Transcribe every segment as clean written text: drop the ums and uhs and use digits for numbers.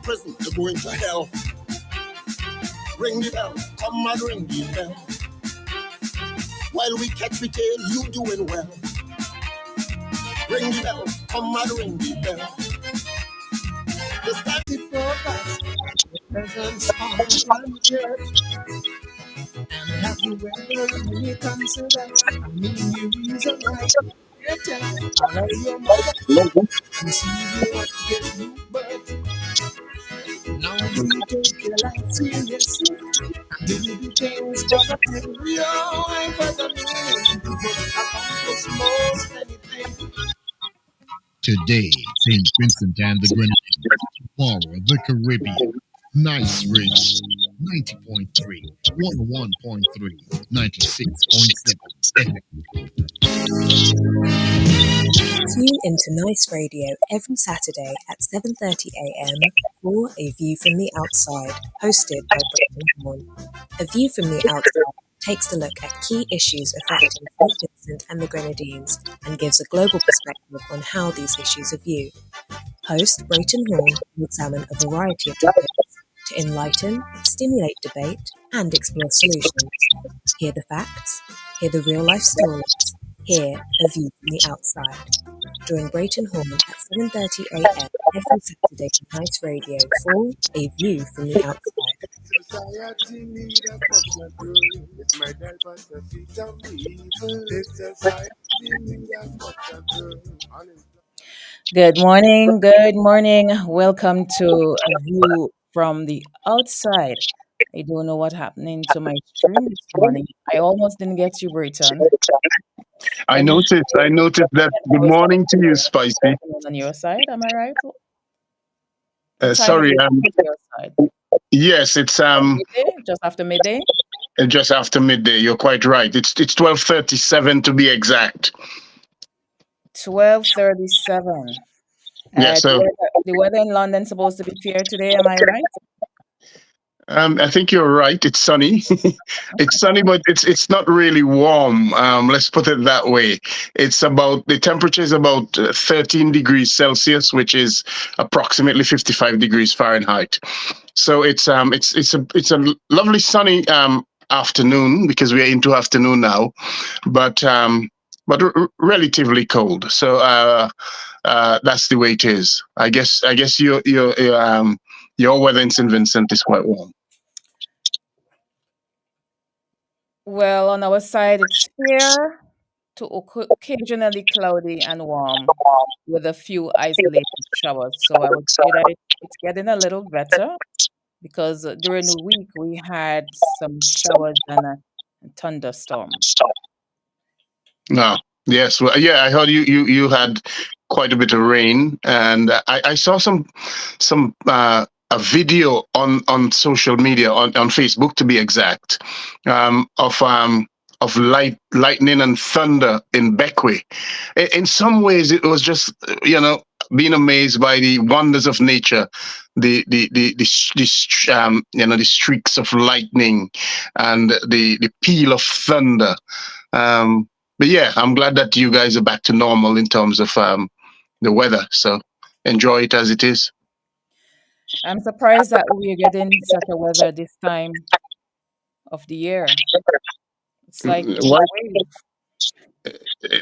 prison, you're going to hell. Ring the bell, come and ring the bell. While we catch the tail, you doing well. Ring the bell, come and ring the bell. The static focus, presence on the church. And have you ever really considered? I mean, the reason why you tell all of your mother and see you up get you birth. Now you take your life seriously. Do the things for the thing we all ain't for the meaning. You could accomplish most anything. Today, St. Vincent and the Grenadines. Tomorrow, the Caribbean. Nice Ridge, 90.3, 101.3, 96.7. Tune into Nice Radio every Saturday at 7:30 a.m. for A View from the Outside, hosted by Brian Horn. A View from the Outside takes a look at key issues affecting St. Vincent and the Grenadines and gives a global perspective on how these issues are viewed. Host Brayton Horn will examine a variety of topics to enlighten, stimulate debate, and explore solutions. Hear the facts, hear the real-life stories, hear A View from the Outside. Join Brayton Horn at 7:30 a.m. every Saturday on Nice Radio for A View from the Outside. Society need a culture girl. It's my diversity of people. This society need a culture girl. Good morning. Welcome to A View from the Outside. I don't know what's happening to my stream this morning. I almost didn't get you, Brighton. I noticed that. Good morning to you, Spicy. On your side, am I right? Sorry, your side? yes, it's Midday? Just after midday? just after midday. You're quite right. It's 12:37 to be exact. 12:37. Yeah, so the weather in London supposed to be fair today, am I right? I think you're right. It's sunny. It's sunny, but it's not really warm. Let's put it that way. The temperature is about 13 degrees Celsius, which is approximately 55 degrees Fahrenheit. So it's a lovely sunny afternoon, because we're into afternoon now, but relatively cold. So that's the way it is. I guess your weather in St. Vincent is quite warm. Well, on our side, it's fair to occasionally cloudy and warm with a few isolated showers. So I would say that it's getting a little better, because during the week we had some showers and a thunderstorm. No. Yes. Well, yeah. I heard you had quite a bit of rain, and I saw some a video on social media, on Facebook to be exact, of lightning and thunder in Beckwith. In some ways, it was just being amazed by the wonders of nature, the streaks of lightning and the peal of thunder. But yeah, I'm glad that you guys are back to normal in terms of the weather. So enjoy it as it is. I'm surprised that we're getting such a weather this time of the year. It's like What?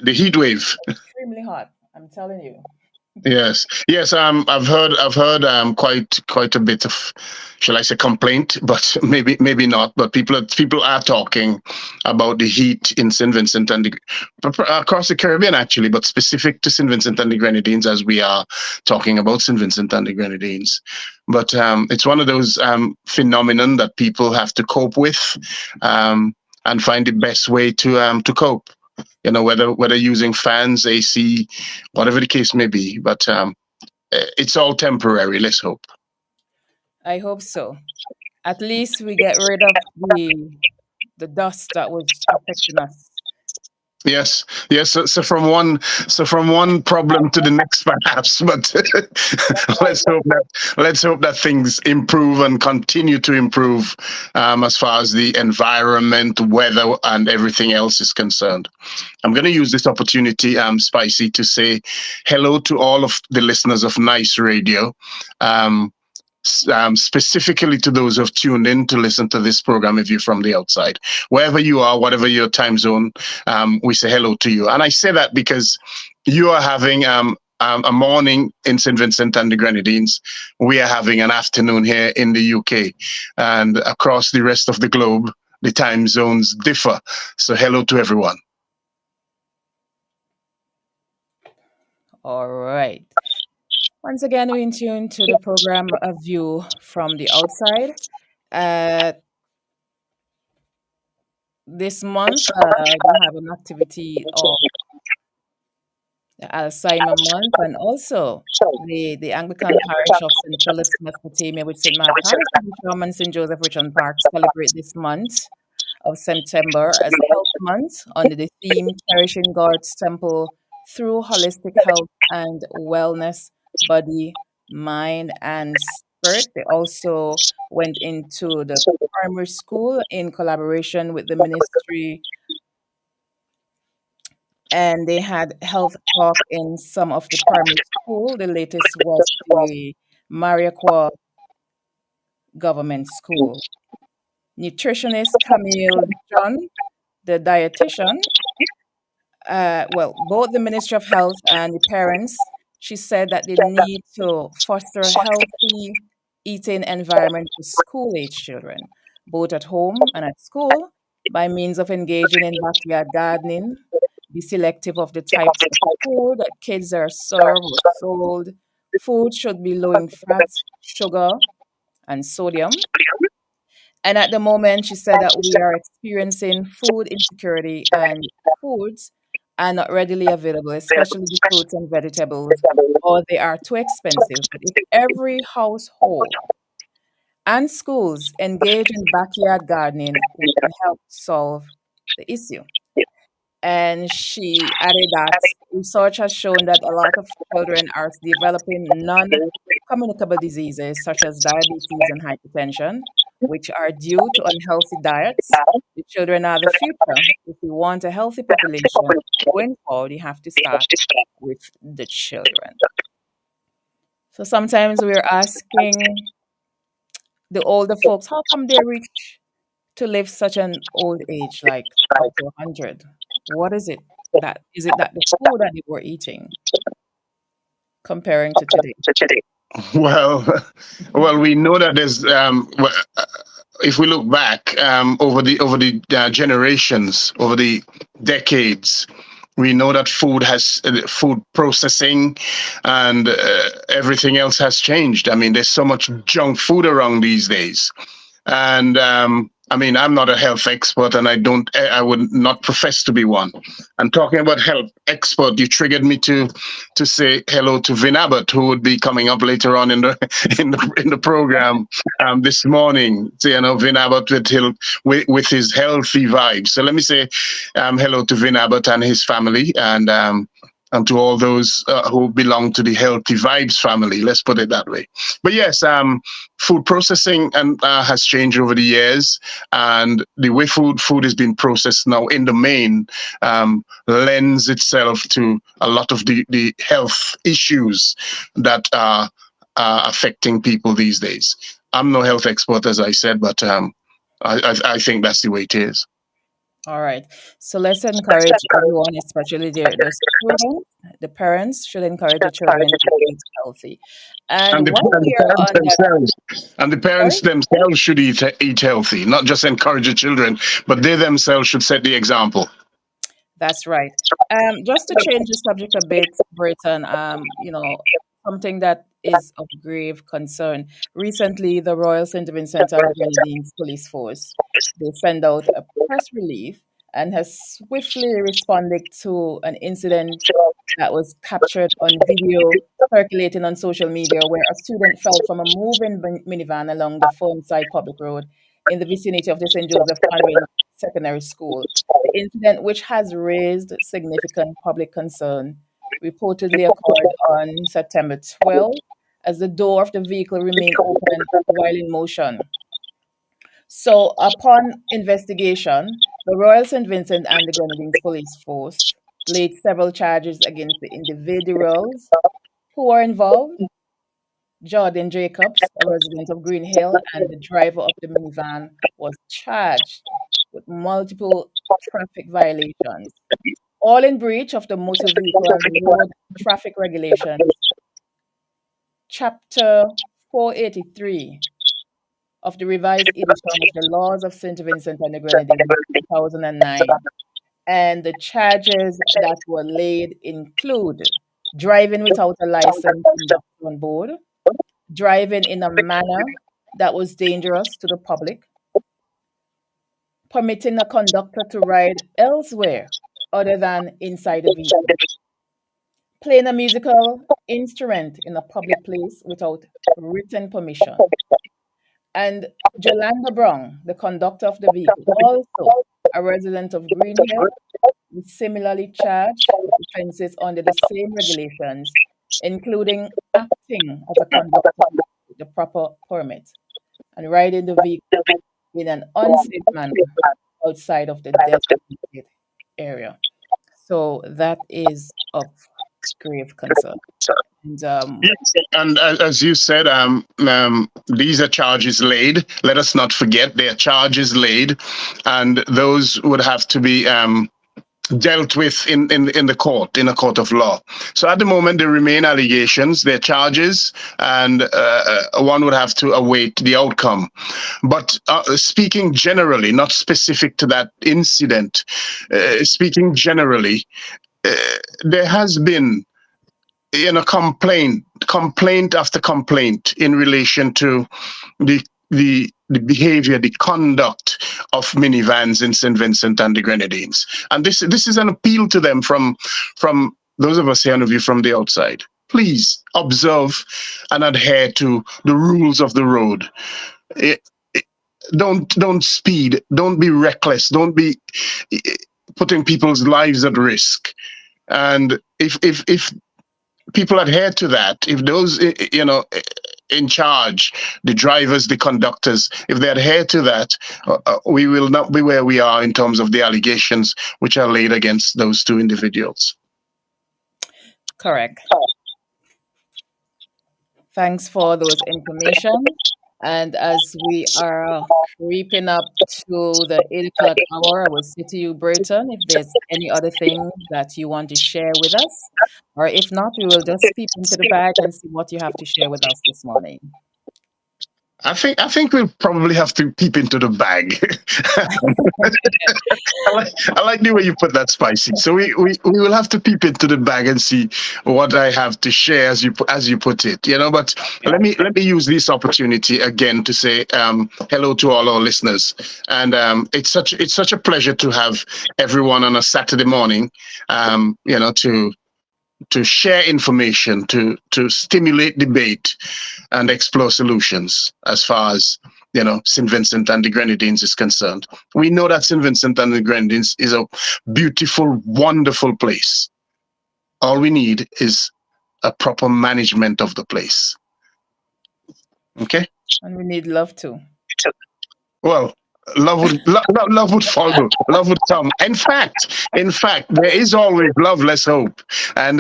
The heat wave. Extremely hot, I'm telling you. Yes. I've heard quite a bit of, shall I say, complaint, but maybe not. But people are talking about the heat in St. Vincent and across the Caribbean, actually, but specific to St. Vincent and the Grenadines, as we are talking about St. Vincent and the Grenadines. But it's one of those phenomenon that people have to cope with, and find the best way to cope. Whether using fans, AC, whatever the case may be, but it's all temporary. Let's hope. I hope so. At least we get rid of the dust that was affecting us. Yes. So from one problem to the next, perhaps. But let's hope that things improve and continue to improve as far as the environment, weather, and everything else is concerned. I'm going to use this opportunity, Spicy, to say hello to all of the listeners of Nice Radio. specifically to those who have tuned in to listen to this program, if you're from the outside. Wherever you are, whatever your time zone, we say hello to you. And I say that because you are having a morning in St. Vincent and the Grenadines. We are having an afternoon here in the UK. And across the rest of the globe, the time zones differ. So hello to everyone. All right. Once again, we're in tune to the program A View from the Outside. This month, we have an activity of the Alzheimer month, and also the Anglican parish of St. Philip's, Mesopotamia, with St. Mark Parish and Sharman and St. Joseph Richmond Park celebrate this month of September as Health Month under the theme Cherishing God's Temple through Holistic Health and Wellness, Body, Mind, and Spirit. They also went into the primary school in collaboration with the ministry, and they had health talk in some of the primary school. The latest was the Mariaqua Government School. Nutritionist Camille John, the dietitian, both the Ministry of Health and the parents, she said that they need to foster a healthy eating environment for school-age children, both at home and at school, by means of engaging in backyard gardening. Be selective of the types of food that kids are served or sold. Food should be low in fat, sugar, and sodium. And at the moment, she said that we are experiencing food insecurity and foods are not readily available, especially the fruits and vegetables, or they are too expensive. But if every household and schools engage in backyard gardening, we can help solve the issue. And she added that research has shown that a lot of children are developing non communicable diseases such as diabetes and hypertension, which are due to unhealthy diets. The children are the future. If we want a healthy population going forward, you have to start with the children. So sometimes we're asking the older folks, how come they reach to live such an old age, like up to 100? What is it? That is it that the food that they were eating comparing to today? Well, we know that there's if we look back over the generations, over the decades, we know that food processing and everything else has changed. I mean, there's so much junk food around these days, and I mean, I'm not a health expert, and I would not profess to be one. And talking about health expert, you triggered me to say hello to Vin Abbott, who would be coming up later on in the program this morning. So, Vin Abbott with his healthy vibes. So let me say hello to Vin Abbott and his family, and to all those who belong to the Healthy Vibes family. Let's put it that way. But yes, food processing has changed over the years, and the way food has been processed now in the main lends itself to a lot of the health issues that are affecting people these days. I'm no health expert, as I said, but I think that's the way it is. All right. So let's encourage everyone, especially the students, the parents should encourage the children to eat healthy. And the parents themselves should eat healthy, not just encourage the children, but they themselves should set the example. That's right. Just to change the subject a bit, Britain, something that is of grave concern. Recently, the Royal St. Vincent and Grenadines Police Force, they sent out a press release and has swiftly responded to an incident that was captured on video circulating on social media, where a student fell from a moving minivan along the Fernside Public Road in the vicinity of the St. Joseph Convent Secondary School. The incident, which has raised significant public concern, reportedly occurred on September 12th, as the door of the vehicle remained open while in motion. So, upon investigation, the Royal St. Vincent and the Grenadines Police Force laid several charges against the individuals who were involved, Jordan Jacobs, a resident of Green Hill, and the driver of the minivan was charged with multiple traffic violations, all in breach of the Motor Vehicle and Road Traffic Regulations, Chapter 483 of the revised edition of the Laws of St. Vincent and the Grenadines, 2009. And the charges that were laid include driving without a license on board, driving in a manner that was dangerous to the public, permitting a conductor to ride elsewhere other than inside the vehicle, playing a musical instrument in a public place without written permission. And Jolanda Brown, the conductor of the vehicle, also a resident of Green Hill, was similarly charged with offenses under the same regulations, including acting as a conductor with the proper permit and riding the vehicle in an unsafe manner outside of the designated area. So that is of grave concern. And Yes, and as you said, these are charges laid. Let us not forget they are charges laid, and those would have to be dealt with in the court, in a court of law. So at the moment, there remain allegations, they're charges, and one would have to await the outcome. But speaking generally, not specific to that incident, speaking generally, there has been complaint after complaint in relation to the behavior, the conduct of minivans in St. Vincent and the Grenadines. And this is an appeal to them from those of us here on the View from the Outside. Please observe and adhere to the rules of the road. Don't speed, don't be reckless, don't be putting people's lives at risk. And if people adhere to that, if those in charge, the drivers, the conductors, if they adhere to that, we will not be where we are in terms of the allegations which are laid against those two individuals. correct. Thanks for those information. And as we are creeping up to the 8 o'clock hour, I will say to you, Burton, if there's any other thing that you want to share with us, or if not, we will just peep into the bag and see what you have to share with us this morning. I think we'll probably have to peep into the bag. I like the way you put that, Spicy. So we will have to peep into the bag and see what I have to share as you put it. But let me use this opportunity again to say hello to all our listeners, and it's such a pleasure to have everyone on a Saturday morning. To share information, to stimulate debate and explore solutions as far as, St. Vincent and the Grenadines is concerned. We know that St. Vincent and the Grenadines is a beautiful, wonderful place. All we need is a proper management of the place. Okay? And we need love too. Well, love would follow. Love would come. In fact, there is always love, less hope, and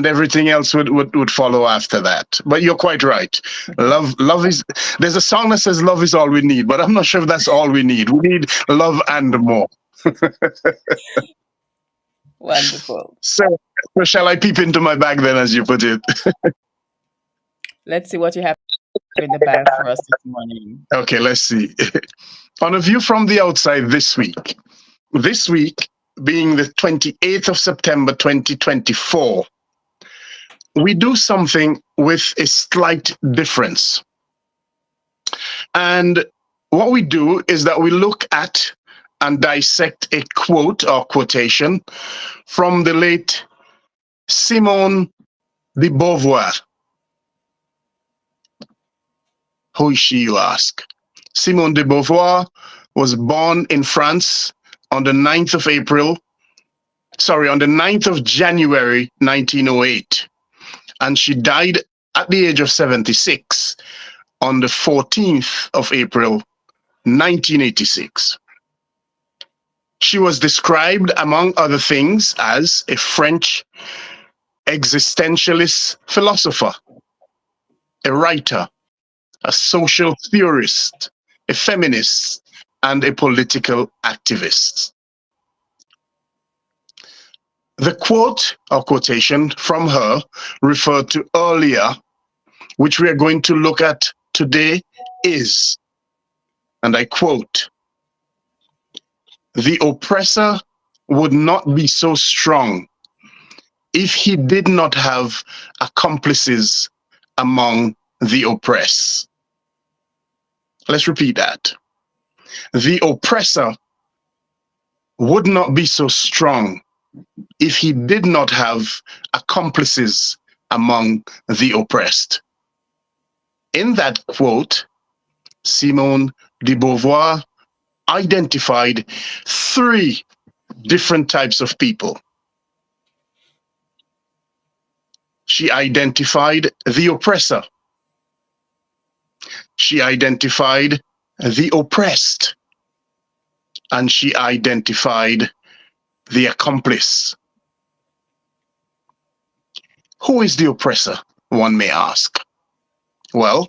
everything else would follow after that. But you're quite right. Love is. There's a song that says love is all we need, but I'm not sure if that's all we need. We need love and more. Wonderful. So shall I peep into my bag then, as you put it? Let's see what you have in the bag for us this morning. Okay, let's see. On A View from the Outside this week being the 28th of September 2024, we do something with a slight difference. And what we do is that we look at and dissect a quote or quotation from the late Simone de Beauvoir. Who is she, you ask? Simone de Beauvoir was born in France on the 9th of January 1908. And she died at the age of 76 on the 14th of April 1986. She was described, among other things, as a French existentialist philosopher. a writer, a social theorist, a feminist, and a political activist. The quote or quotation from her referred to earlier, which we are going to look at today, is, and I quote, "The oppressor would not be so strong if he did not have accomplices among the oppressed." Let's repeat that. The oppressor would not be so strong if he did not have accomplices among the oppressed. In that quote, Simone de Beauvoir identified 3 different types of people. She identified the oppressor. She identified the oppressed. And she identified the accomplice. Who is the oppressor, one may ask? Well,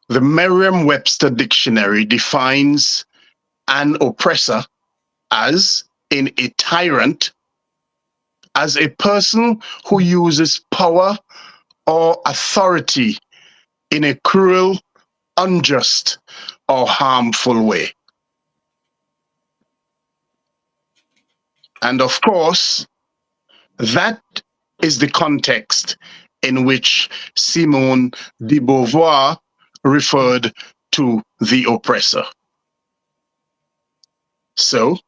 the Merriam-Webster dictionary defines an oppressor as, in a tyrant, as a person who uses power or authority in a cruel, unjust, or harmful way. And of course, that is the context in which Simone de Beauvoir referred to the oppressor. So,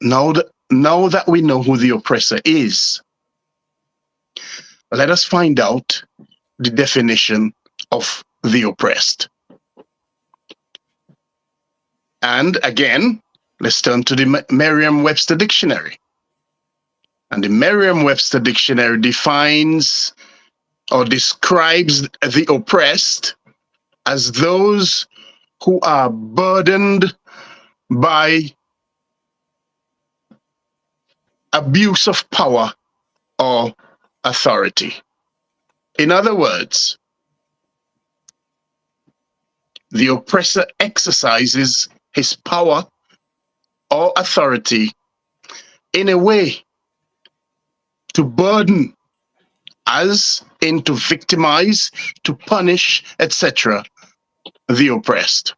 now that we know who the oppressor is, let us find out the definition of the oppressed. And again, let's turn to the Merriam-Webster dictionary. And the Merriam-Webster dictionary defines or describes the oppressed as those who are burdened by abuse of power or authority. In other words, the oppressor exercises his power or authority in a way to burden, as in to victimize, to punish, etc., the oppressed.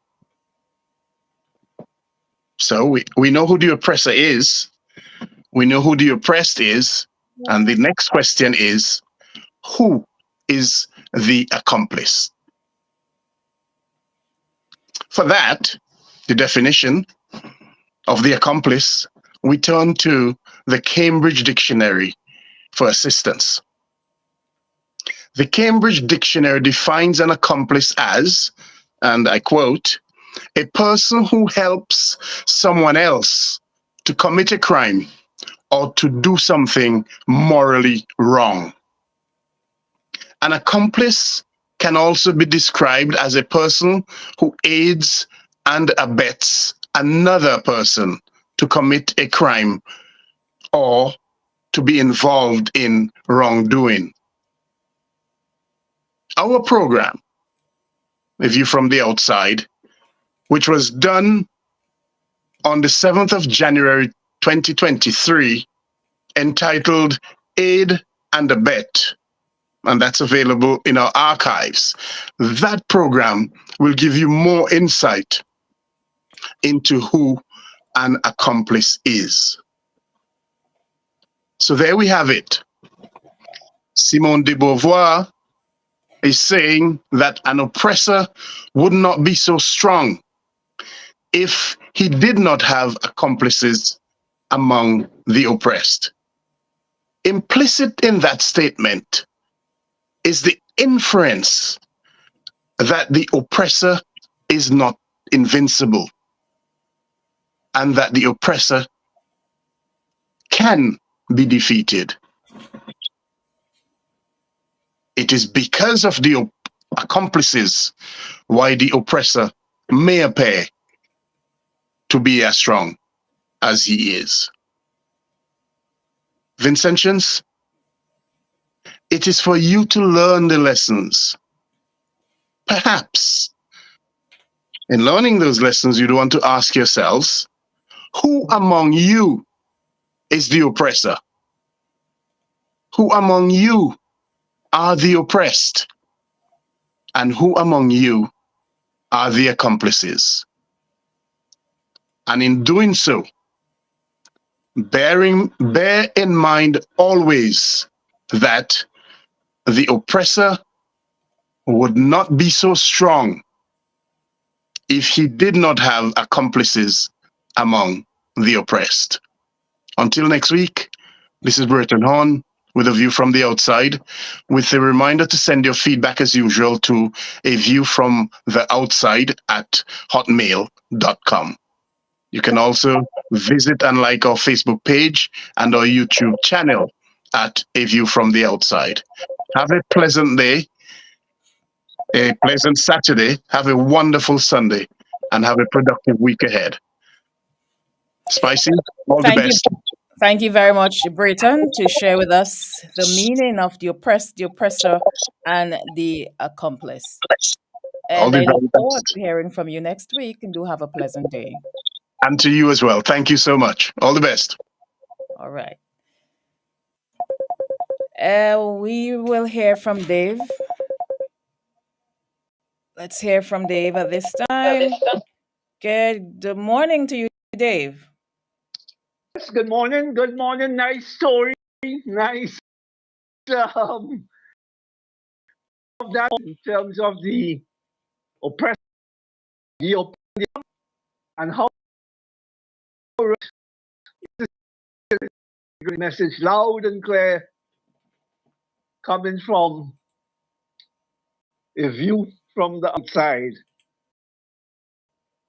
So we know who the oppressor is, we know who the oppressed is, and the next question is, who is the accomplice? For that, the definition of the accomplice, we turn to the Cambridge Dictionary for assistance. The Cambridge Dictionary defines an accomplice as, and I quote, "a person who helps someone else to commit a crime or to do something morally wrong." An accomplice can also be described as a person who aids and abets another person to commit a crime or to be involved in wrongdoing. Our program, A View from the Outside, which was done on the 7th of January 2023, entitled Aid and Abet, and that's available in our archives. That program will give you more insight into who an accomplice is. So there we have it. Simone de Beauvoir is saying that an oppressor would not be so strong if he did not have accomplices among the oppressed. Implicit in that statement is the inference that the oppressor is not invincible and that the oppressor can be defeated. It is because of the accomplices why the oppressor may appear to be as strong as he is. Vincentians, it is for you to learn the lessons. Perhaps in learning those lessons, you'd want to ask yourselves, who among you is the oppressor? Who among you are the oppressed? And who among you are the accomplices? And in doing so, bear in mind always that the oppressor would not be so strong if he did not have accomplices among the oppressed. Until next week, this is Burton Horn with A View from the Outside, with a reminder to send your feedback as usual to aviewfromtheoutside@hotmail.com. You can also visit and like our Facebook page and our YouTube channel at A View from the Outside. Have a pleasant day, a pleasant Saturday, have a wonderful Sunday, and have a productive week ahead. Spicy, all the best. Thank you very much, Britton, to share with us the meaning of the oppressed, the oppressor, and the accomplice. And I look forward to hearing from you next week, and do have a pleasant day. And to you as well. Thank you so much. All the best. All right. We will hear from Dave. Let's hear from Dave at this time. Good morning to you, Dave. Yes, good morning. Good morning. Nice story. Nice. Of that in terms of the oppressed, and how message loud and clear coming from A View from the Outside.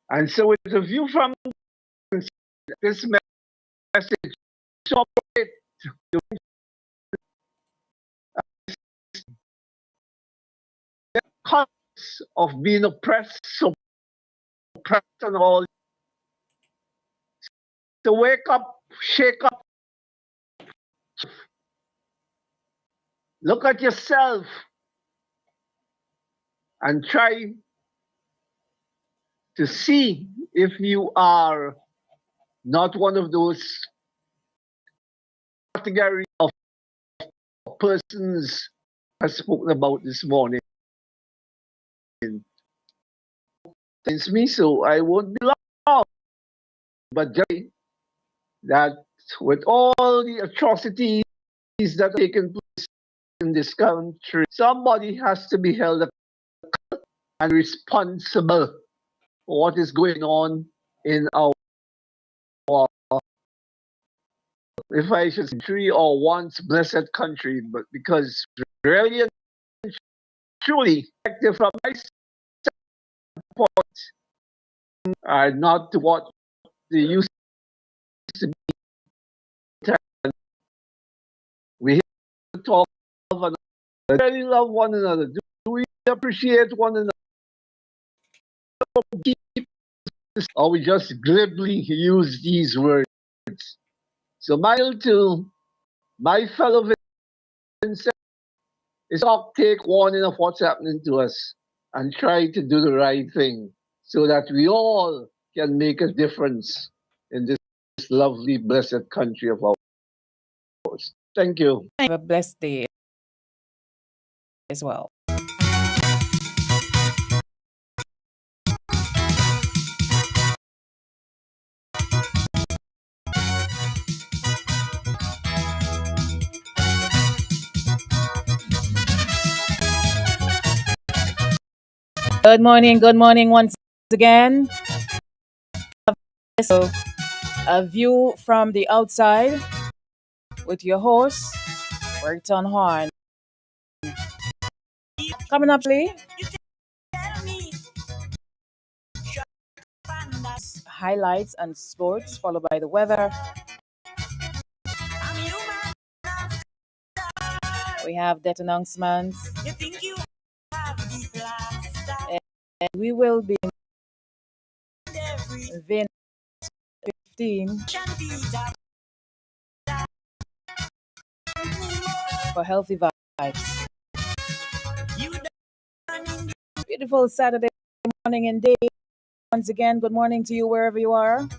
And so it's a view from this message of being oppressed, and all. To wake up, shake up, look at yourself, and try to see if you are not one of those category of persons I've spoken about this morning. It's me, so I won't be long. But just that with all the atrocities that have taken place in this country, somebody has to be held accountable and responsible for what is going on in our, if I should say, three or once blessed country, but because really and truly, from my standpoint, are not what they used to be. We talk of one another, really love one another. Do we appreciate one another? Or we just glibly use these words? So my appeal to my fellow Vincent is to take warning of what's happening to us and try to do the right thing so that we all can make a difference in this lovely, blessed country of ours. Thank you. Have a blessed day as well. Good morning once again. So, A View from the Outside with your host, Burton Horn. Coming up, Lee. Highlights and sports, followed by the weather. We have that announcements. And we will be in 15 for healthy vibes. Beautiful Saturday morning indeed. Once again, good morning to you wherever you are.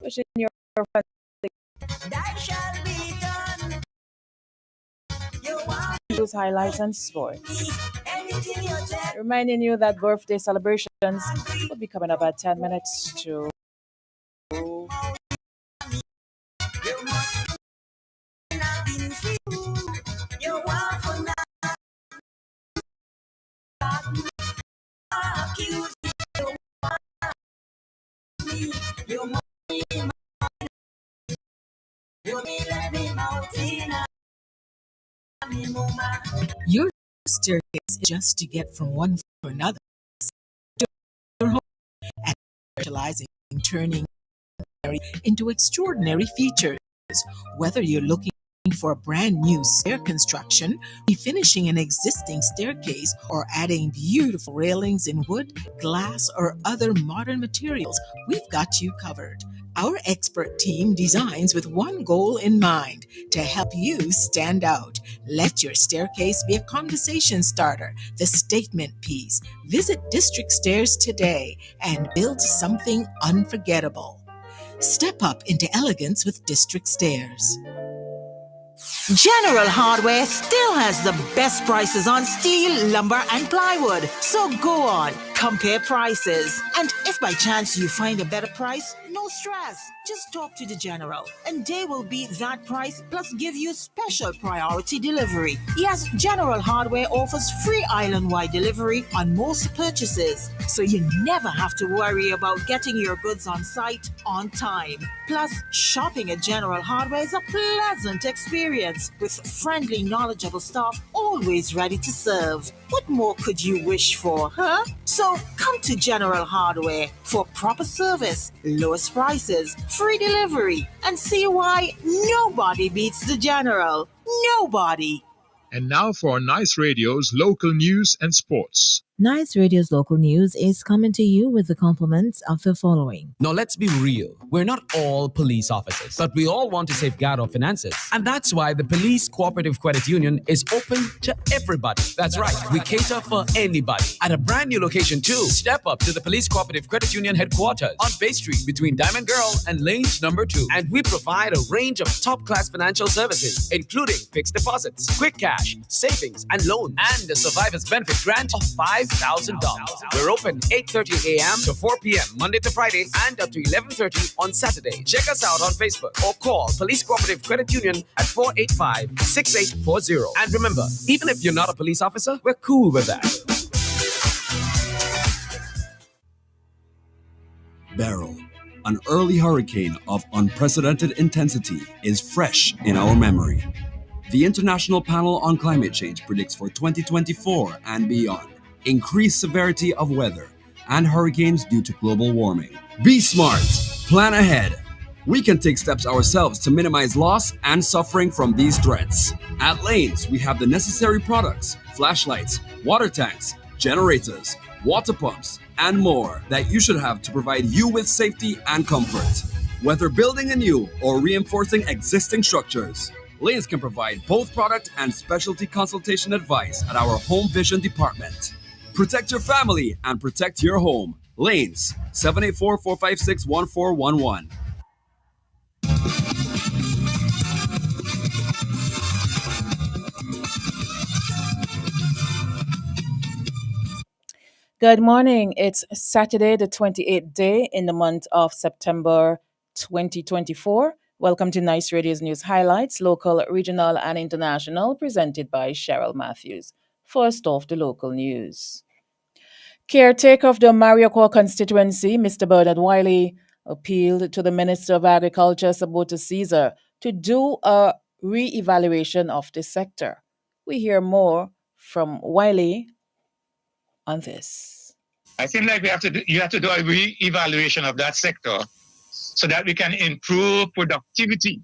Wishing your news, highlights, and sports. Reminding you that birthday celebrations will be coming up at 10 minutes to. Your staircase is just to get from one to another. Your home and specializing in turning into extraordinary features. Whether you're looking for a brand new stair construction, refinishing an existing staircase, or adding beautiful railings in wood, glass, or other modern materials, we've got you covered. Our expert team designs with one goal in mind: to help you stand out. Let your staircase be a conversation starter, the statement piece. Visit District Stairs today and build something unforgettable. Step up into elegance with District Stairs. General Hardware still has the best prices on steel, lumber, and plywood. So go on, compare prices. And if by chance you find a better price, no stress. Just talk to the General and they will beat that price plus give you special priority delivery. Yes, General Hardware offers free island-wide delivery on most purchases, so you never have to worry about getting your goods on site on time. Plus, shopping at General Hardware is a pleasant experience with friendly, knowledgeable staff always ready to serve. What more could you wish for, huh? So come to General Hardware for proper service, lowest prices, free delivery, and see why nobody beats the General. Nobody. And now for Nice Radio's local news and sports. Nice Radio's local news is coming to you with the compliments of the following. Now, let's be real. We're not all police officers, but we all want to safeguard our finances. And that's why the Police Cooperative Credit Union is open to everybody. That's right. We cater for anybody. At a brand new location, too. Step up to the Police Cooperative Credit Union headquarters on Bay Street between Diamond Girl and Lanes number 2. And we provide a range of top-class financial services, including fixed deposits, quick cash, savings, and loans, and a survivor's benefit grant of $5,000. We're open 8:30 a.m. to 4 p.m. Monday to Friday and up to 11:30 on Saturday. Check us out on Facebook or call Police Cooperative Credit Union at 485-6840. And remember, even if you're not a police officer, we're cool with that. Beryl, an early hurricane of unprecedented intensity, is fresh in our memory. The International Panel on Climate Change predicts for 2024 and beyond increased severity of weather and hurricanes due to global warming. Be smart. Plan ahead. We can take steps ourselves to minimize loss and suffering from these threats. At Lanes, we have the necessary products, flashlights, water tanks, generators, water pumps, and more that you should have to provide you with safety and comfort. Whether building anew or reinforcing existing structures, Lanes can provide both product and specialty consultation advice at our Home Vision department. Protect your family and protect your home. Lanes, 784-456-1411. Good morning. It's Saturday, the 28th day in the month of September 2024. Welcome to Nice Radio's news highlights, local, regional, and international, presented by Cheryl Matthews. First off, the local news. Caretaker of the Mariacourt constituency, Mr. Bernard Wiley, appealed to the Minister of Agriculture, Sabota Caesar, to do a re-evaluation of this sector. We hear more from Wiley on this. I think like you have to do a re-evaluation of that sector so that we can improve productivity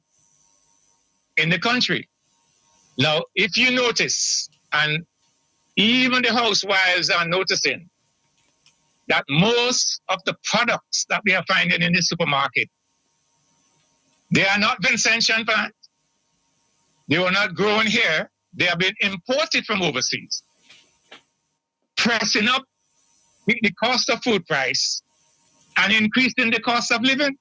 in the country. Now, if you notice, and even the housewives are noticing, that most of the products that we are finding in the supermarket, they are not Vincentian plants. They were not grown here. They have been imported from overseas, pressing up the cost of food price and increasing the cost of living.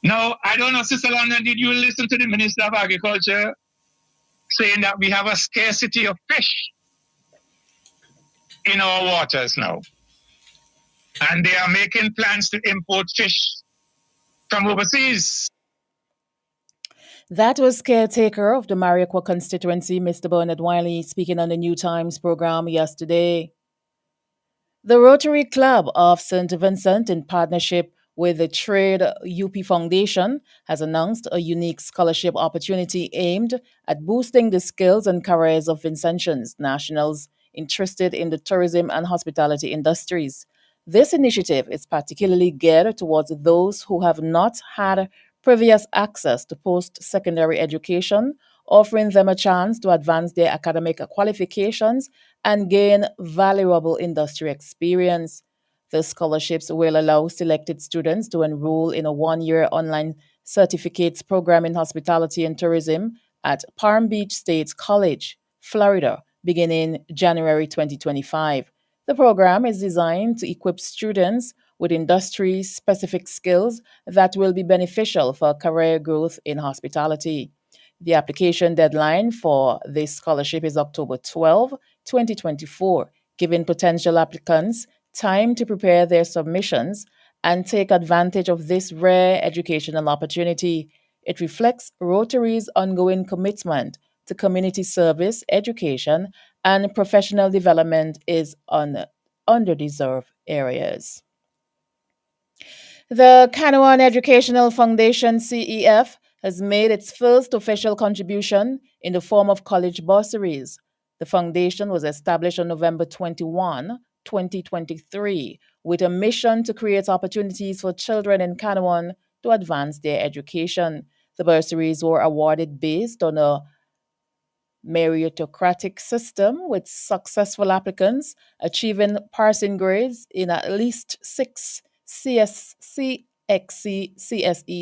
Now, I don't know, Sister London, did you listen to the Minister of Agriculture saying that we have a scarcity of fish in our waters now? And they are making plans to import fish from overseas. That was caretaker of the Mariaqua constituency, Mr. Bernard Wiley, speaking on the New Times program yesterday. The Rotary Club of St. Vincent, in partnership with the Trade UP Foundation, has announced a unique scholarship opportunity aimed at boosting the skills and careers of Vincentians nationals interested in the tourism and hospitality industries. This initiative is particularly geared towards those who have not had previous access to post secondary education, offering them a chance to advance their academic qualifications and gain valuable industry experience. The scholarships will allow selected students to enroll in a 1 year online certificates program in hospitality and tourism at Palm Beach State College, Florida, beginning January 2025. The program is designed to equip students with industry specific skills that will be beneficial for career growth in hospitality. The application deadline for this scholarship is October 12, 2024, giving potential applicants time to prepare their submissions and take advantage of this rare educational opportunity. It reflects Rotary's ongoing commitment to community service, education, and professional development is on underdeserved areas. The Canouan Educational Foundation CEF has made its first official contribution in the form of college bursaries. The foundation was established on November 21, 2023, with a mission to create opportunities for children in Canouan to advance their education. The bursaries were awarded based on a meritocratic system with successful applicants achieving passing grades in at least 6 CSE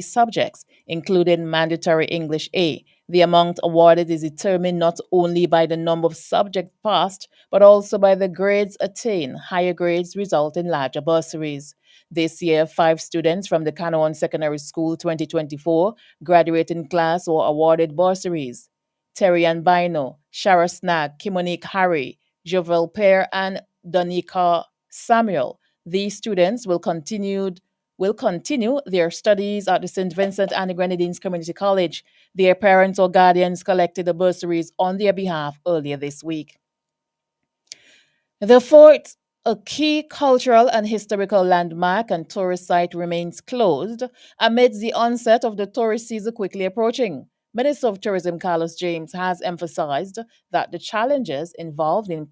subjects, including mandatory English A. The amount awarded is determined not only by the number of subjects passed, but also by the grades attained. Higher grades result in larger bursaries. This year, 5 students from the Canouan Secondary School 2024 graduating class were awarded bursaries. Terry Ann Bino, Shara Snag, Kimonique Harry, Jovel Pear, and Donika Samuel. These students will continue their studies at the St. Vincent and the Grenadines Community College. Their parents or guardians collected the bursaries on their behalf earlier this week. The fort, a key cultural and historical landmark and tourist site, remains closed amidst the onset of the tourist season quickly approaching. Minister of Tourism Carlos James has emphasized that the challenges involved in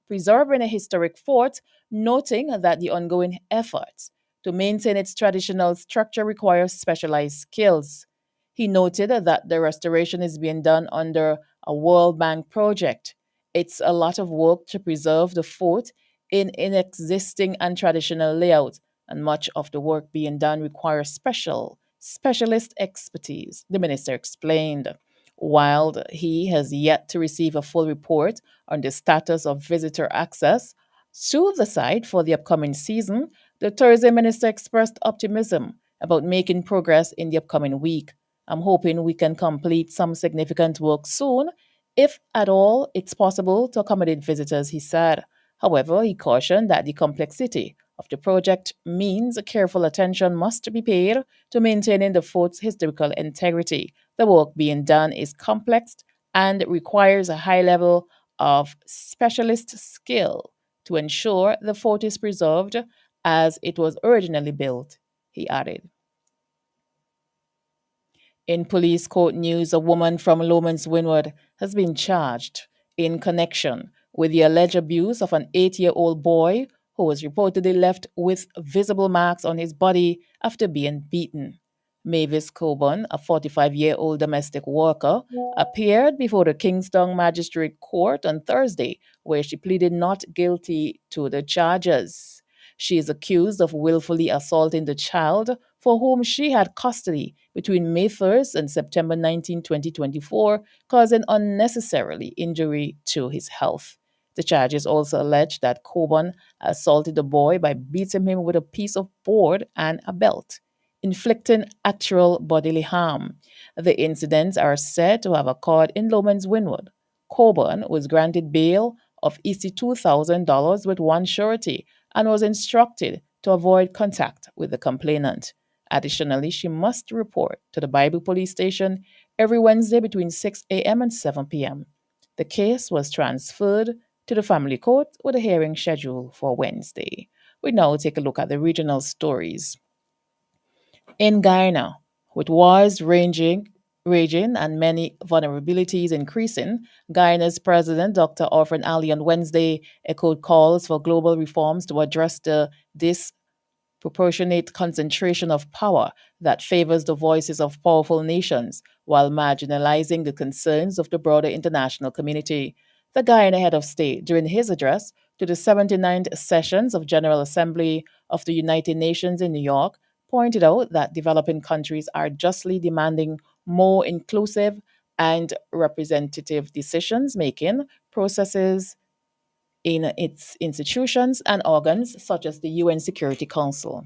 preserving a historic fort, noting that the ongoing efforts to maintain its traditional structure require specialized skills. He noted that the restoration is being done under a World Bank project. It's a lot of work to preserve the fort in an existing and traditional layout, and much of the work being done requires specialist expertise, the minister explained. While he has yet to receive a full report on the status of visitor access to the site for the upcoming season, the tourism minister expressed optimism about making progress in the upcoming week. I'm hoping we can complete some significant work soon, if at all it's possible to accommodate visitors, he said. However, he cautioned that the complexity of the project means careful attention must be paid to maintaining the fort's historical integrity. The work being done is complex and requires a high level of specialist skill to ensure the fort is preserved as it was originally built, he added. In police court news, a woman from Lomans Windward has been charged in connection with the alleged abuse of an 8-year-old boy who was reportedly left with visible marks on his body after being beaten. Mavis Coburn, a 45-year-old domestic worker, appeared before the Kingston Magistrate Court on Thursday, where she pleaded not guilty to the charges. She is accused of willfully assaulting the child for whom she had custody between May 1st and September 19, 2024, causing unnecessarily injury to his health. The charges also allege that Coburn assaulted the boy by beating him with a piece of board and a belt, inflicting actual bodily harm. The incidents are said to have occurred in Lomans Winwood. Coburn was granted bail of $82,000 with one surety and was instructed to avoid contact with the complainant. Additionally, she must report to the Bible Police Station every Wednesday between 6 a.m. and 7 p.m. The case was transferred to the family court with a hearing scheduled for Wednesday. We now take a look at the regional stories. In Guyana, with wars raging and many vulnerabilities increasing, Guyana's President Dr. Orphan Ali on Wednesday echoed calls for global reforms to address the disproportionate concentration of power that favors the voices of powerful nations while marginalizing the concerns of the broader international community. The Guyana head of state, during his address to the 79th sessions of General Assembly of the United Nations in New York, pointed out that developing countries are justly demanding more inclusive and representative decisions making processes in its institutions and organs, such as the UN Security Council.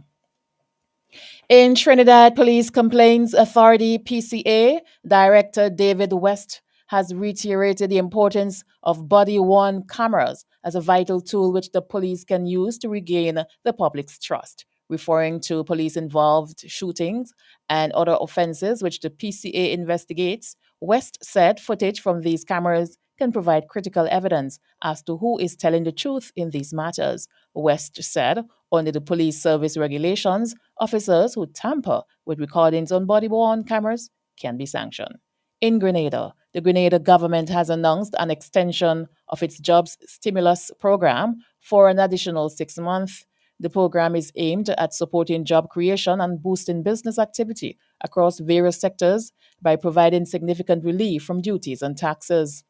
In Trinidad Police Complaints Authority PCA, Director David West has reiterated the importance of body-worn cameras as a vital tool which the police can use to regain the public's trust, referring to police-involved shootings and other offenses which the PCA investigates. West said footage from these cameras can provide critical evidence as to who is telling the truth in these matters. West said, under the police service regulations, officers who tamper with recordings on body-worn cameras can be sanctioned. In Grenada, the Grenada government has announced an extension of its jobs stimulus program for an additional 6 months. The program is aimed at supporting job creation and boosting business activity across various sectors by providing significant relief from duties and taxes.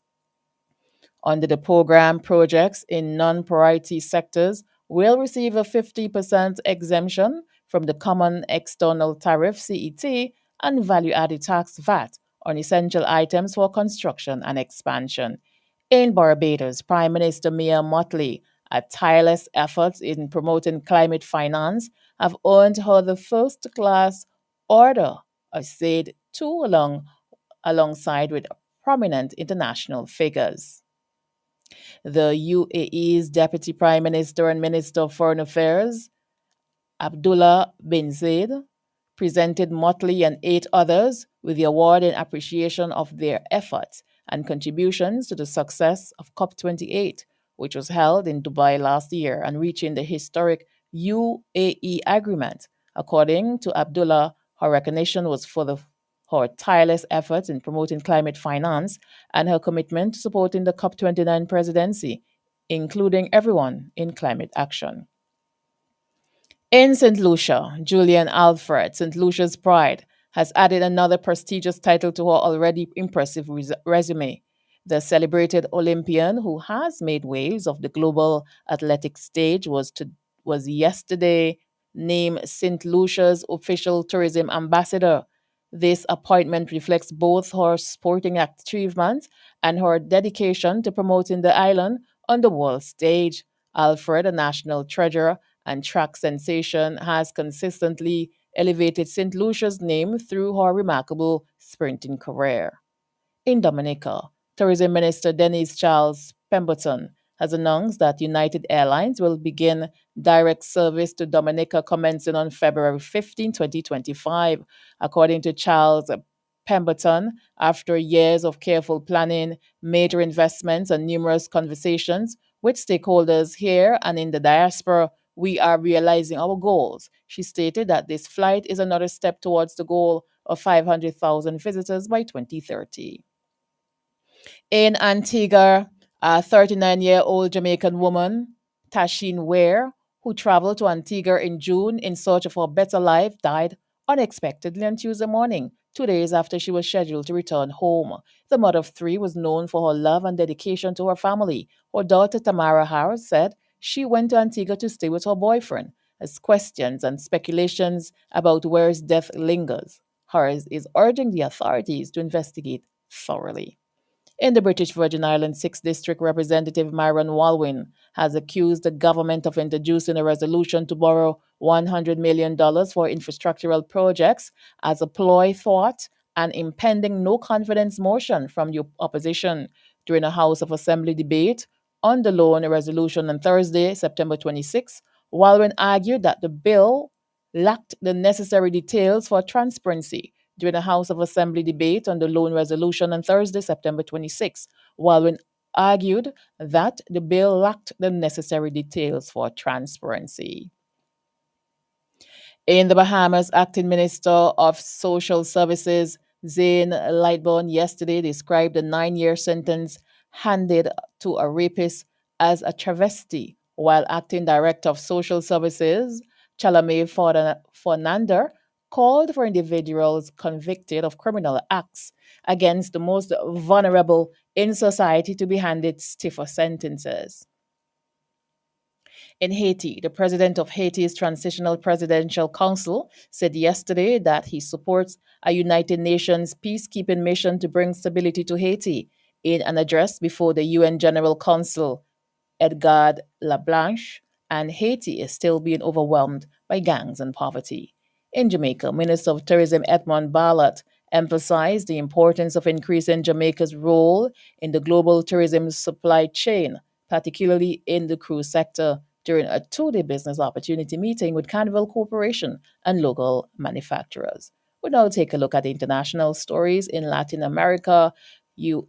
Under the program, projects in non-priority sectors will receive a 50% exemption from the Common External Tariff CET and value-added tax VAT on essential items for construction and expansion. In Barbados, Prime Minister Mia Mottley, a tireless efforts in promoting climate finance, have earned her the first-class Order of Said II alongside with prominent international figures. The UAE's Deputy Prime Minister and Minister of Foreign Affairs, Abdullah bin Zayed, presented Motley and 8 others with the award in appreciation of their efforts and contributions to the success of COP28, which was held in Dubai last year and reaching the historic UAE agreement. According to Abdullah, her recognition was for her tireless efforts in promoting climate finance and her commitment to supporting the COP29 presidency, including everyone in climate action. In St. Lucia, Julian Alfred, St. Lucia's pride, has added another prestigious title to her already impressive resume. The celebrated Olympian, who has made waves of the global athletic stage, was yesterday named St. Lucia's official tourism ambassador. This appointment reflects both her sporting achievements and her dedication to promoting the island on the world stage. Alfred, a national treasure and track sensation, has consistently elevated St. Lucia's name through her remarkable sprinting career. In Dominica, Tourism Minister Denise Charles Pemberton has announced that United Airlines will begin direct service to Dominica commencing on February 15, 2025. According to Charles Pemberton, after years of careful planning, major investments, and numerous conversations with stakeholders here and in the diaspora, we are realizing our goals. She stated that this flight is another step towards the goal of 500,000 visitors by 2030. In Antigua, a 39-year-old Jamaican woman, Tashin Ware, who traveled to Antigua in June in search of a better life, died unexpectedly on Tuesday morning, 2 days after she was scheduled to return home. The mother of 3 was known for her love and dedication to her family. Her daughter, Tamara Harris, said she went to Antigua to stay with her boyfriend as questions and speculations about where his death lingers. Harris is urging the authorities to investigate thoroughly. In the British Virgin Islands, 6th District Representative Myron Walwyn has accused the government of introducing a resolution to borrow $100 million for infrastructural projects as a ploy thwart an impending no confidence motion from the opposition during a House of Assembly debate on the loan resolution on Thursday, September 26. Walwyn argued that the bill lacked the necessary details for transparency during a House of Assembly debate on the loan resolution on Thursday, September 26. Walwyn argued that the bill lacked the necessary details for transparency. In the Bahamas, Acting Minister of Social Services Zane Lightbourne yesterday described the 9-year sentence handed to a rapist as a travesty, while Acting Director of Social Services Chalame Fornander called for individuals convicted of criminal acts against the most vulnerable in society to be handed stiffer sentences. In Haiti, the president of Haiti's Transitional Presidential Council said yesterday that he supports a United Nations peacekeeping mission to bring stability to Haiti. In an address before the UN General Council, Edgar Lablanche, and Haiti is still being overwhelmed by gangs and poverty. In Jamaica, Minister of Tourism Edmond Barlett emphasized the importance of increasing Jamaica's role in the global tourism supply chain, particularly in the cruise sector, during a 2-day business opportunity meeting with Carnival Corporation and local manufacturers. We'll now take a look at international stories in Latin America. The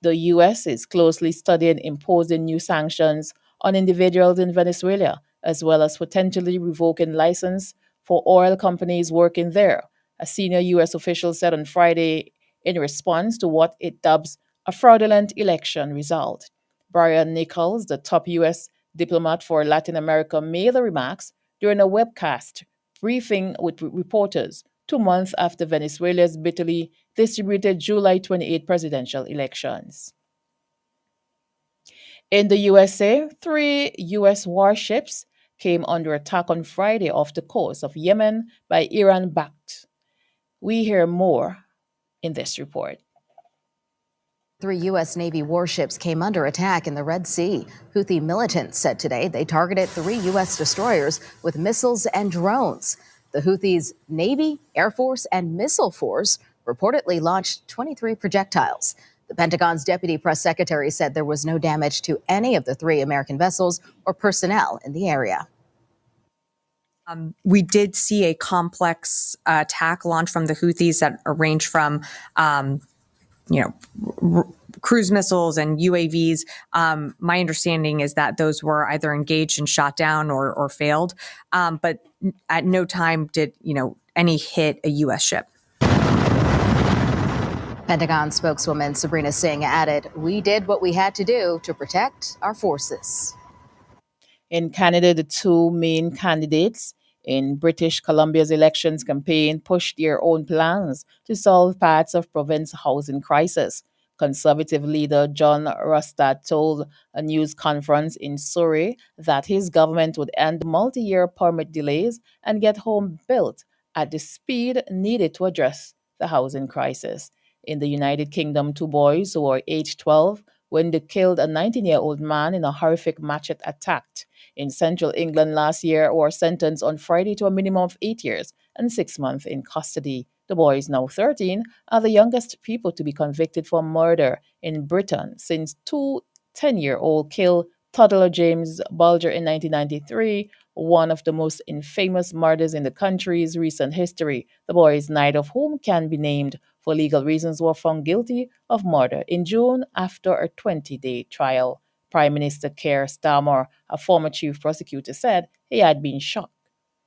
U.S. is closely studying imposing new sanctions on individuals in Venezuela, as well as potentially revoking license for oil companies working there, a senior U.S. official said on Friday in response to what it dubs a fraudulent election result. Brian Nichols, the top U.S. diplomat for Latin America, made the remarks during a webcast briefing with reporters 2 months after Venezuela's bitterly distributed July 28 presidential elections. In the USA, 3 U.S. warships came under attack on Friday off the coast of Yemen by Iran-backed. We hear more in this report. 3 U.S. Navy warships came under attack in the Red Sea. Houthi militants said today they targeted 3 U.S. destroyers with missiles and drones. The Houthis' Navy, Air Force, and Missile Force reportedly launched 23 projectiles. The Pentagon's deputy press secretary said there was no damage to any of the 3 American vessels or personnel in the area. We did see a complex attack launch from the Houthis that ranged from cruise missiles and UAVs. My understanding is that those were either engaged and shot down or failed, but at no time did any hit a U.S. ship. Pentagon spokeswoman Sabrina Singh added, "We did what we had to do to protect our forces." In Canada, the 2 main candidates in British Columbia's elections campaign pushed their own plans to solve parts of province housing crisis. Conservative leader John Rustad told a news conference in Surrey that his government would end multi-year permit delays and get homes built at the speed needed to address the housing crisis. In the United Kingdom, 2 boys who were aged 12 when they killed a 19-year-old man in a horrific machete attack in central England last year were sentenced on Friday to a minimum of 8 years and 6 months in custody. The boys, now 13, are the youngest people to be convicted for murder in Britain since 2 10-year-old killed toddler James Bulger in 1993, one of the most infamous murders in the country's recent history. The boys, neither of whom can be named for legal reasons, were found guilty of murder in June after a 20-day trial. Prime Minister Keir Starmer, a former chief prosecutor, said he had been shocked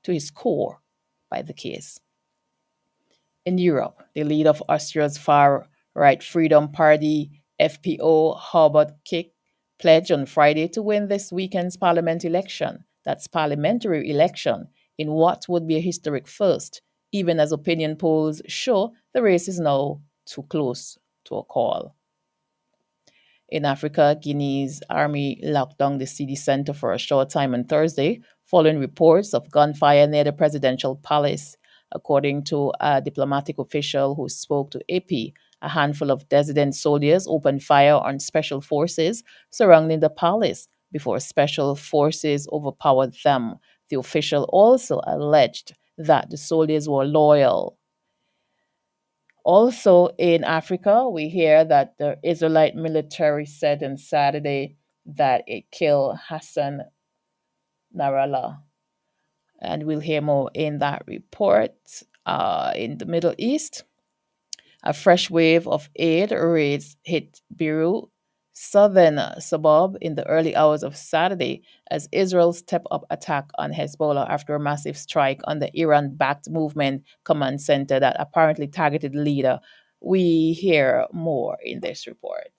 to his core by the case. In Europe, the leader of Austria's far-right Freedom Party, FPO, Herbert Kick, pledged on Friday to win this weekend's parliamentary election, in what would be a historic first, even as opinion polls show the race is now too close to a call. In Africa, Guinea's army locked down the city center for a short time on Thursday, following reports of gunfire near the presidential palace. According to a diplomatic official who spoke to AP, a handful of dissident soldiers opened fire on special forces surrounding the palace before special forces overpowered them. The official also alleged that the soldiers were loyal. Also in Africa, we hear that the Israelite military said on Saturday that it killed Hassan Nasrallah. And we'll hear more in that report. In the Middle East, a fresh wave of aid raids hit Beirut, southern suburb, in the early hours of Saturday as Israel stepped up attack on Hezbollah after a massive strike on the Iran-backed movement command center that apparently targeted the leader. We hear more in this report.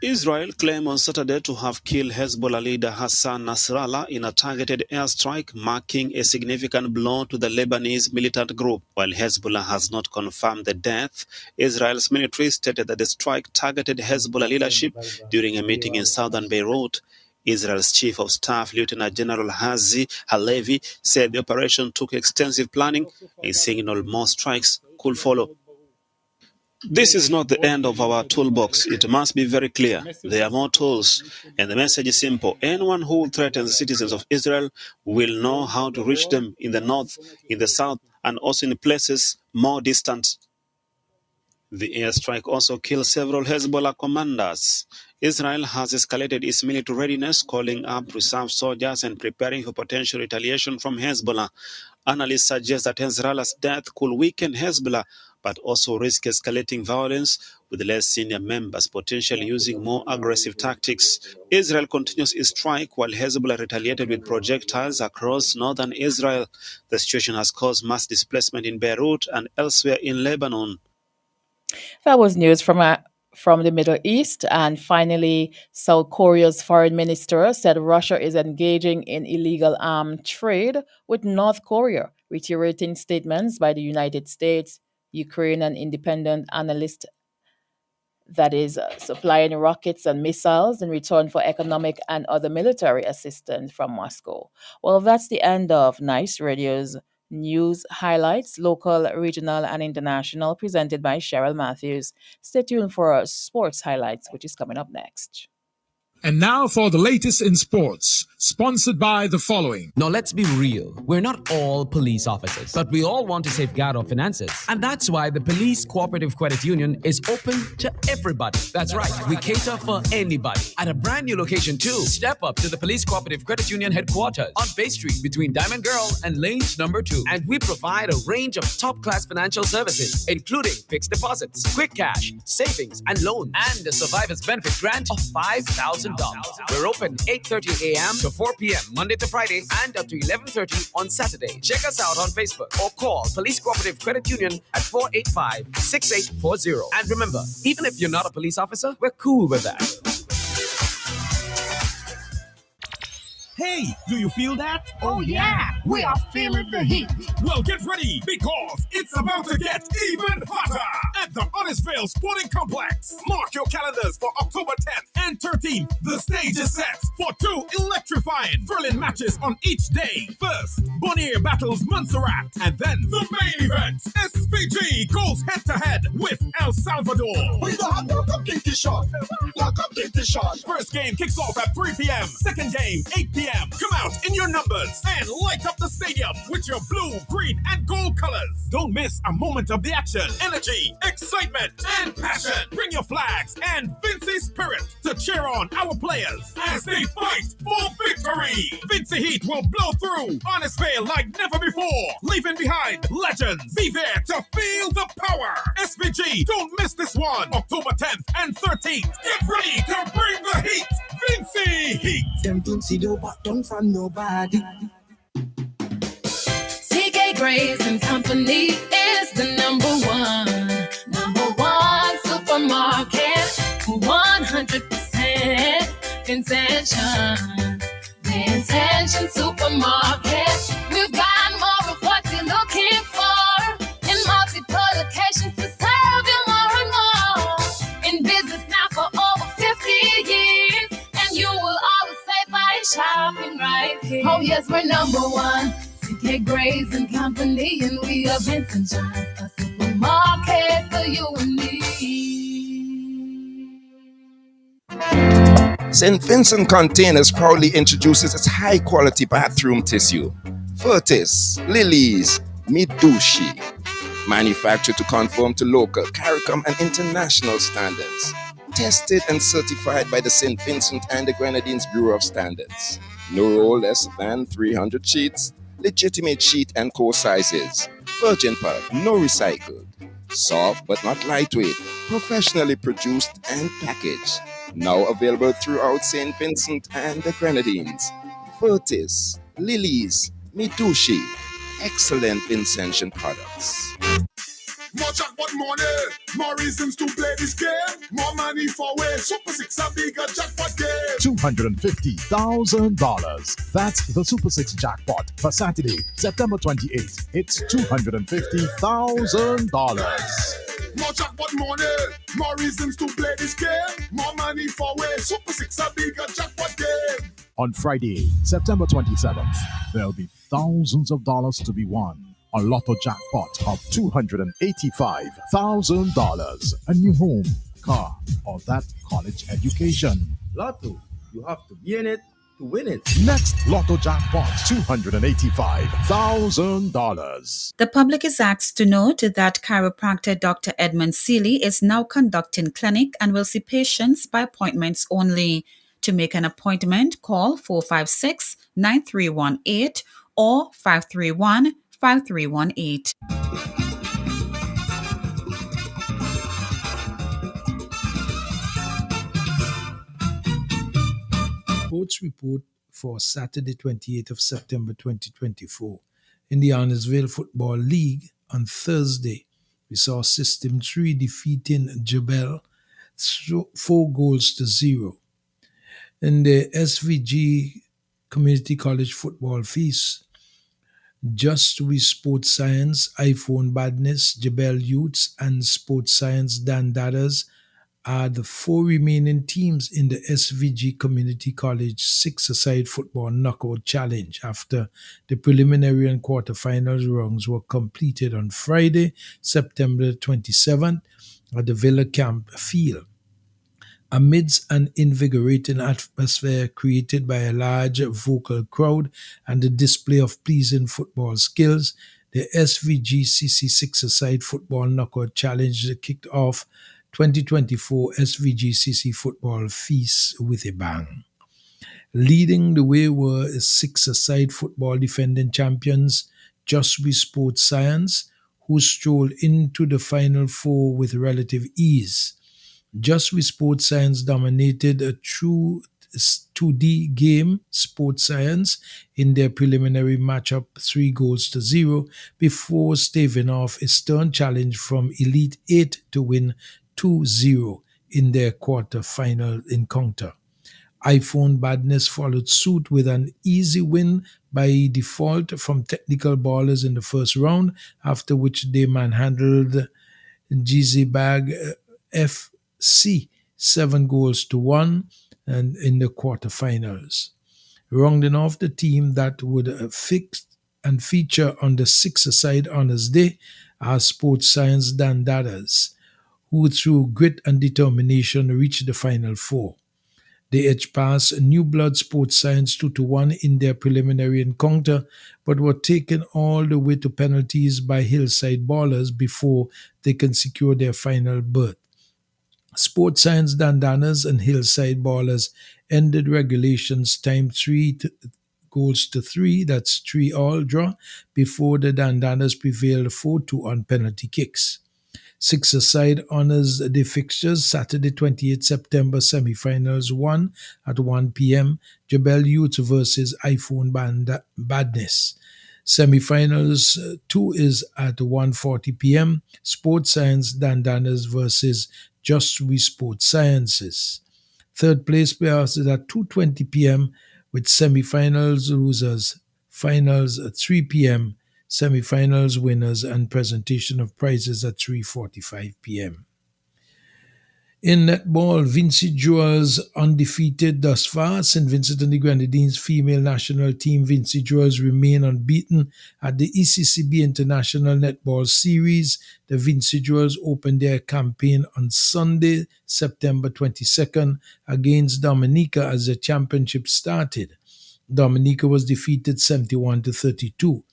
Israel claimed on Saturday to have killed Hezbollah leader Hassan Nasrallah in a targeted airstrike, marking a significant blow to the Lebanese militant group. While Hezbollah has not confirmed the death, Israel's military stated that the strike targeted Hezbollah leadership during a meeting in southern Beirut. Israel's chief of staff, Lieutenant General Herzi Halevi, said the operation took extensive planning and signaled more strikes could follow. This is not the end of our toolbox. It must be very clear. There are more tools. And the message is simple. Anyone who threatens the citizens of Israel will know how to reach them in the north, in the south, and also in places more distant. The airstrike also killed several Hezbollah commanders. Israel has escalated its military readiness, calling up reserve soldiers and preparing for potential retaliation from Hezbollah. Analysts suggest that Nasrallah's death could weaken Hezbollah, but also risk escalating violence with less senior members potentially using more aggressive tactics. Israel continues its strike while Hezbollah retaliated with projectiles across northern Israel. The situation has caused mass displacement in Beirut and elsewhere in Lebanon. That was news from the Middle East. And finally, South Korea's foreign minister said Russia is engaging in illegal arms trade with North Korea, reiterating statements by the United States, Ukraine, and independent analyst that is supplying rockets and missiles in return for economic and other military assistance from Moscow. Well, that's the end of Nice Radio's news highlights, local, regional, and international, presented by Cheryl Matthews. Stay tuned for our sports highlights, which is coming up next. And now for the latest in sports, sponsored by the following. Now, let's be real. We're not all police officers, but we all want to safeguard our finances. And that's why the Police Cooperative Credit Union is open to everybody. That's right. We cater for anybody. At a brand new location, too. Step up to the Police Cooperative Credit Union headquarters on Bay Street between Diamond Girl and Lanes number 2. And we provide a range of top-class financial services, including fixed deposits, quick cash, savings, and loans, and a survivor's benefit grant of $5,000. We're open 8:30 a.m. to 4 p.m. Monday to Friday and up to 11:30 on Saturday. Check us out on Facebook or call Police Cooperative Credit Union at 485-6840. And remember, even if you're not a police officer, we're cool with that. Hey, do you feel that? Oh yeah, we are feeling the heat. Well, get ready because it's about to get even hotter at the Huntersville Sporting Complex. Mark your calendars for October 10th and 13th. The stage is set for 2 electrifying, thrilling matches on each day. First, Bonnier battles Montserrat, and then the main event. SPG goes head-to-head with El Salvador. We don't have no competition. No competition. First game kicks off at 3 p.m. Second game, 8 p.m. Come out in your numbers and light up the stadium with your blue, green, and gold colors. Don't miss a moment of the action, energy, excitement, and passion. Bring your flags and Vincy spirit to cheer on our players as they fight for victory. Vincy Heat will blow through Huntersville like never before, leaving behind legends. Be there to feel the power. SPG, don't miss this one. October 10th and 13th. Get ready to bring the heat. Vincy Heat. Them don't see no bottom from nobody. CK Grace and Company is the number one supermarket. 100% Vincention. Vincention Supermarket. We've got more of what you're looking for in multiple locations to serve you more and more. shopping right here. Oh yes, we're number one. CK Grays and Company, and we are Vincent John, a supermarket for you and me. St. Vincent Containers proudly introduces its high-quality bathroom tissue. Furtis, Lilies, Midushi. Manufactured to conform to local, CARICOM and international standards. Tested and certified by the St. Vincent and the Grenadines Bureau of Standards. No roll less than 300 sheets. Legitimate sheet and core sizes. Virgin pulp, no recycled. Soft but not lightweight. Professionally produced and packaged. Now available throughout St. Vincent and the Grenadines. Furtis, Lilies, Midushi. Excellent Vincentian products. More jackpot money, more reasons to play this game. More money for way. Super 6 a bigger jackpot game. $250,000. That's the Super 6 jackpot for Saturday, September 28th. It's $250,000. More jackpot money, more reasons to play this game. More money for way. Super 6 a bigger jackpot game. On Friday, September 27th, there'll be thousands of dollars to be won. A lotto jackpot of $285,000. A new home, car, or that college education. Lotto, you have to be in it to win it. Next lotto jackpot, $285,000. The public is asked to note that chiropractor Dr. Edmund Seeley is now conducting clinic and will see patients by appointments only. To make an appointment, call 456-9318 or 531-5318. Sports report for Saturday, 28th of September 2024. In the Arnesville Football League on Thursday, we saw System 3 defeating Jebel 4-0. In the SVG Community College Football Feast, Just We Sports Science, iPhone Badness, Jebel Youths, and Sports Science Dan Dadas are the 4 remaining teams in the SVG Community College 6-a-side football knockout challenge after the preliminary and quarterfinals rounds were completed on Friday, September 27th at the Villa Camp Field. Amidst an invigorating atmosphere created by a large vocal crowd and the display of pleasing football skills, the SVGCC 6-a-side football knockout challenge kicked off 2024 SVGCC football feast with a bang. Leading the way were 6-a-side football defending champions Just We Sports Science, who strolled into the Final Four with relative ease. Just We Sports Science dominated a true 2D game, Sports Science, in their preliminary matchup 3-0 before staving off a stern challenge from Elite 8 to win 2-0 in their quarter-final encounter. iPhone Badness followed suit with an easy win by default from Technical Ballers in the first round, after which they manhandled GZ Bag FC 7-1 and in the quarterfinals. Rounding off the team that would fix and feature on the 6-a-side Honors Day are Sports Science Dan Dadas, who through grit and determination reached the Final Four. They edged past New Blood Sports Science 2-1 in their preliminary encounter, but were taken all the way to penalties by Hillside Ballers before they can secure their final berth. Sports Science Dandanas and Hillside Ballers ended regulations time 3-3, that's 3-all draw, before the Dandanas prevailed 4-2 on penalty kicks. 6-a-side honors the fixtures Saturday 28 September semifinals 1 at 1 p.m. Jebel Youth versus iPhone Badness. Semifinals 2 is at 1:40 p.m. Sports Science Dandanas versus Just We Sports Sciences. Third place players is at 2:20 p.m. with semifinals losers, finals at 3 p.m., semifinals winners, and presentation of prizes at 3:45 p.m. In netball, Vinci Jewels undefeated thus far. St. Vincent and the Grenadines female national team Vinci Jewels remain unbeaten at the ECCB International Netball Series. The Vinci Jewels opened their campaign on Sunday, September 22nd against Dominica as the championship started. Dominica was defeated 71-32.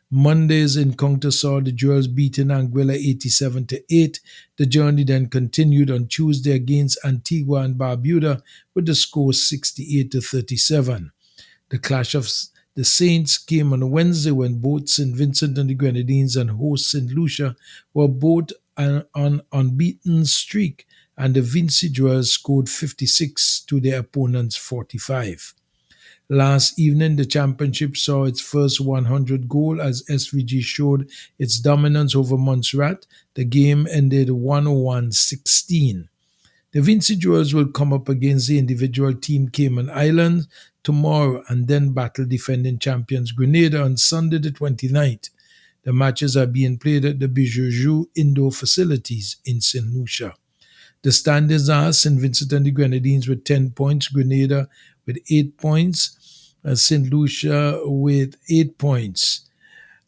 Monday's encounter saw the Jewels beating Anguilla 87-8. The journey then continued on Tuesday against Antigua and Barbuda with the score 68-37. The clash of the Saints came on Wednesday when both St. Vincent and the Grenadines and host St. Lucia were both on an unbeaten streak, and the Vinci Jewels scored 56 to their opponents' 45. Last evening, the championship saw its first 100 goal as SVG showed its dominance over Montserrat. The game ended 101-16. The Vinci Jewels will come up against the individual team Cayman Islands tomorrow and then battle defending champions Grenada on Sunday the 29th. The matches are being played at the Bijou indoor facilities in St. Lucia. The standings are St. Vincent and the Grenadines with 10 points, Grenada with 8 points, St. Lucia with 8 points,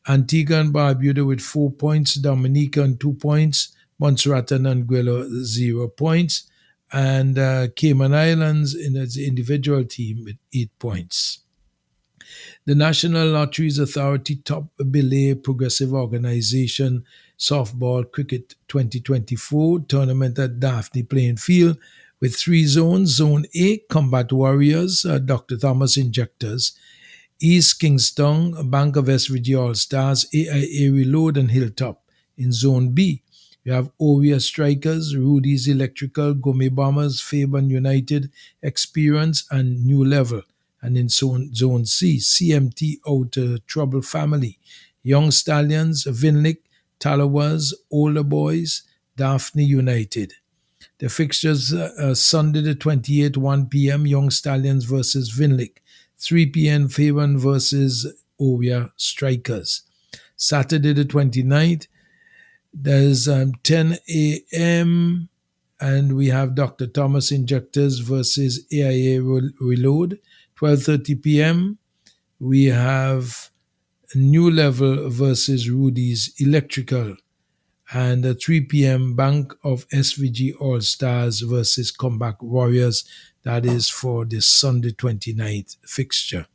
Antigua and Barbuda with 4 points, Dominica and 2 points, Montserrat and Anguilla 0 points, and Cayman Islands in its individual team with 8 points. The National Lotteries Authority Top Belay Progressive Organization Softball Cricket 2024 tournament at Daphne Playing Field with 3 zones. Zone A, Combat Warriors, Dr. Thomas Injectors, East Kingston, Bank of SVG All-Stars, AIA Reload, and Hilltop. In Zone B, you have Oria Strikers, Rudy's Electrical, Gourmet Bombers, Faban United, Experience, and New Level. And in Zone C, CMT Outer Trouble Family, Young Stallions, Vinlick, Talawas, Older Boys, Daphne United. The fixtures Sunday the 28th, 1 p.m., Young Stallions versus Vinlick. 3 p.m., Faban versus Oria Strikers. Saturday the 29th, there's 10 a.m., and we have Dr. Thomas Injectors versus AIA Reload. 12:30 p.m., we have New Level versus Rudy's Electrical. And at 3 p.m., Bank of SVG All-Stars versus Combat Warriors. That is for the Sunday 29th fixture.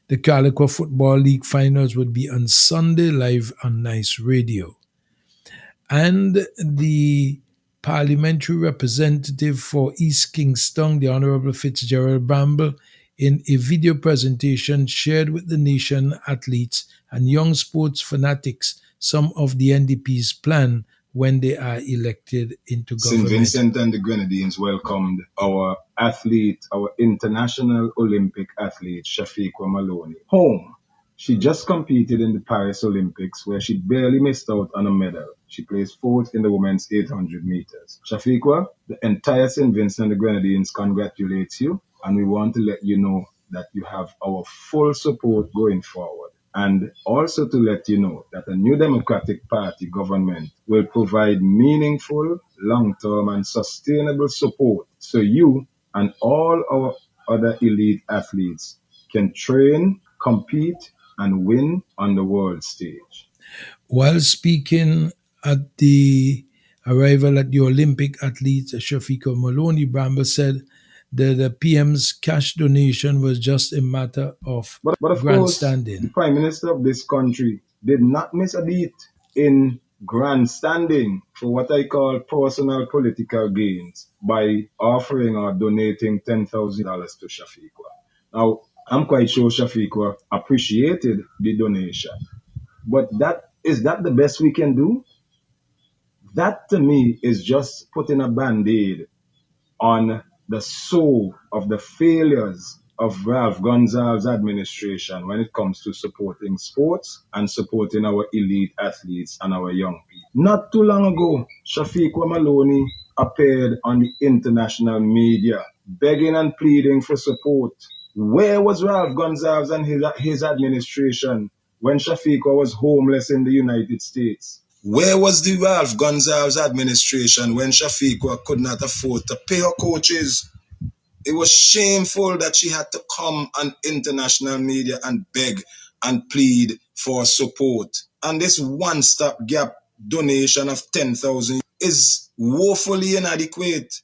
The Calico Football League finals would be on Sunday live on Nice Radio. And the parliamentary representative for East Kingston, the Honorable Fitzgerald Bramble, in a video presentation shared with the nation athletes and young sports fanatics some of the NDP's plan when they are elected into government. St. Vincent and the Grenadines welcomed our athlete, our international Olympic athlete, Shafiqua Maloney, home. She just competed in the Paris Olympics where she barely missed out on a medal. She placed 4th in the women's 800 meters. Shafiqua, the entire St. Vincent and the Grenadines congratulates you, and we want to let you know that you have our full support going forward. And also to let you know that a new Democratic Party government will provide meaningful, long-term and sustainable support so you and all our other elite athletes can train, compete, and win on the world stage. While speaking at the arrival at the Olympic athlete Shafiqua Maloney, Bramble said that the PM's cash donation was just a matter of But of grandstanding. course, the Prime Minister of this country did not miss a beat in grandstanding for what I call personal political gains by offering or donating $10,000 to Shafiqua. Now, I'm quite sure Shafiqua appreciated the donation, but is that the best we can do? That to me is just putting a band-aid on the soul of the failures of Ralph Gonsalves' administration when it comes to supporting sports and supporting our elite athletes and our young people. Not too long ago, Shafiqua Maloney appeared on the international media begging and pleading for support. Where was Ralph Gonsalves and his administration when Shafiqua was homeless in the United States? Where was the Ralph Gonsalves administration when Shafiqua could not afford to pay her coaches? It was shameful that she had to come on international media and beg and plead for support. And this one-stop gap donation of 10,000 is woefully inadequate.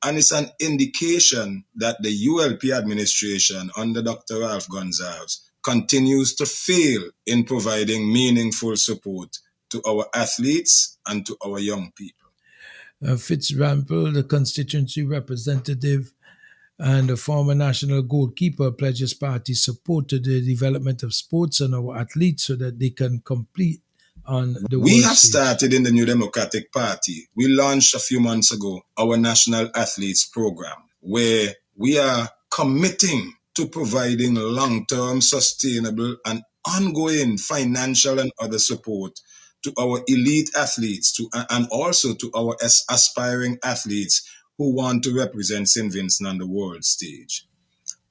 And it's an indication that the ULP administration under Dr. Ralph Gonsalves continues to fail in providing meaningful support to our athletes and to our young people. Fitzrample, the constituency representative and the former national goalkeeper, pledges party support to the development of sports and our athletes so that they can compete on the We world have stage. started in the New Democratic Party. We launched a few months ago our National Athletes Program, where we are committing to providing long-term, sustainable, and ongoing financial and other support to our elite athletes and also to our aspiring athletes who want to represent St. Vincent on the world stage.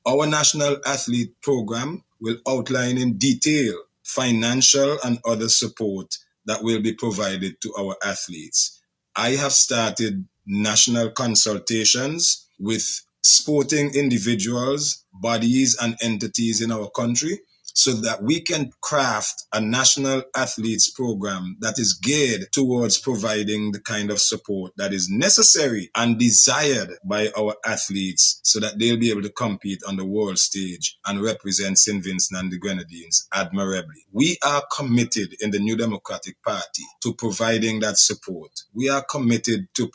Our National Athlete Program will outline in detail financial and other support that will be provided to our athletes. I have started national consultations with sporting individuals, bodies, and entities in our country so that we can craft a national athletes program that is geared towards providing the kind of support that is necessary and desired by our athletes so that they'll be able to compete on the world stage and represent St. Vincent and the Grenadines admirably. We are committed in the New Democratic Party to providing that support. We are committed to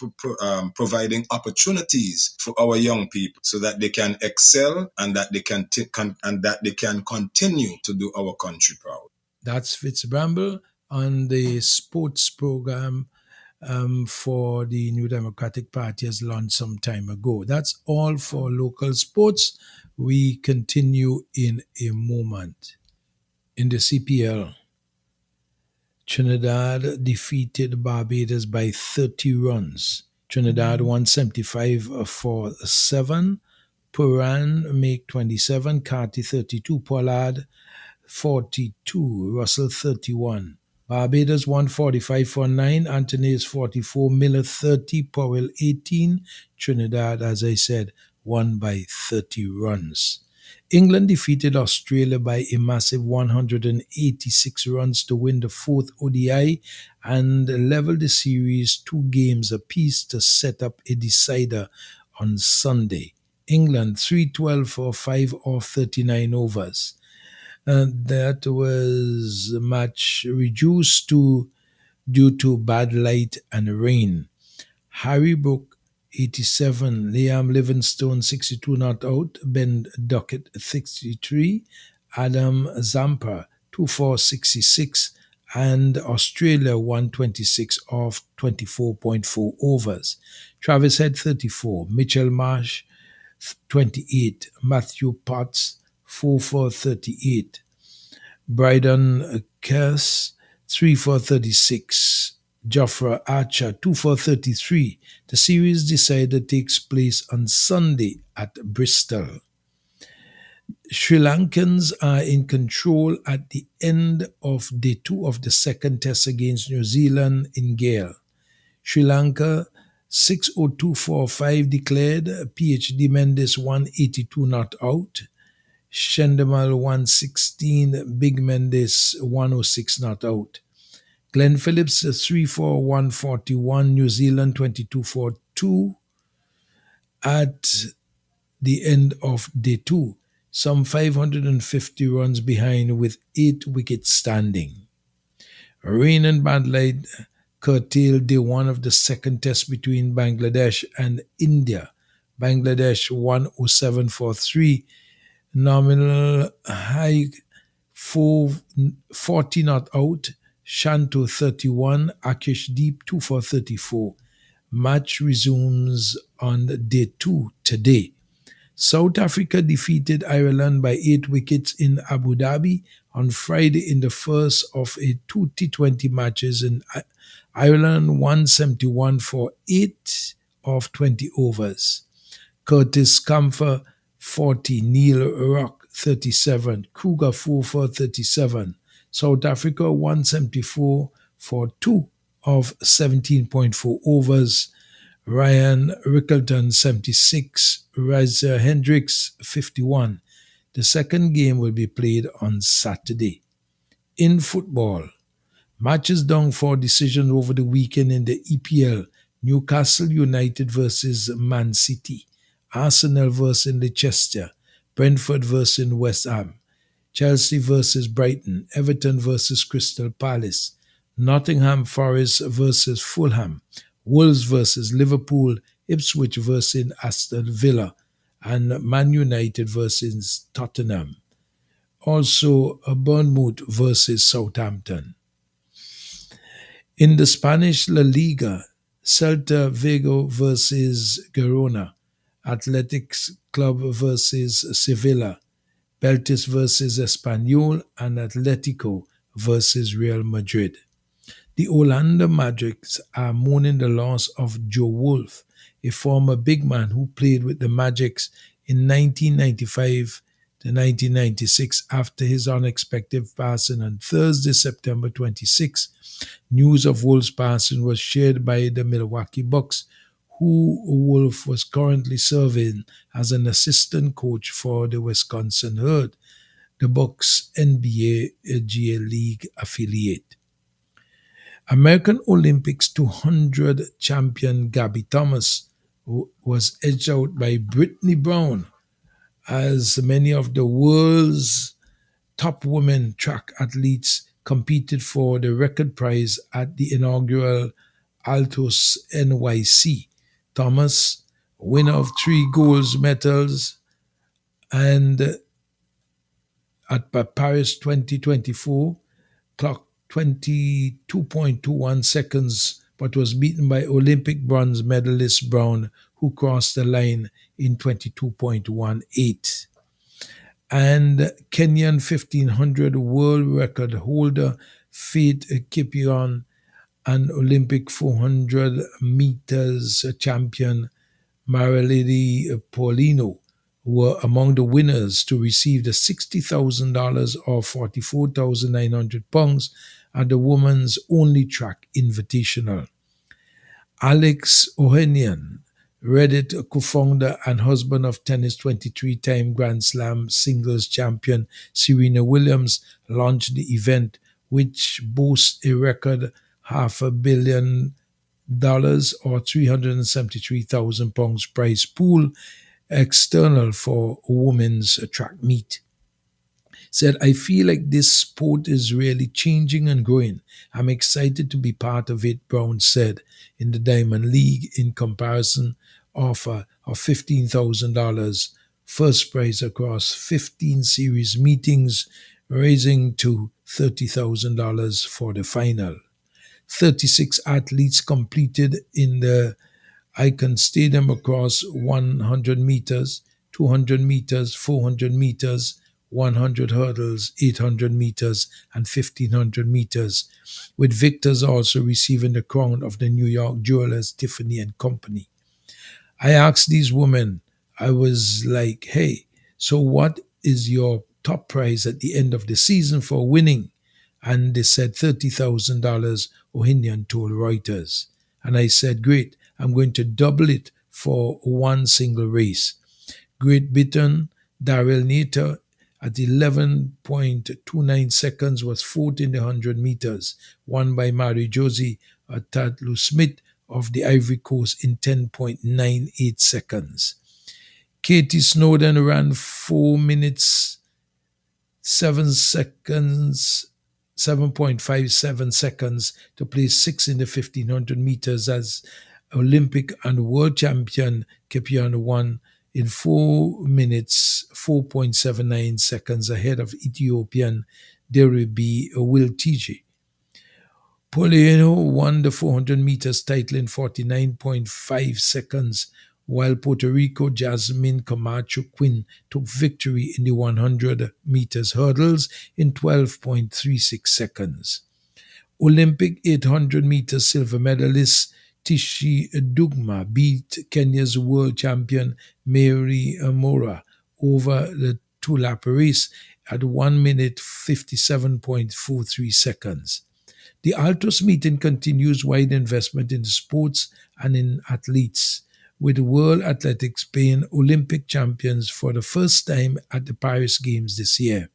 providing opportunities for our young people so that they can excel and that they can continue to do our country proud. That's Fitzbramble on the sports program for the New Democratic Party has launched some time ago. That's all for local sports. We continue in a moment. In the CPL, Trinidad defeated Barbados by 30 runs. Trinidad 175 for 7. Puran make 27. Carty 32. Pollard 42. Russell 31. Barbados 145 for 9. Anthony's 44. Miller 30. Powell 18. Trinidad, as I said, won by 30 runs. England defeated Australia by a massive 186 runs to win the 4th ODI and level the series 2 games apiece to set up a decider on Sunday. England 312 for 5 off 39 overs. That was a match reduced due to bad light and rain. Harry Brook 87, Liam Livingstone 62 not out, Ben Duckett 63, Adam Zampa 2466, and Australia 126 off 24.4 overs. Travis Head 34, Mitchell Marsh 28, Matthew Potts 4 for 38, Bryden Kers 3 for 36, Jofra Archer 2 for 33. The series decider takes place on Sunday at Bristol. Sri Lankans are in control at the end of day 2 of the second test against New Zealand in Gale. Sri Lanka 60245 declared, PhD Mendes 182 not out, Shendemal 116, Big Mendes 106 not out. Glenn Phillips 3 for 141, New Zealand 22 for 2 at the end of day 2, some 550 runs behind with 8 wickets standing. Rain and bad light curtailed day 1 of the second test between Bangladesh and India. Bangladesh 107 for 3, nominal high 440 not out, Shanto 31, Akish Deep 2 for 34. Match resumes on day 2 today. South Africa defeated Ireland by 8 wickets in Abu Dhabi on Friday in the first of a 2 T20 matches in Ireland 171 for 8 of 20 overs. Curtis Camphor 40, Neil Rock 37, Kruger 4 for 37. South Africa 174 for 2 of 17.4 overs. Ryan Rickleton 76, Rizer Hendricks 51. The second game will be played on Saturday. In football, matches down for decision over the weekend in the EPL. Newcastle United versus Man City, Arsenal versus Leicester, Brentford versus West Ham, Chelsea versus Brighton, Everton versus Crystal Palace, Nottingham Forest versus Fulham, Wolves versus Liverpool, Ipswich versus Aston Villa, and Man United versus Tottenham. Also, Bournemouth versus Southampton. In the Spanish La Liga, Celta Vigo versus Girona, Athletics Club versus Sevilla, Betis versus Espanyol, and Atletico versus Real Madrid. The Orlando Magics are mourning the loss of Joe Wolf, a former big man who played with the Magics in 1995 to 1996 after his unexpected passing on Thursday, September 26. News of Wolf's passing was shared by the Milwaukee Bucks, who Wolf was currently serving as an assistant coach for the Wisconsin Herd, the Bucks' NBA GA League affiliate. American Olympics 200 champion Gabby Thomas was edged out by Brittany Brown as many of the world's top women track athletes competed for the record prize at the inaugural Altos NYC. Thomas, winner of 3 gold medals, and at Paris 2024, clocked 22.21 seconds, but was beaten by Olympic bronze medalist Brown, who crossed the line in 22.18. And Kenyan 1500 world record holder Faith Kipyegon and Olympic 400 meters champion Marilady Paulino were among the winners to receive the $60,000 or £44,900 at the Women's Only Track Invitational. Alex Ohanian, Reddit co-founder and husband of tennis 23-time Grand Slam singles champion Serena Williams, launched the event, which boasts a record $500 million or £373,000 prize pool external for a women's track meet. Said, I feel like this sport is really changing and growing. I'm excited to be part of it, Brown said, in the Diamond League in comparison offer of $15,000 first prize across 15 series meetings, raising to $30,000 for the final. 36 athletes competed in the Icon Stadium across 100 meters, 200 meters, 400 meters, 100 hurdles, 800 meters, and 1500 meters, with victors also receiving the crown of the New York jewelers Tiffany & Company. I asked these women, I was like, hey, so what is your top prize at the end of the season for winning? And they said $30,000, Ohanian told Reuters. And I said, great, I'm going to double it for one single race. Great Britain, Daryl Nater at 11.29 seconds was fourth in the 100 meters, won by Mary Josie Tadlu Smith of the Ivory Coast in 10.98 seconds. Katie Snowden ran 4 minutes 7.57 seconds to place 6th in the 1500 meters as Olympic and world champion Kipyegon won in 4 minutes 4.79 seconds ahead of Ethiopian Deribi Wiltiji. Paulino won the 400 meters title in 49.5 seconds, while Puerto Rico Jasmine Camacho Quinn took victory in the 100 meters hurdles in 12.36 seconds. Olympic 800 meters silver medalist Tishi Dugma beat Kenya's world champion Mary Mora over the two-lap race at 1 minute 57.43 seconds. The Altos meeting continues wide investment in sports and in athletes, with World Athletics paying Olympic champions for the first time at the Paris Games this year.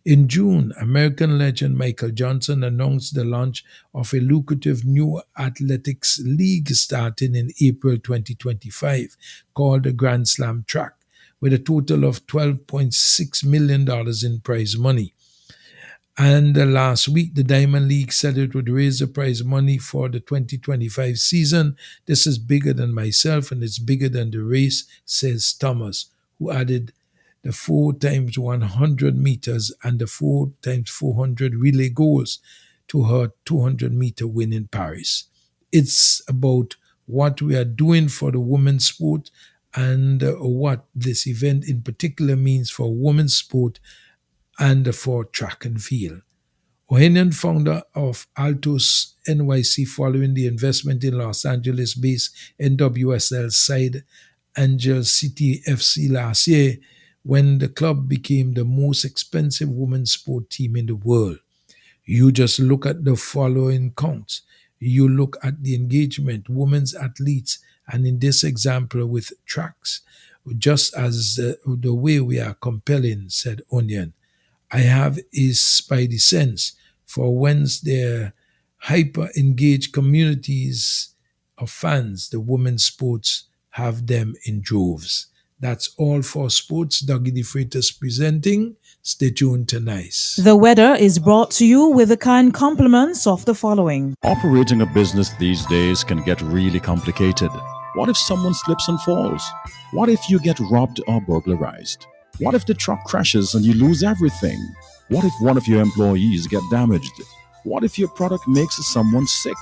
In June, American legend Michael Johnson announced the launch of a lucrative new athletics league starting in April 2025 called the Grand Slam Track, with a total of $12.6 million in prize money. And last week, the Diamond League said it would raise the prize money for the 2025 season. This is bigger than myself and it's bigger than the race, says Thomas, who added the 4x100 meters and the 4x400 relay goals to her 200-meter win in Paris. It's about what we are doing for the women's sport and what this event in particular means for women's sport and for track and field. Ohanian, founder of Altos NYC, following the investment in Los Angeles-based NWSL side Angel City FC last year, when the club became the most expensive women's sport team in the world. You just look at the following counts. You look at the engagement, women's athletes, and in this example with tracks, just as the way we are compelling, said Onion. I have a spidey sense for whence their hyper-engaged communities of fans, the women's sports, have them in droves. That's all for sports. Dougie the Freitas presenting. Stay tuned to Nice. The weather is brought to you with the kind compliments of the following. Operating a business these days can get really complicated. What if someone slips and falls? What if you get robbed or burglarized? What if the truck crashes and you lose everything? What if one of your employees get damaged? What if your product makes someone sick?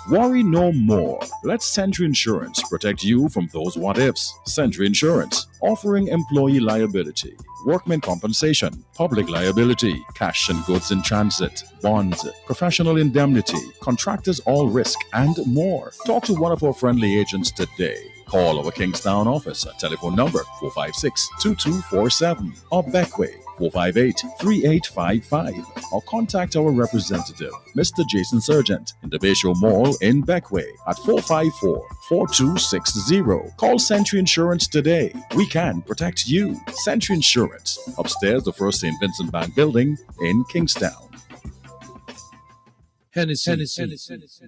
Worry no more. Let Sentry Insurance protect you from those what ifs. Sentry Insurance, offering employee liability, workmen compensation, public liability, cash and goods in transit, bonds, professional indemnity, contractors all risk, and more. Talk to one of our friendly agents today. Call our Kingstown office at telephone number 456-2247 or Beckway 458-3855, or contact our representative, Mr. Jason Sargent, in the Bayshore Mall in Beckway at 454-4260. Call Sentry Insurance today. We can protect you. Sentry Insurance, upstairs the First St. Vincent Bank building in Kingstown. Hennessy.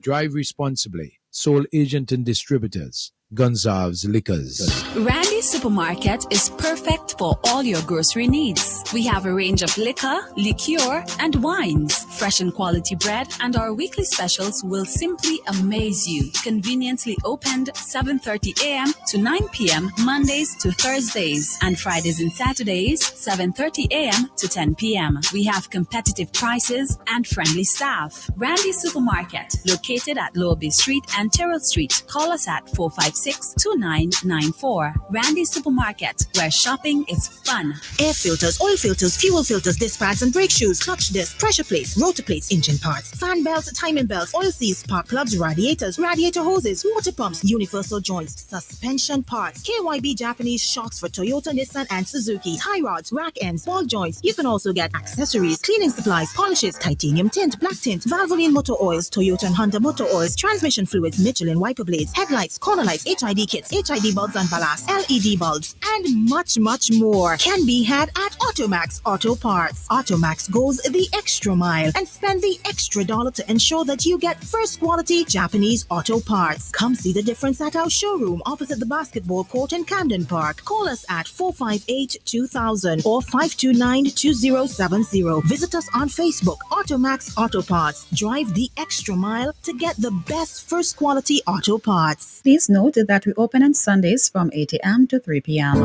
Drive responsibly. Sole agent and distributors. Gonzalez Liquors. Randy's Supermarket is perfect for all your grocery needs. We have a range of liquor, liqueur, and wines, fresh and quality bread, and our weekly specials will simply amaze you. Conveniently opened 7:30 a.m. to 9 p.m. Mondays to Thursdays, and Fridays and Saturdays 7:30 a.m. to 10 p.m. We have competitive prices and friendly staff. Randy's Supermarket, located at Lower Bay Street and Terrell Street. Call us at 456-2994. Randy's Supermarket, where shopping is fun. Air filters, oil filters, fuel filters, disc pads and brake shoes, clutch discs, pressure plates, rotor plates, engine parts, fan belts, timing belts, oil seals, spark plugs, radiators, radiator hoses, water pumps, universal joints, suspension parts, KYB Japanese shocks for Toyota, Nissan and Suzuki, tie rods, rack ends, ball joints. You can also get accessories, cleaning supplies, polishes, titanium tint, black tint, Valvoline motor oils, Toyota and Honda motor oils, transmission fluids, Michelin wiper blades, headlights, corner lights, HID kits, HID bulbs and ballast, LED bulbs, and much, much more can be had at Automax Auto Parts. Automax goes the extra mile and spend the extra dollar to ensure that you get first quality Japanese auto parts. Come see the difference at our showroom opposite the basketball court in Camden Park. Call us at 458-2000 or 529-2070. Visit us on Facebook, Automax Auto Parts. Drive the extra mile to get the best first quality auto parts. Please note that we open on Sundays from 8 a.m. to 3 p.m.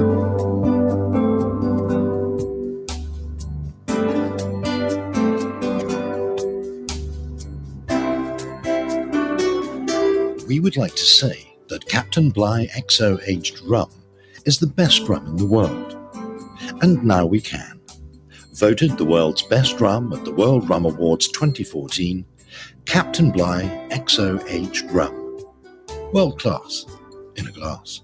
We would like to say that Captain Bligh XO Aged Rum is the best rum in the world. And now we can. Voted the world's best rum at the World Rum Awards 2014, Captain Bligh XO Aged Rum. World class in a glass.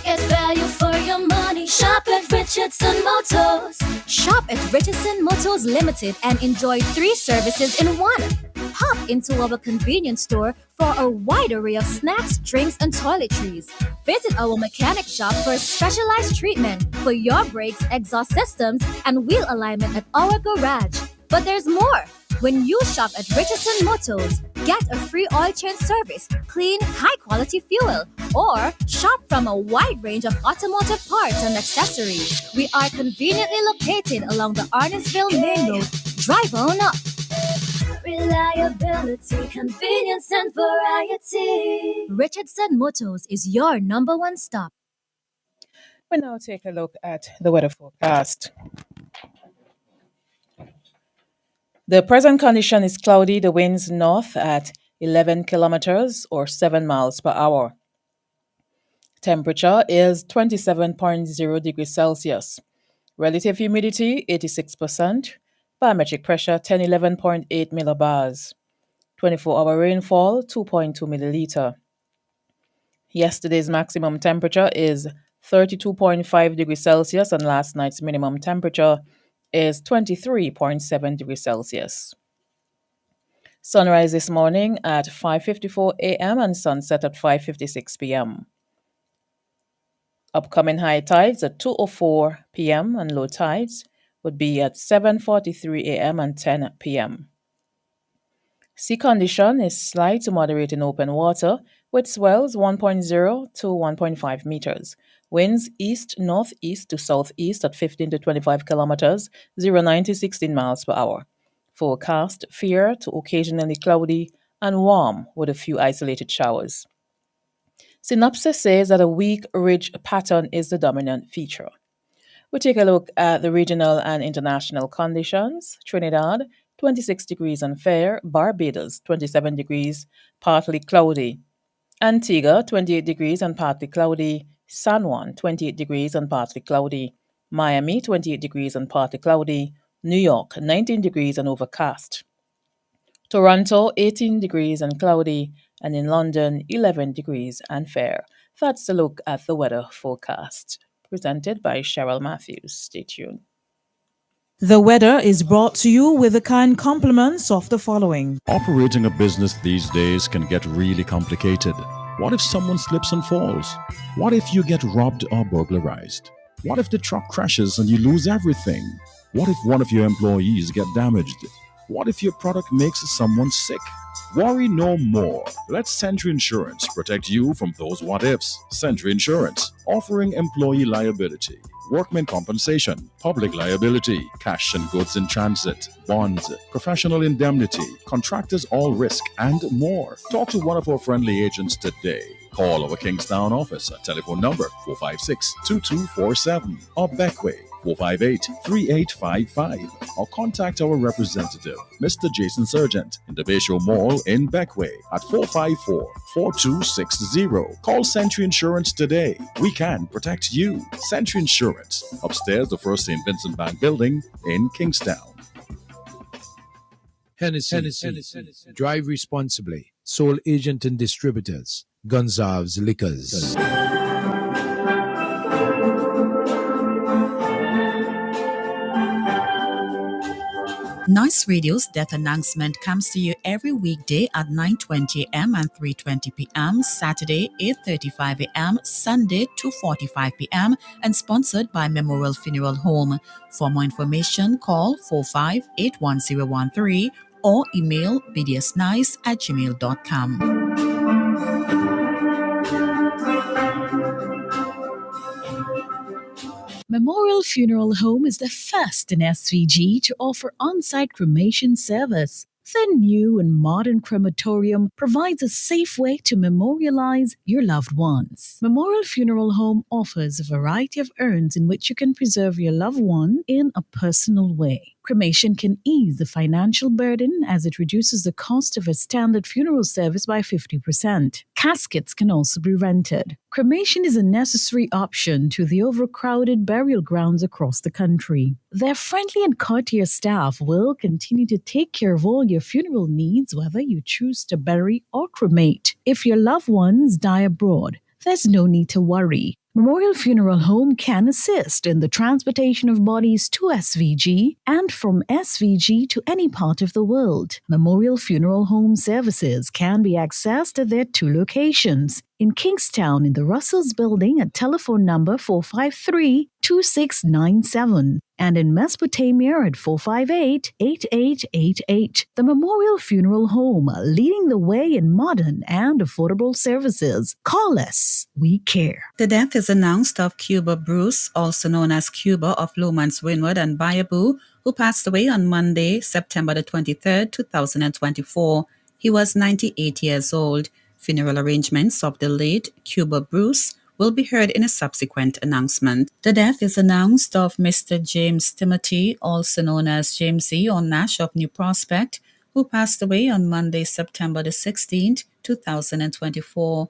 Get value value for your money. Shop at Richardson Motors. Shop at Richardson Motors Limited and enjoy 3 services in one. Hop into our convenience store for a wide array of snacks, drinks, and toiletries. Visit our mechanic shop for specialized treatment for your brakes, exhaust systems, and wheel alignment at our garage. But there's more. When you shop at Richardson Motors, get a free oil change service, clean, high-quality fuel, or shop from a wide range of automotive parts and accessories. We are conveniently located along the Arnesville Main Road. Drive on up. Reliability, convenience, and variety. Richardson Motors is your number one stop. We now take a look at the weather forecast. The present condition is cloudy. The winds north at 11 kilometers or 7 miles per hour. Temperature is 27.0 degrees Celsius. Relative humidity 86%. Barometric pressure 1011.8 millibars. 24-hour rainfall 2.2 milliliter. Yesterday's maximum temperature is 32.5 degrees Celsius and last night's minimum temperature is 23.7 degrees Celsius. Sunrise this morning at 5:54 a.m. and sunset at 5:56 p.m. Upcoming high tides at 2:04 p.m. and low tides would be at 7:43 a.m. and 10 p.m. Sea condition is slight to moderate in open water with swells 1.0 to 1.5 meters. Winds east-northeast to southeast at 15 to 25 kilometers, 09 to 16 miles per hour. Forecast fair to occasionally cloudy and warm with a few isolated showers. Synopsis says that a weak ridge pattern is the dominant feature. We take a look at the regional and international conditions. Trinidad, 26 degrees and fair. Barbados, 27 degrees, partly cloudy. Antigua, 28 degrees and partly cloudy. San Juan, 28 degrees and partly cloudy. Miami, 28 degrees and partly cloudy. New York, 19 degrees and overcast. Toronto, 18 degrees and cloudy. And in London, 11 degrees and fair. That's a look at the weather forecast. Presented by Cheryl Matthews. Stay tuned. The weather is brought to you with the kind compliments of the following. Operating a business these days can get really complicated. What if someone slips and falls? What if you get robbed or burglarized? What if the truck crashes and you lose everything? What if one of your employees get damaged? What if your product makes someone sick? Worry no more. Let Sentry Insurance protect you from those what-ifs. Sentry Insurance, offering employee liability, workmen compensation, public liability, cash and goods in transit, bonds, professional indemnity, contractors all risk, and more. Talk to one of our friendly agents today. Call our Kingstown office at telephone number 456-2247 or Beckway 458-3855 or contact our representative, Mr. Jason Sargent, in the Bayshore Mall in Beckway at 454-4260. Call Sentry Insurance today. We can protect you. Sentry Insurance, upstairs the First St. Vincent Bank building in Kingstown. Hennessy. Drive responsibly. Sole agent and distributors. Gonzalez Liquors. Nice Radio's death announcement comes to you every weekday at 9:20 a.m. and 3:20 p.m., Saturday 8:35 a.m., Sunday 2:45 p.m., and sponsored by Memorial Funeral Home. For more information, call 45-81013 or email bdsnice@gmail.com. Memorial Funeral Home is the first in SVG to offer on-site cremation service. Their new and modern crematorium provides a safe way to memorialize your loved ones. Memorial Funeral Home offers a variety of urns in which you can preserve your loved one in a personal way. Cremation can ease the financial burden as it reduces the cost of a standard funeral service by 50%. Caskets can also be rented. Cremation is a necessary option to the overcrowded burial grounds across the country. Their friendly and courteous staff will continue to take care of all your funeral needs, whether you choose to bury or cremate. If your loved ones die abroad, there's no need to worry. Memorial Funeral Home can assist in the transportation of bodies to SVG and from SVG to any part of the world. Memorial Funeral Home services can be accessed at their two locations. In Kingstown in the Russells Building at telephone number 453-2697 and in Mesopotamia at 458-8888. The Memorial Funeral Home, leading the way in modern and affordable services. Call us. We care. The death is announced of Cuba Bruce, also known as Cuba of Lomans Windward and Bayaboo, who passed away on Monday, September the 23rd, 2024. He was 98 years old. Funeral arrangements of the late Cuba Bruce will be heard in a subsequent announcement. The death is announced of Mr. James Timothy, also known as James E. or Nash of New Prospect, who passed away on Monday, September the 16th, 2024.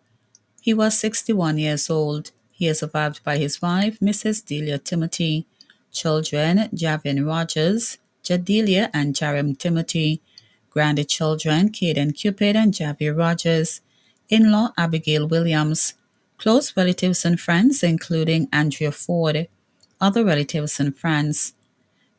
He was 61 years old. He is survived by his wife, Mrs. Delia Timothy. Children, Javian Rogers, Jadelia and Jerem Timothy. Grandchildren, Caden Cupid and Javier Rogers. In-law, Abigail Williams. Close relatives and friends, including Andrea Ford. Other relatives and friends.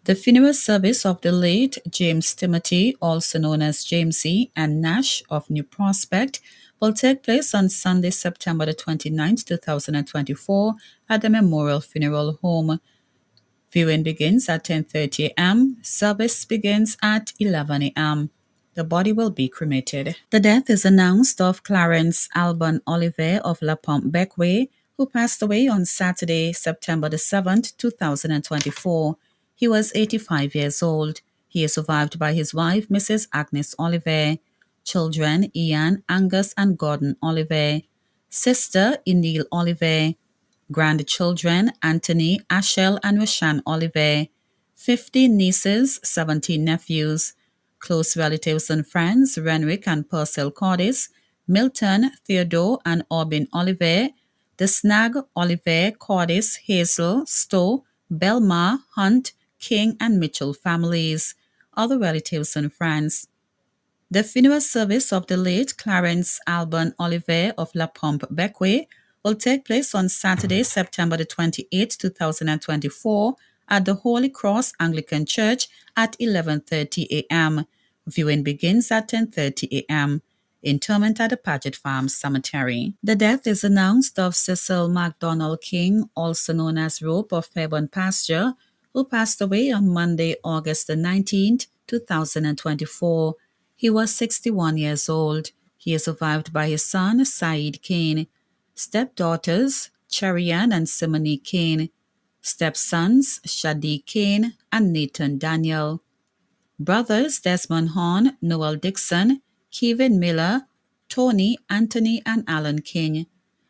The funeral service of the late James Timothy, also known as James E. and Nash of New Prospect, will take place on Sunday, September the 29th, 2024 at the Memorial Funeral Home. Viewing begins at 10:30 a.m. Service begins at 11 a.m. The body will be cremated. The death is announced of Clarence Alban Oliver of La Pompe Beckway, who passed away on Saturday, September the 7th, 2024. He was 85 years old. He is survived by his wife, Mrs. Agnes Oliver. Children, Ian, Angus, and Gordon Oliver. Sister, Enil Oliver. Grandchildren, Anthony, Ashel, and Rashan Oliver. 15 nieces, 17 nephews. Close relatives and friends, Renwick and Purcell Cordis, Milton, Theodore, and Orbin Oliver, the Snag, Oliver, Cordis, Hazel, Stowe, Belmar, Hunt, King, and Mitchell families. Other relatives and friends. The funeral service of the late Clarence Alban Oliver of La Pompe Beckway will take place on Saturday, September the 28th, 2024 at the Holy Cross Anglican Church at 11:30 a.m. Viewing begins at 10:30 a.m. Interment at the Paget Farms Cemetery. The death is announced of Cecil MacDonald King, also known as Rope of Fairburn Pasture, who passed away on Monday, August the 19th, 2024. He was 61 years old. He is survived by his son, Saeed Kane, stepdaughters, Cherian and Simone Kane, stepsons, Shadi Kane and Nathan Daniel, brothers, Desmond Horn, Noel Dixon, Kevin Miller, Tony, Anthony, and Alan King,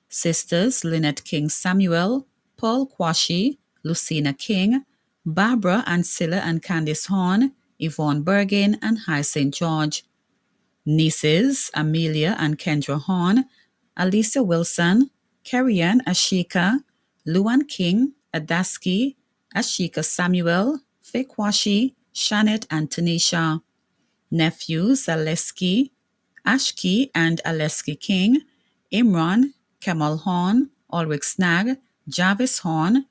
sisters, Lynette King Samuel, Paul Quashi, Lucina King, Barbara and Scylla and Candice Horn, Yvonne Bergin, and Hyacinth George. Nieces, Amelia and Kendra Horn, Alicia Wilson, Carrie-Ann Ashika, Luan King, Adaski, Ashika Samuel, Fikwashi, Shanette and Tanisha. Nephews, Aleski, Ashki and Aleski King, Imran, Kemal Horn, Ulrich Snag, Jarvis Horn,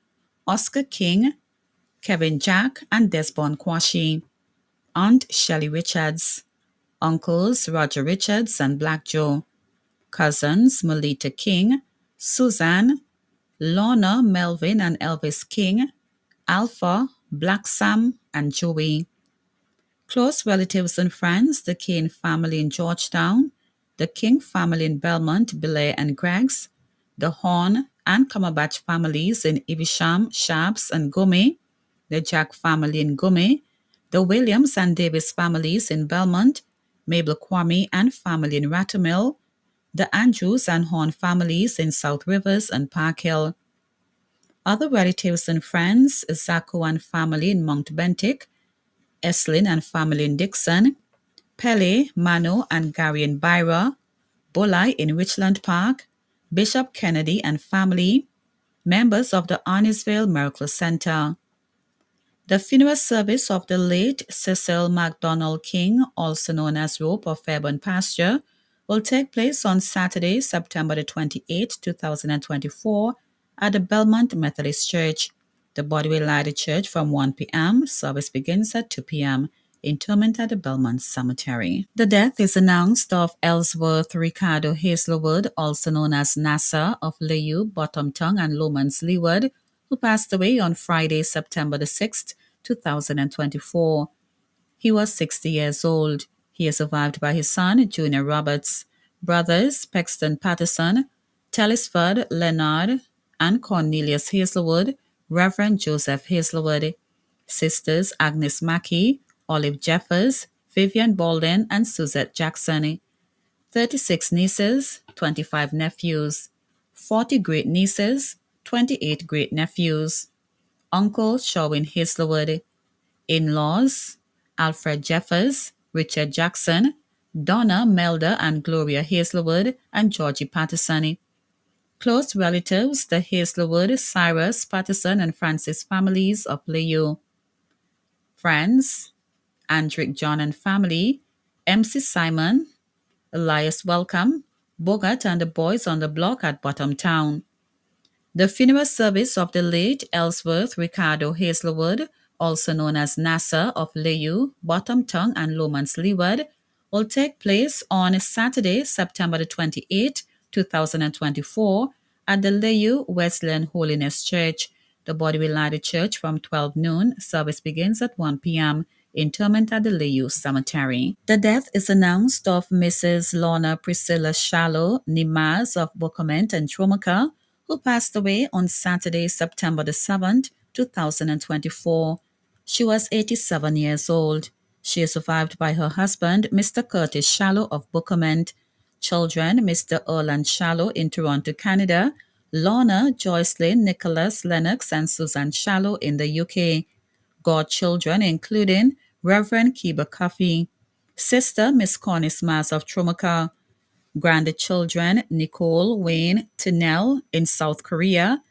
Oscar King, Kevin Jack, and Desbon Kwashi. Aunt Shelley Richards. Uncles Roger Richards and Black Joe. Cousins Melita King, Suzanne, Lorna, Melvin and Elvis King, Alpha, Black Sam, and Joey. Close relatives and friends, the Kane family in Georgetown, the King family in Belmont, Belair and Greggs, the Horn and Cumberbatch families in Evesham, Sharps, and Gomez, the Jack family in Gomez, the Williams and Davis families in Belmont, Mabel Kwame and family in Ratamill, the Andrews and Horn families in South Rivers and Park Hill. Other relatives and friends, Zako and family in Mount Bentic, Eslin and family in Dixon, Pele, Mano and Gary in Byra, Bolai in Richland Park, Bishop Kennedy and family, members of the Arnisville Miracle Center. The funeral service of the late Cecil MacDonald King, also known as Rope of Fairburn Pasture, will take place on Saturday, September the 28th, 2024 at the Belmont Methodist Church. The body will lie at the church from 1 p.m. Service begins at 2 p.m. Interment at the Belmont Cemetery. The death is announced of Ellsworth Ricardo Hazelwood, also known as Nasa of Layou, Bottomtongue, and Lomans Leeward, who passed away on Friday, September the 6th, 2024. He was 60 years old. He is survived by his son, Junior Roberts, brothers Paxton Patterson, Tellisford Leonard, and Cornelius Hazelwood, Reverend Joseph Hazelwood, sisters Agnes Mackey, Olive Jeffers, Vivian Bolden, and Suzette Jackson, 36 nieces, 25 nephews, 40 great nieces, 28 great nephews, Uncle Sherwin Hazelwood, in-laws Alfred Jeffers, Richard Jackson, Donna, Melda, and Gloria Hazelwood, and Georgie Patterson. Close relatives, the Hazelwood, Cyrus, Patterson, and Francis families of Layou. Friends, Andrick John and family, MC Simon, Elias Welcome, Bogart and the boys on the block at Bottomtown. The funeral service of the late Ellsworth Ricardo Hazelwood, also known as NASA of Layou, Bottomtongue, and Lomans Leeward, will take place on Saturday, September the 28th, 2024, at the Layou Wesleyan Holiness Church. The body will lie at the church from 12 noon. Service begins at 1 p.m. Interment at the Layou Cemetery. The death is announced of Mrs. Lorna Priscilla Shallow Nimaz of Bookament and Tromaca, who passed away on Saturday, September the 7th, 2024. She was 87 years old. She is survived by her husband, Mr. Curtis Shallow of Bookament, children, Mr. Erland Shallow in Toronto, Canada, Lorna, Joycelyn, Nicholas, Lennox, and Susan Shallow in the UK, godchildren including Reverend Kiba Coffey, sister Miss Cornice Mars of Tromaca, grandchildren Nicole, Wayne, Tinell in South Korea,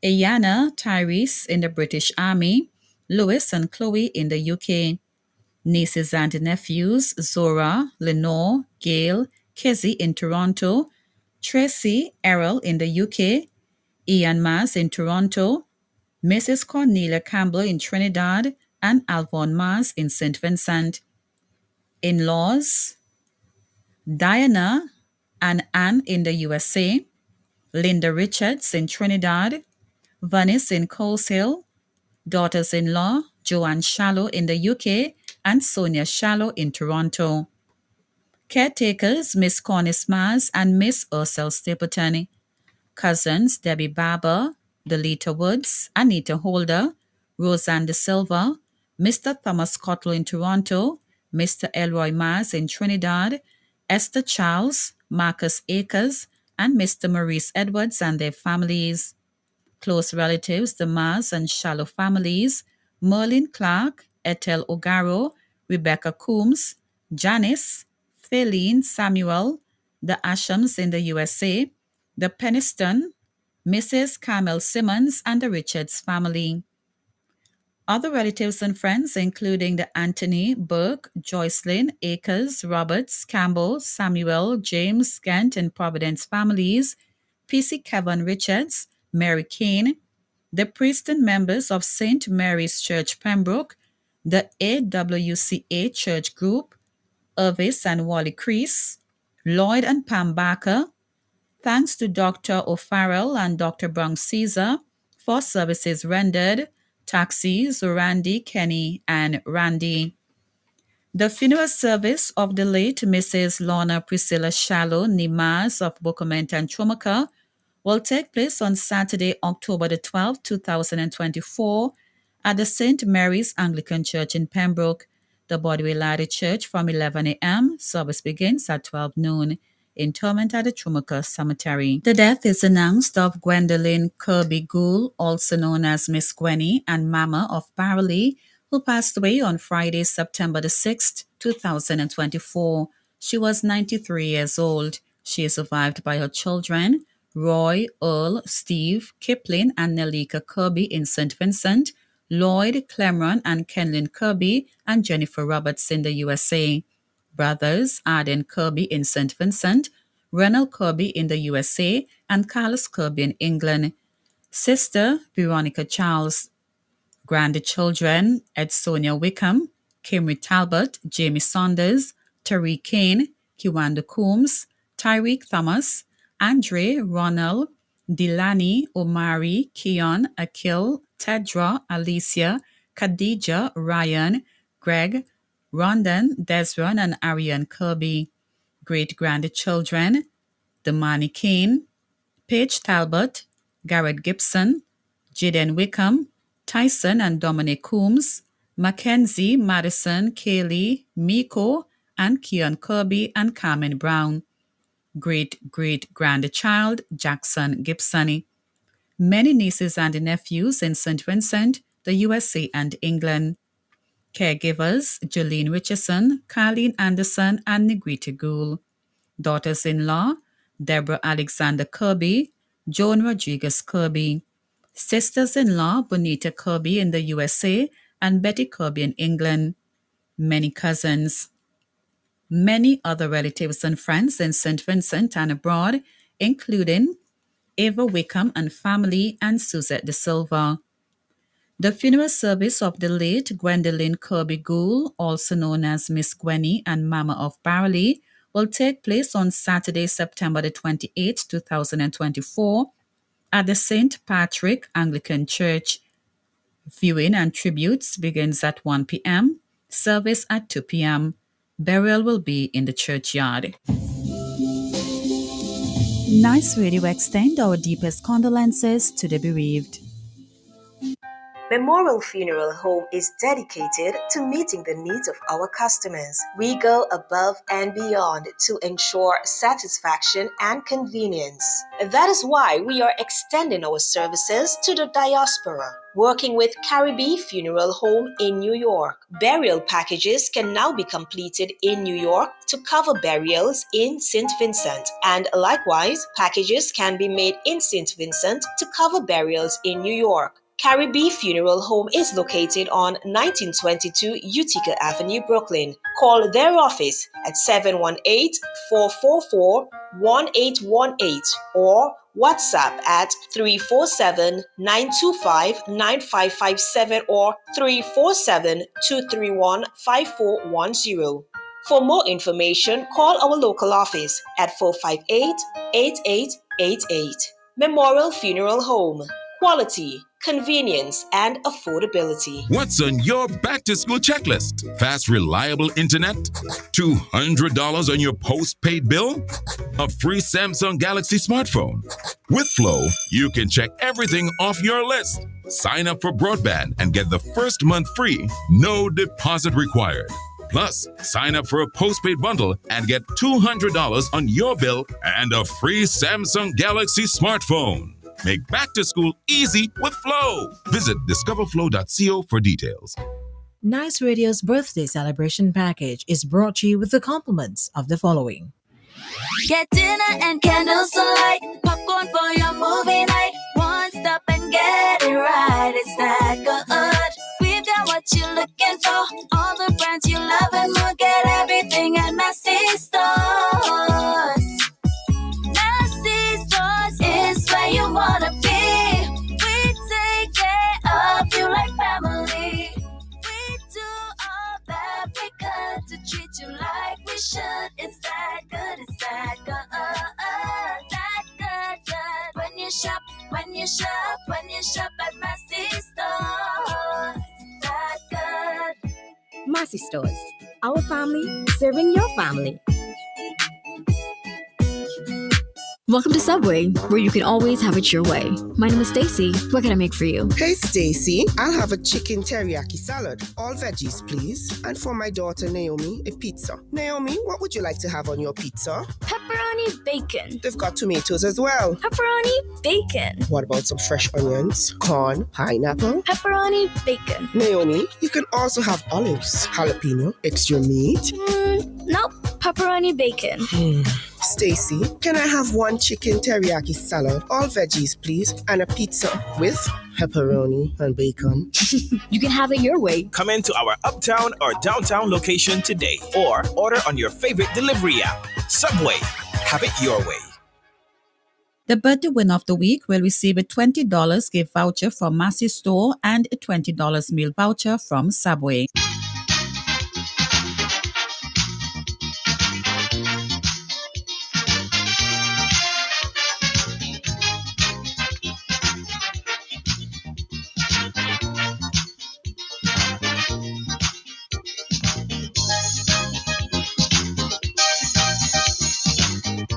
Ayana, Tyrese in the British Army, Louis and Chloe in the UK, nieces and nephews Zora, Lenore, Gail, Kezzy in Toronto, Tracy, Errol in the UK, Ian Mars in Toronto, Mrs. Cornelia Campbell in Trinidad, and Alvon Mars in St. Vincent. In-laws Diana and Anne in the USA, Linda Richards in Trinidad, Venice in Coles Hill, daughters-in-law Joanne Shallow in the UK, and Sonia Shallow in Toronto. Caretakers Miss Cornice Mars and Miss Ursel Stapleton. Cousins Debbie Barber, Delita Woods, Anita Holder, Roseanne De Silva, Mr. Thomas Cottle in Toronto, Mr. Elroy Mars in Trinidad, Esther Charles, Marcus Akers, and Mr. Maurice Edwards and their families. Close relatives, the Mars and Shallow families, Merlin Clark, Ethel Ogaro, Rebecca Coombs, Janice, Feline Samuel, the Ashams in the USA, the Peniston, Mrs. Carmel Simmons, and the Richards family. Other relatives and friends, including the Anthony, Burke, Joycelyn, Akers, Roberts, Campbell, Samuel, James, Kent, and Providence families, P.C. Kevin Richards, Mary Kane, the priest and members of St. Mary's Church Pembroke, the AWCA Church Group, Irvis and Wally Crease, Lloyd and Pam Barker. Thanks to Dr. O'Farrell and Dr. Brown Caesar for services rendered, taxis, Randy, Kenny, and Randy. The funeral service of the late Mrs. Lorna Priscilla Shallow Nimaz of Bookament and Tromaca will take place on Saturday, October the 12th, 2024 at the St. Mary's Anglican Church in Pembroke. The body will lie at the church from 11 a.m. Service begins at 12 noon. Interment at the Tromaca Cemetery. The death is announced of Gwendolyn Kirby Gould, also known as Miss Gwenny and Mama of Barley, who passed away on Friday, September the 6th, 2024. She was 93 years old. She is survived by her children, Roy, Earl, Steve, Kipling, and Nelika Kirby in St. Vincent, Lloyd, Clemron, and Kenlyn Kirby, and Jennifer Roberts in the USA. Brothers Arden Kirby in St. Vincent, Renald Kirby in the USA, and Carlos Kirby in England. Sister Veronica Charles. Grandchildren Edsonia Wickham, Kimry Talbot, Jamie Saunders, Tariq Kane, Kiwanda Coombs, Tyreek Thomas, Andre, Ronald, Delaney, Omari, Keon, Akil, Tedra, Alicia, Khadija, Ryan, Greg, Rondon, Desron, and Ariane Kirby. Great-grandchildren Damani Kane, Paige Talbot, Garrett Gibson, Jaden Wickham, Tyson and Dominic Coombs, Mackenzie, Madison, Kaylee, Miko, and Keon Kirby and Carmen Brown. Great-great-grandchild Jackson Gibson. Many nieces and nephews in St. Vincent, the USA, and England. Caregivers Jolene Richardson, Carleen Anderson, and Negrita Gould. Daughters-in-law Deborah Alexander Kirby, Joan Rodriguez Kirby. Sisters-in-law Bonita Kirby in the USA and Betty Kirby in England. Many cousins. Many other relatives and friends in St. Vincent and abroad, including Ava Wickham and family and Suzette De Silva. The funeral service of the late Gwendolyn Kirby Gould, also known as Miss Gwenny and Mama of Barley, will take place on Saturday, September the 28th, 2024, at the St. Patrick Anglican Church. Viewing and tributes begins at 1 p.m., service at 2 p.m. Burial will be in the churchyard. Nice Radio extend our deepest condolences to the bereaved. Memorial Funeral Home is dedicated to meeting the needs of our customers. We go above and beyond to ensure satisfaction and convenience. That is why we are extending our services to the diaspora. Working with Caribbean Funeral Home in New York. Burial packages can now be completed in New York to cover burials in St. Vincent. And likewise, packages can be made in St. Vincent to cover burials in New York. Caribbean Funeral Home is located on 1922 Utica Avenue, Brooklyn. Call their office at 718-444-1818 or WhatsApp at 347-925-9557 or 347-231-5410. For more information, call our local office at 458-8888. Memorial Funeral Home. Quality, convenience, and affordability. What's on your back-to-school checklist? Fast, reliable internet? $200 on your postpaid bill? A free Samsung Galaxy smartphone? With Flow, you can check everything off your list. Sign up for broadband and get the first month free, no deposit required. Plus, sign up for a postpaid bundle and get $200 on your bill and a free Samsung Galaxy smartphone. Make back to school easy with Flow. Visit discoverflow.co for details. Nice Radio's birthday celebration package is brought to you with the compliments of the following. Get dinner and candles alight, popcorn for your movie night. One stop and get it right. It's that good. We've got what you're looking for. All the brands you love and more. Get everything at Massy Stores. Massy Stores is where you wanna be. We take care of you like family. We do all that we could to treat you like we should. It's that good, it's that good. That good. When you shop at Massy Stores. That good. Massy Stores, our family serving your family. Welcome to Subway, where you can always have it your way. My name is Stacy. What can I make for you? Hey, Stacy. I'll have a chicken teriyaki salad. All veggies, please. And for my daughter, Naomi, a pizza. Naomi, what would you like to have on your pizza? Pepperoni bacon. They've got tomatoes as well. Pepperoni bacon. What about some fresh onions, corn, pineapple? Pepperoni bacon. Naomi, you can also have olives, jalapeno, extra meat. Nope. Pepperoni bacon. Stacy, can I have one chicken teriyaki salad, all veggies, please, and a pizza with pepperoni and bacon? You can have it your way. Come into our uptown or downtown location today or order on your favorite delivery app. Subway. Have it your way. The birthday winner of the week will receive a $20 gift voucher from Massey Store and a $20 meal voucher from Subway.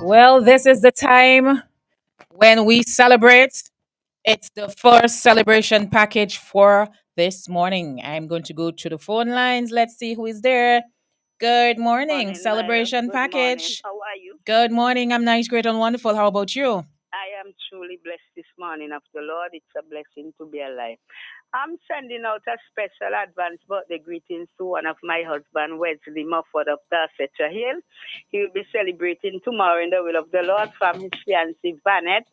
Well, this is the time when we celebrate. It's the first celebration package for this morning. I'm going to go to the phone lines. Let's see who is there. Good morning, celebration package. How are you? Good morning. I'm nice, great, and wonderful. How about you? I am truly blessed this morning of the Lord. It's a blessing to be alive. I'm sending out a special advance birthday greetings to one of my husband, Wesley Mufford of Dorsetshire Hill. He will be celebrating tomorrow in the will of the Lord from his fiancée, Vanette,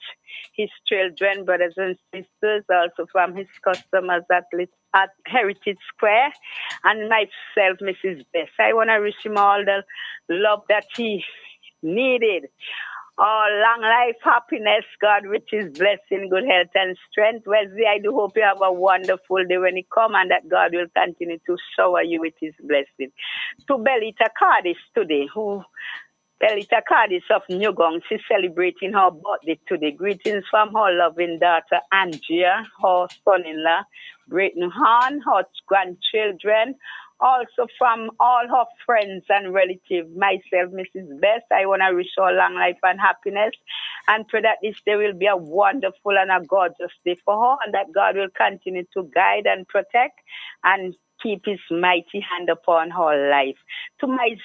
his children, brothers and sisters, also from his customers at Heritage Square, and myself, Mrs. Bess. I want to wish him all the love that he needed. Oh, long life, happiness, God, riches, blessing, good health and strength. Wesley, I do hope you have a wonderful day when you come and that God will continue to shower you with his blessing. To Belita Cardis today, Belita Cardis of Newgong, she's celebrating her birthday today. Greetings from her loving daughter, Angia, her son-in-law, Britton Hahn, her grandchildren, also from all her friends and relatives, myself, Mrs. Best. I want to wish her long life and happiness and pray that this day will be a wonderful and a gorgeous day for her and that God will continue to guide and protect and keep his mighty hand upon her life. To my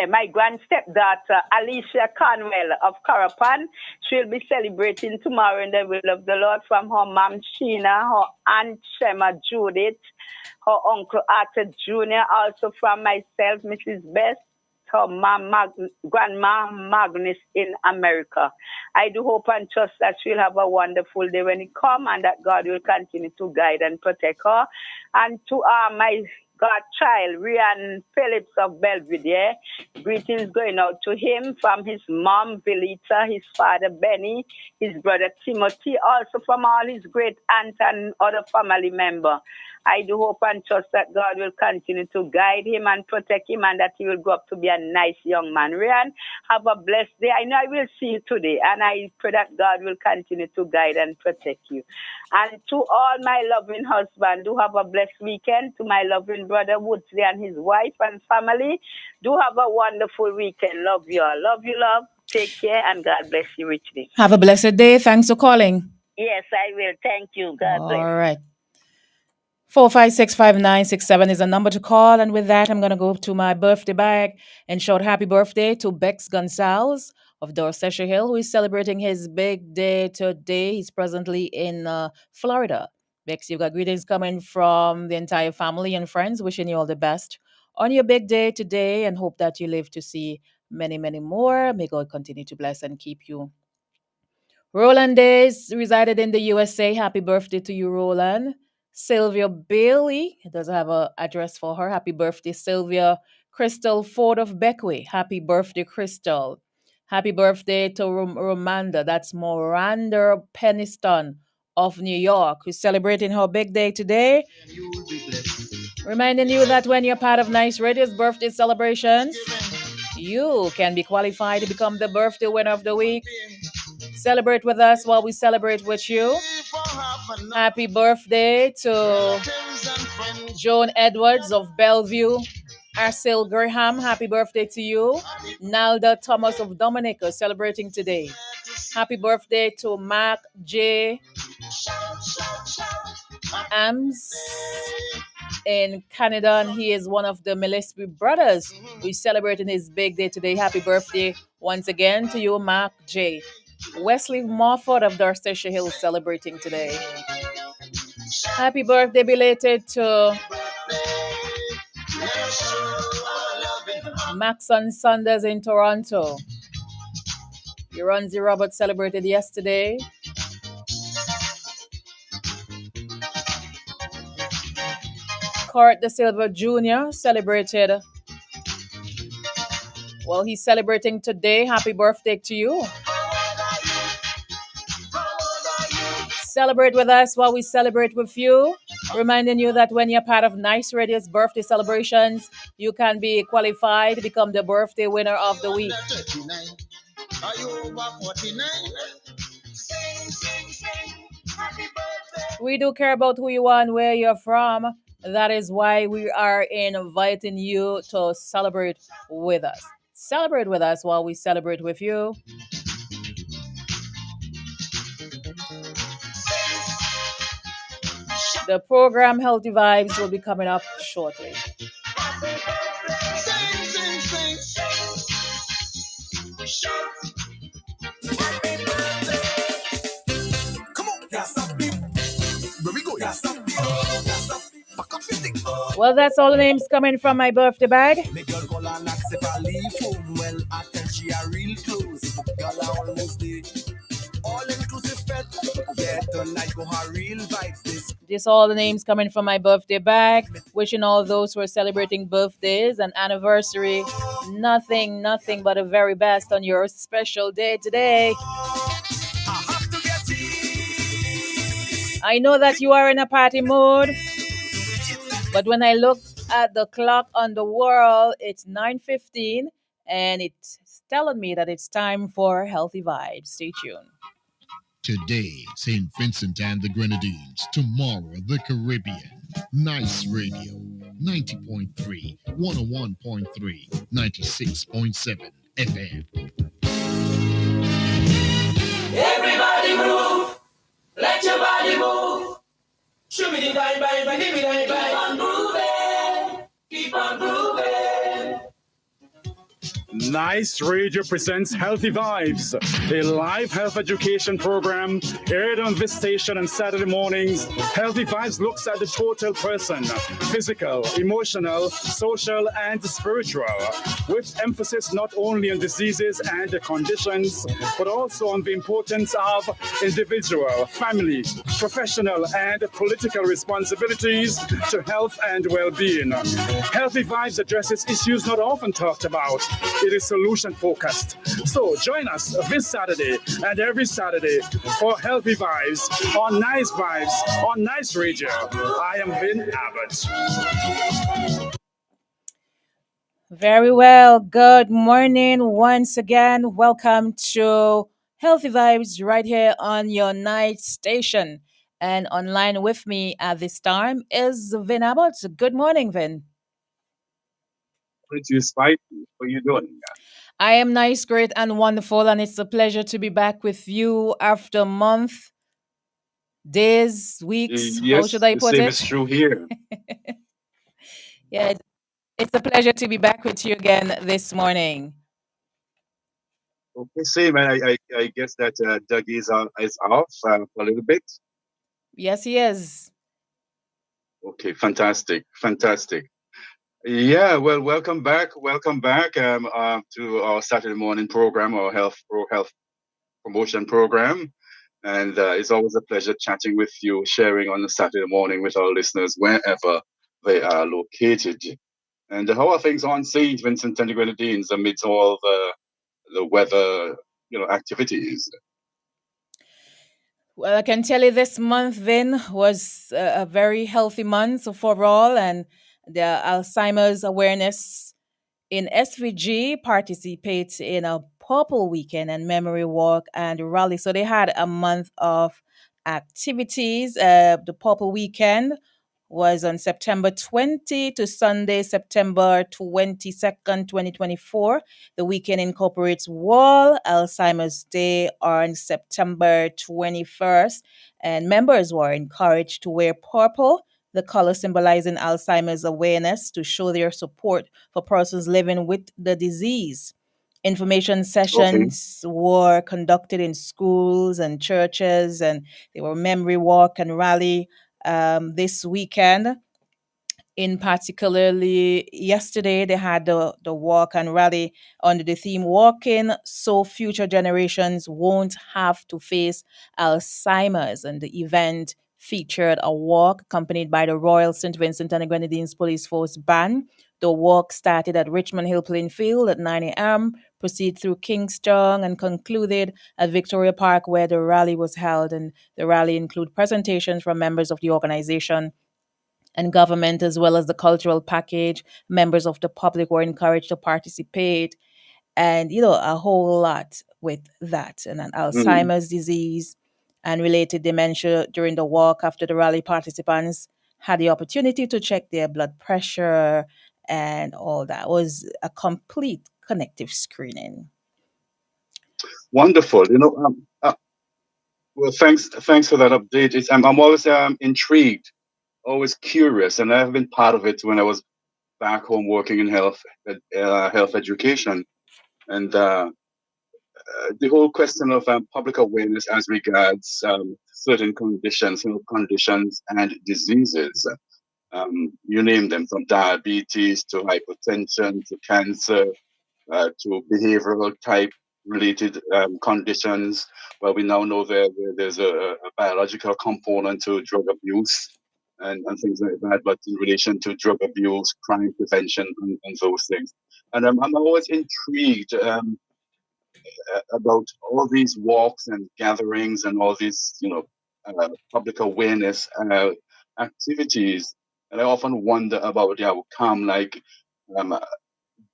my grand stepdaughter, Alicia Conwell of Carapan. She'll be celebrating tomorrow in the will of the Lord from her mom, Sheena, her aunt, Shema Judith, her uncle, Arthur Jr., also from myself, Mrs. Best, her mom, grandma, Magnus in America. I do hope and trust that she'll have a wonderful day when it comes and that God will continue to guide and protect her. And to my godchild, Rian Phillips of Belvedere. Greetings going out to him from his mom, Velita, his father, Benny, his brother, Timothy, also from all his great aunt and other family member. I do hope and trust that God will continue to guide him and protect him and that he will grow up to be a nice young man. Rian, have a blessed day. I know I will see you today and I pray that God will continue to guide and protect you. And to all my loving husband, do have a blessed weekend. To my loving brother Woodsley and his wife and family, do have a wonderful weekend. Love you all. Love you, love. Take care and God bless you richly. Have a blessed day. Thanks for calling. Yes, I will. Thank you. God bless. All right. 4565967 is a number to call. And with that, I'm going to go to my birthday bag and shout happy birthday to Bex Gonzalez of Dorsetshire Hill, who is celebrating his big day today. He's presently in Florida. Bex, you've got greetings coming from the entire family and friends, wishing you all the best on your big day today and hope that you live to see many, many more. May God continue to bless and keep you. Roland Days resided in the USA. Happy birthday to you, Roland. Sylvia Bailey does have an address for her. Happy birthday, Sylvia. Crystal Ford of Beckway. Happy birthday, Crystal. Happy birthday to Romanda. That's Miranda Peniston of New York, who's celebrating her big day today. Reminding you that when you're part of Nice Radio's birthday celebrations, you can be qualified to become the birthday winner of the week. Celebrate with us while we celebrate with you. Happy birthday to Joan Edwards of Bellevue. Arcel Graham, happy birthday to you. Nalda Thomas of Dominica celebrating today. Happy birthday to Mark J. Ams in Canada, and he is one of the Gillespie brothers who is celebrating his big day today. Happy birthday once again to you, Mark J. Wesley Morford of Dorsetshire Hill celebrating today. Happy birthday belated to Maxon Sanders in Toronto. Uranzi Roberts celebrated yesterday. Kurt De Silva Jr. celebrated Well, he's celebrating today. Happy birthday to you. Celebrate with us while we celebrate with you. Reminding you that when you're part of Nice Radio's birthday celebrations, you can be qualified to become the birthday winner of the week. Are you over 49? We do care about who you are and where you're from. That is why we are inviting you to celebrate with us. Celebrate with us while we celebrate with you. The program Healthy Vibes will be coming up shortly. Well, that's all the names coming from my birthday bag. This all the names coming from my birthday bag. Wishing all those who are celebrating birthdays and anniversary nothing but the very best on your special day today. I know that you are in a party mood, but when I look at the clock on the wall, it's 9:15, and it's telling me that it's time for Healthy Vibes. Stay tuned. Today, St. Vincent and the Grenadines. Tomorrow, the Caribbean. Nice Radio. 90.3, 101.3, 96.7 FM. Everybody move. Let your body move. Keep on moving. Keep on moving. Nice Radio presents Healthy Vibes, a live health education program aired on this station on Saturday mornings. Healthy Vibes looks at the total person, physical, emotional, social, and spiritual, with emphasis not only on diseases and conditions, but also on the importance of individual, family, professional, and political responsibilities to health and well-being. Healthy Vibes addresses issues not often talked about. It is solution focused. So join us this Saturday and every Saturday for Healthy Vibes on Nice Radio. I am Vin Abbott. Very well. Good morning once again. Welcome to Healthy Vibes right here on your night station. And online with me at this time is Vin Abbott. Good morning, Vin. Pretty Spike, how you doing? I am nice, great, and wonderful, and it's a pleasure to be back with you after a month, days, weeks. How Yes, should I the put same it? is true here. Yeah, it's a pleasure to be back with you again this morning. Okay, same. I guess that Dougie is off a little bit. Yes, he is. Okay, fantastic. Yeah, well, welcome back to our Saturday morning program, our health promotion program, and it's always a pleasure chatting with you, sharing on a Saturday morning with our listeners wherever they are located. And how are things on St. Vincent and the Grenadines amidst all the weather, activities? Well, I can tell you this month, Vin, was a very healthy month overall, and the Alzheimer's awareness in SVG participates in a Purple Weekend and Memory Walk and Rally. So they had a month of activities. The Purple Weekend was on September 20 to Sunday, September 22nd, 2024. The weekend incorporates World Alzheimer's Day on September 21st, and members were encouraged to wear purple, the color symbolizing Alzheimer's awareness, to show their support for persons living with the disease. Information sessions were conducted in schools and churches, and they were memory walk and rally this weekend. In particularly yesterday, they had the walk and rally under the theme "Walking so future generations won't have to face Alzheimer's," and the event featured a walk accompanied by the Royal St. Vincent and the Grenadines Police Force Band, The walk started at Richmond Hill Playing Field at 9 a.m., proceed through Kingston, and concluded at Victoria Park, where the rally was held. And the rally included presentations from members of the organization and government, as well as the cultural package. Members of the public were encouraged to participate, and a whole lot with that. And an Alzheimer's disease and related dementia. During the walk after the rally, participants had the opportunity to check their blood pressure and all that. It was a complete connective screening. Wonderful. Well, thanks for that update. I'm always intrigued, always curious, and I've been part of it when I was back home working in health education, and the whole question of public awareness as regards certain conditions, health conditions and diseases. You name them, from diabetes to hypertension to cancer to behavioral type related conditions. Well, we now know there's a biological component to drug abuse and things like that, but in relation to drug abuse, crime prevention, and those things. And I'm always intrigued about all these walks and gatherings and all these, public awareness activities. And I often wonder about the outcome. Like,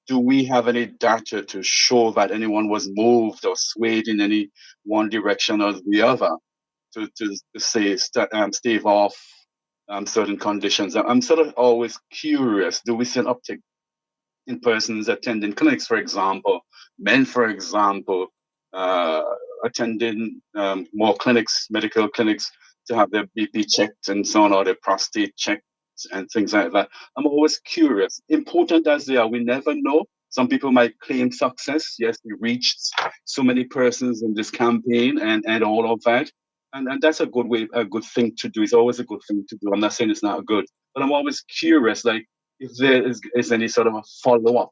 do we have any data to show that anyone was moved or swayed in any one direction or the other to say stave off certain conditions? I'm sort of always curious. Do we see an uptick in persons attending clinics, for example, men, for example, attending more clinics, medical clinics, to have their BP checked and so on, or their prostate checked and things like that? I'm always curious. Important as they are, we never know. Some people might claim success. Yes, we reached so many persons in this campaign and all of that. And that's a good thing to do. It's always a good thing to do. I'm not saying it's not good, but I'm always curious, like, if there is any sort of a follow-up,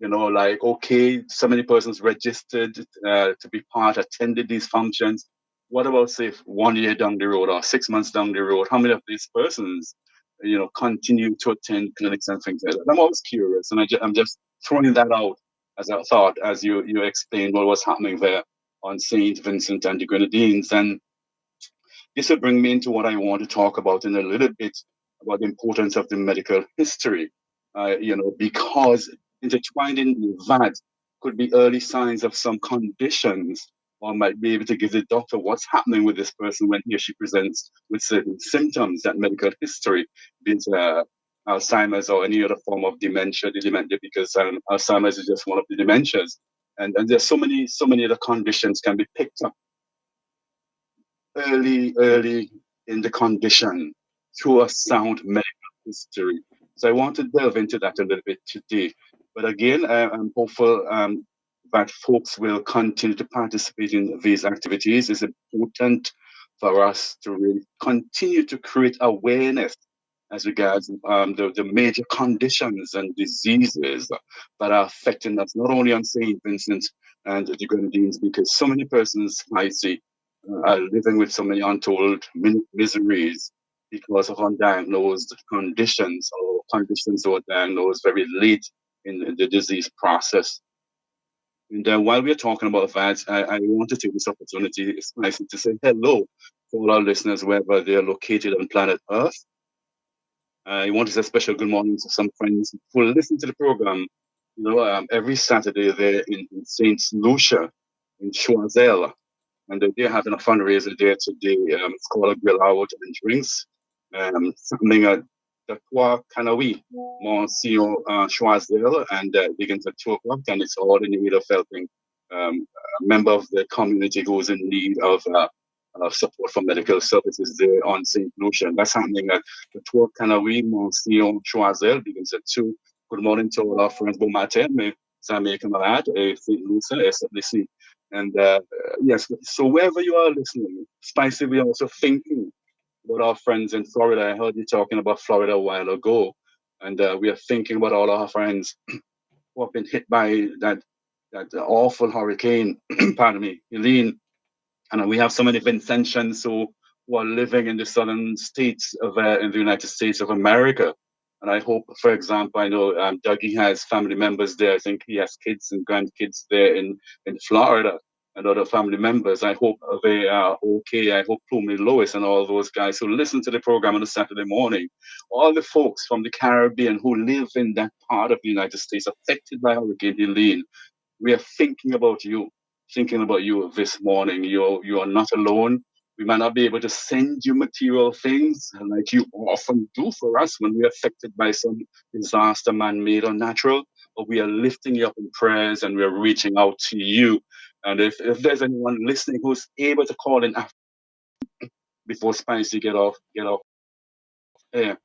like, okay, so many persons registered to be part, attended these functions. What about, say, 1 year down the road or 6 months down the road? How many of these persons, continue to attend clinics and things like that? I'm always curious, and I'm just throwing that out as a thought as you explained what was happening there on St. Vincent and the Grenadines. And this will bring me into what I want to talk about in a little bit, about the importance of the medical history, because intertwined in that could be early signs of some conditions, or might be able to give the doctor what's happening with this person when he or she presents with certain symptoms. That medical history, be it Alzheimer's or any other form of dementia, because Alzheimer's is just one of the dementias. And there's so many other conditions can be picked up early in the condition through a sound medical history. So I want to delve into that a little bit today. But again, I'm hopeful that folks will continue to participate in these activities. It's important for us to really continue to create awareness as regards the major conditions and diseases that are affecting us, not only on St. Vincent and the Grenadines, because so many persons I see are living with so many untold miseries because of undiagnosed conditions, or conditions that were diagnosed very late in the disease process. And while we're talking about that, I want to take this opportunity, especially, to say hello to all our listeners, wherever they are located on planet Earth. I want to say a special good morning to some friends who listen to the program, every Saturday there in St. Lucia, in Choiseul. And they're having a fundraiser there today. It's called a Grill Out and Drinks. Something at the Trois Canaries, Monsieur Choiseul, and begins at 2 o'clock. And it's all in need of helping a member of the community who's in need of support for medical services there on St. Lucia. And that's happening at the Trois Canaries, Monsieur Choiseul, begins at 2. Good morning to all our friends. Bon matin, mais ça m'est camarade, St. Lucia, SWC. And yes, so wherever you are listening, Spicy, we're also thinking about our friends in Florida. I heard you talking about Florida a while ago, and we are thinking about all our friends who have been hit by that awful hurricane, pardon me, Helene. And we have so many Vincentians who are living in the southern states of in the United States of America. And I hope, for example, I know Dougie has family members there. I think he has kids and grandkids there in Florida and other family members. I hope they are okay. I hope Plumley Lois and all those guys who listen to the program on a Saturday morning, all the folks from the Caribbean who live in that part of the United States affected by Hurricane Helene, we are thinking about you this morning. You are not alone. We might not be able to send you material things like you often do for us when we are affected by some disaster, man-made or natural, but we are lifting you up in prayers and we are reaching out to you. And if there's anyone listening who's able to call in before Spicy get off air,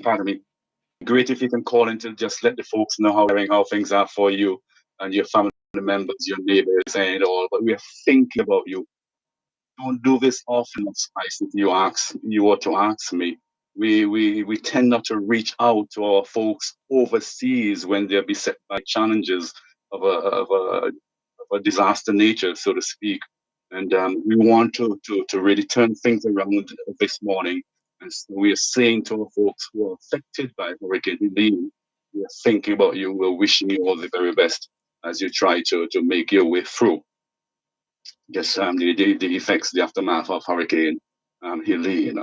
pardon me, great if you can call in to just let the folks know how things are for you and your family members, your neighbors, and all. But we are thinking about you. Don't do this often, Spice. If you ought to ask me. We tend not to reach out to our folks overseas when they're beset by challenges of a disaster nature, so to speak. And we want to really turn things around this morning. And so we are saying to our folks who are affected by Hurricane Helene, we are thinking about you. We're wishing you all the very best as you try to make your way through. Yes, the effects, the aftermath of Hurricane Helene.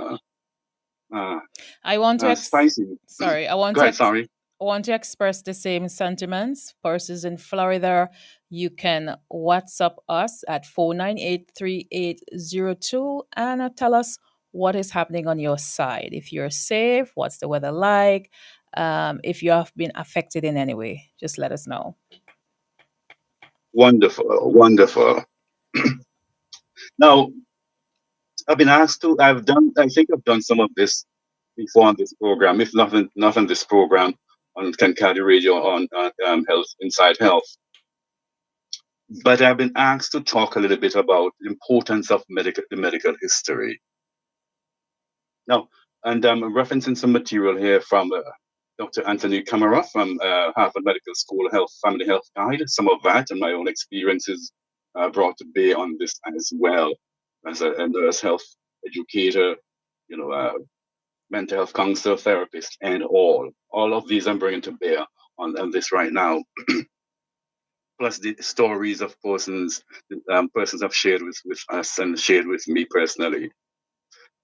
I want to Spicy. sorry, I want Go to ahead, sorry. I want to express the same sentiments. Persons in Florida, you can WhatsApp us at 498-3802 and tell us what is happening on your side. If you're safe, what's the weather like? If you have been affected in any way, just let us know. Wonderful, wonderful. Now, I've been asked to. I think I've done some of this before on this program. If nothing this program on Kankadi Radio on Health Inside Health. But I've been asked to talk a little bit about the importance of the medical history. Now, and I'm referencing some material here from Dr. Anthony Camara from Harvard Medical School Family Health Guide. Some of that and my own experiences brought to bear on this as well as a nurse health educator, mental health counselor, therapist, and all of these I'm bringing to bear on this right now. Plus the stories of persons have shared with us and shared with me personally.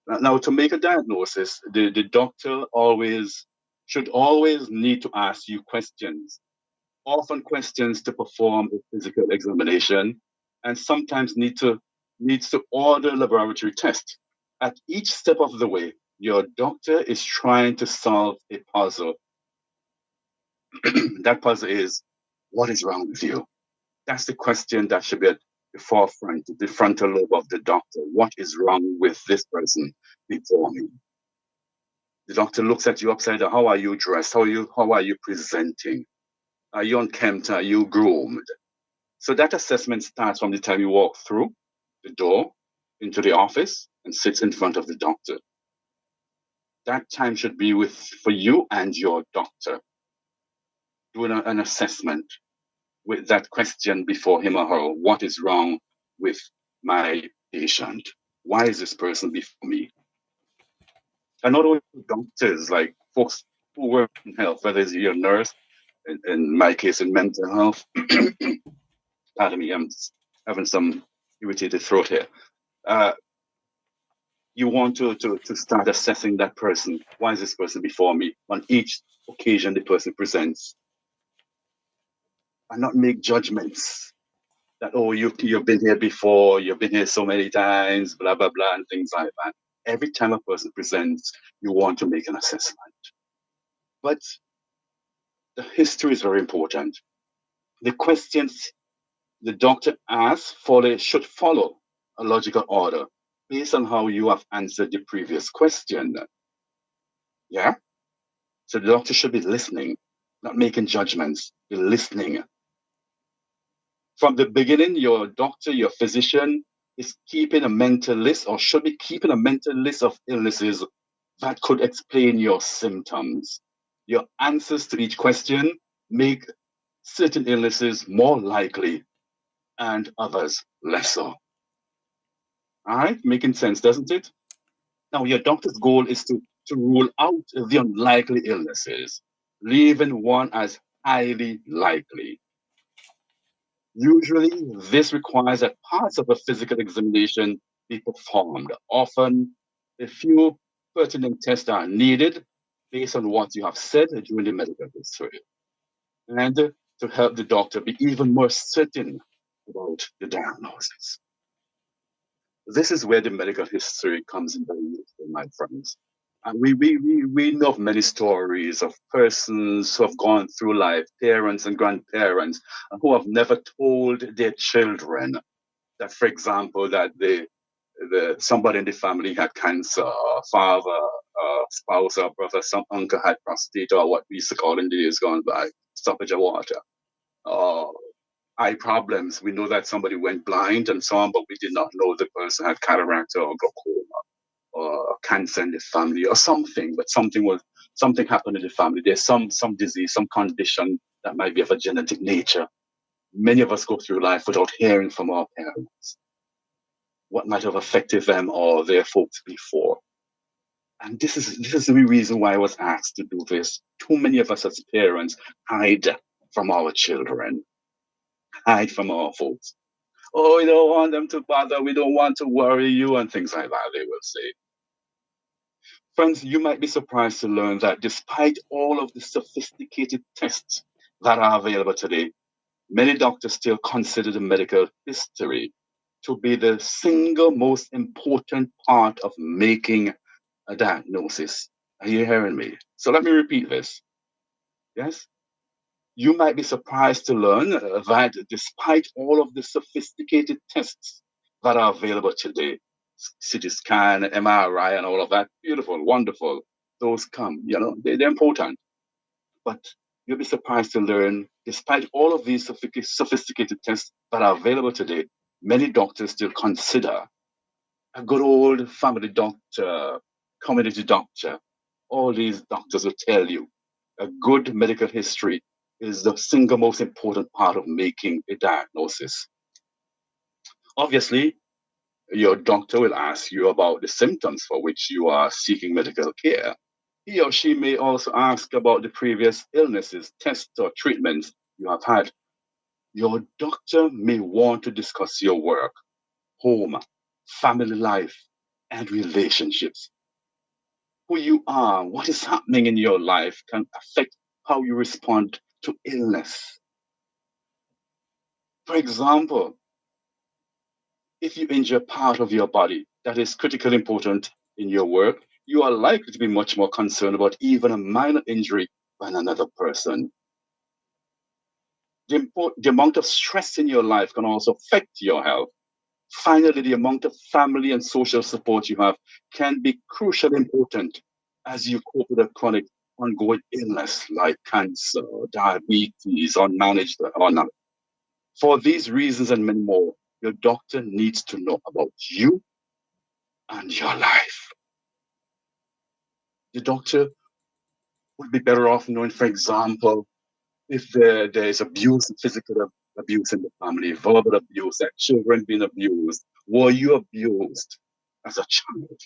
Now, to make a diagnosis, the doctor should always need to ask you questions, often questions to perform a physical examination, and sometimes needs to order laboratory tests. At each step of the way, your doctor is trying to solve a puzzle. That puzzle is, what is wrong with you? That's the question that should be at the forefront, the frontal lobe of the doctor. What is wrong with this person before me? The doctor looks at you upside down. How are you dressed? How are you presenting? Are you unkempt? Are you groomed? So that assessment starts from the time you walk through the door into the office and sits in front of the doctor. That time should be for you and your doctor, doing an assessment with that question before him or her. What is wrong with my patient? Why is this person before me? And not only doctors, like folks who work in health, whether it's your nurse, in my case, in mental health. Pardon me, I'm having some irritated throat here. You want to start assessing that person. Why is this person before me? On each occasion the person presents. And not make judgments that, oh, you've been here before, you've been here so many times, blah, blah, blah, and things like that. Every time a person presents, you want to make an assessment. But the history is very important. The questions the doctor asks should follow a logical order based on how you have answered the previous question. Yeah? So the doctor should be listening, not making judgments, be listening. From the beginning, your doctor, your physician is keeping a mental list or should be keeping a mental list of illnesses that could explain your symptoms. Your answers to each question make certain illnesses more likely and others lesser. All right, making sense, doesn't it? Now, your doctor's goal is to to rule out the unlikely illnesses, leaving one as highly likely. Usually, this requires that parts of a physical examination be performed. Often, a few pertinent tests are needed based on what you have said during the medical history, and to help the doctor be even more certain about the diagnosis. This is where the medical history comes in very useful, my friends. And we know of many stories of persons who have gone through life, parents and grandparents, and who have never told their children that, for example, that somebody in the family had cancer, or father, spouse, or brother, some uncle had prostate, or what we used to call in the days gone by, stoppage of water, or eye problems. We know that somebody went blind and so on, but we did not know the person had cataract or glaucoma or cancer in the family or something. But something happened in the family. There's some disease, some condition that might be of a genetic nature. Many of us go through life without hearing from our parents what might have affected them or their folks before. And this is the reason why I was asked to do this. Too many of us as parents hide from our children, hide from our folks. Oh, we don't want them to bother. We don't want to worry you and things like that, they will say. Friends, you might be surprised to learn that despite all of the sophisticated tests that are available today, many doctors still consider the medical history to be the single most important part of making a diagnosis. Are you hearing me? So let me repeat this. Yes? You might be surprised to learn that despite all of the sophisticated tests that are available today, CT scan, MRI, and all of that, beautiful, wonderful, those come, they're important. But you'll be surprised to learn, despite all of these sophisticated tests that are available today, many doctors still consider a good old family doctor, community doctor. All these doctors will tell you a good medical history is the single most important part of making a diagnosis. Obviously, your doctor will ask you about the symptoms for which you are seeking medical care. He or she may also ask about the previous illnesses, tests, or treatments you have had. Your doctor may want to discuss your work, home, family life, and relationships. Who you are, what is happening in your life can affect how you respond to illness. For example, if you injure part of your body that is critically important in your work, you are likely to be much more concerned about even a minor injury than another person. The amount of stress in your life can also affect your health. Finally, the amount of family and social support you have can be crucially important as you cope with a chronic ongoing illness like cancer, diabetes, unmanaged or not. For these reasons and many more, your doctor needs to know about you and your life. The doctor would be better off knowing, for example, if there is abuse, physical abuse in the family, verbal abuse, that children being abused. Were you abused as a child?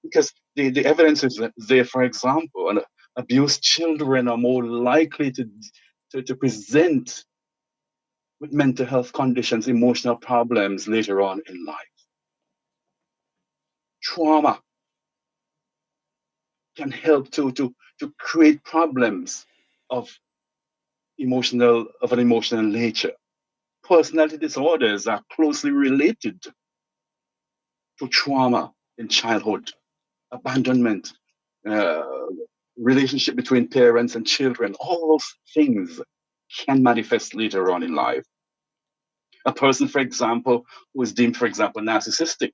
Because the evidence is there, for example, and abused children are more likely to present with mental health conditions, emotional problems later on in life. Trauma can help to create problems of an emotional nature. Personality disorders are closely related to trauma in childhood, abandonment, relationship between parents and children. All those things can manifest later on in life. A person, for example, who is deemed, for example, narcissistic,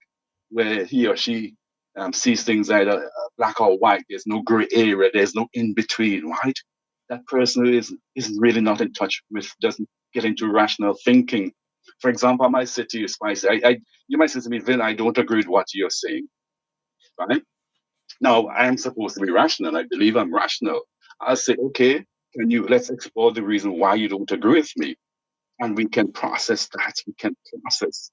where he or she sees things either black or white, there's no gray area, there's no in between, right? That person is really not in touch with, doesn't get into rational thinking. For example, I might say to you, Spice, you might say to me, Vin, I don't agree with what you're saying, right? Now, I am supposed to be rational. I believe I'm rational. I'll say, okay, let's explore the reason why you don't agree with me. And we can process that. We can process.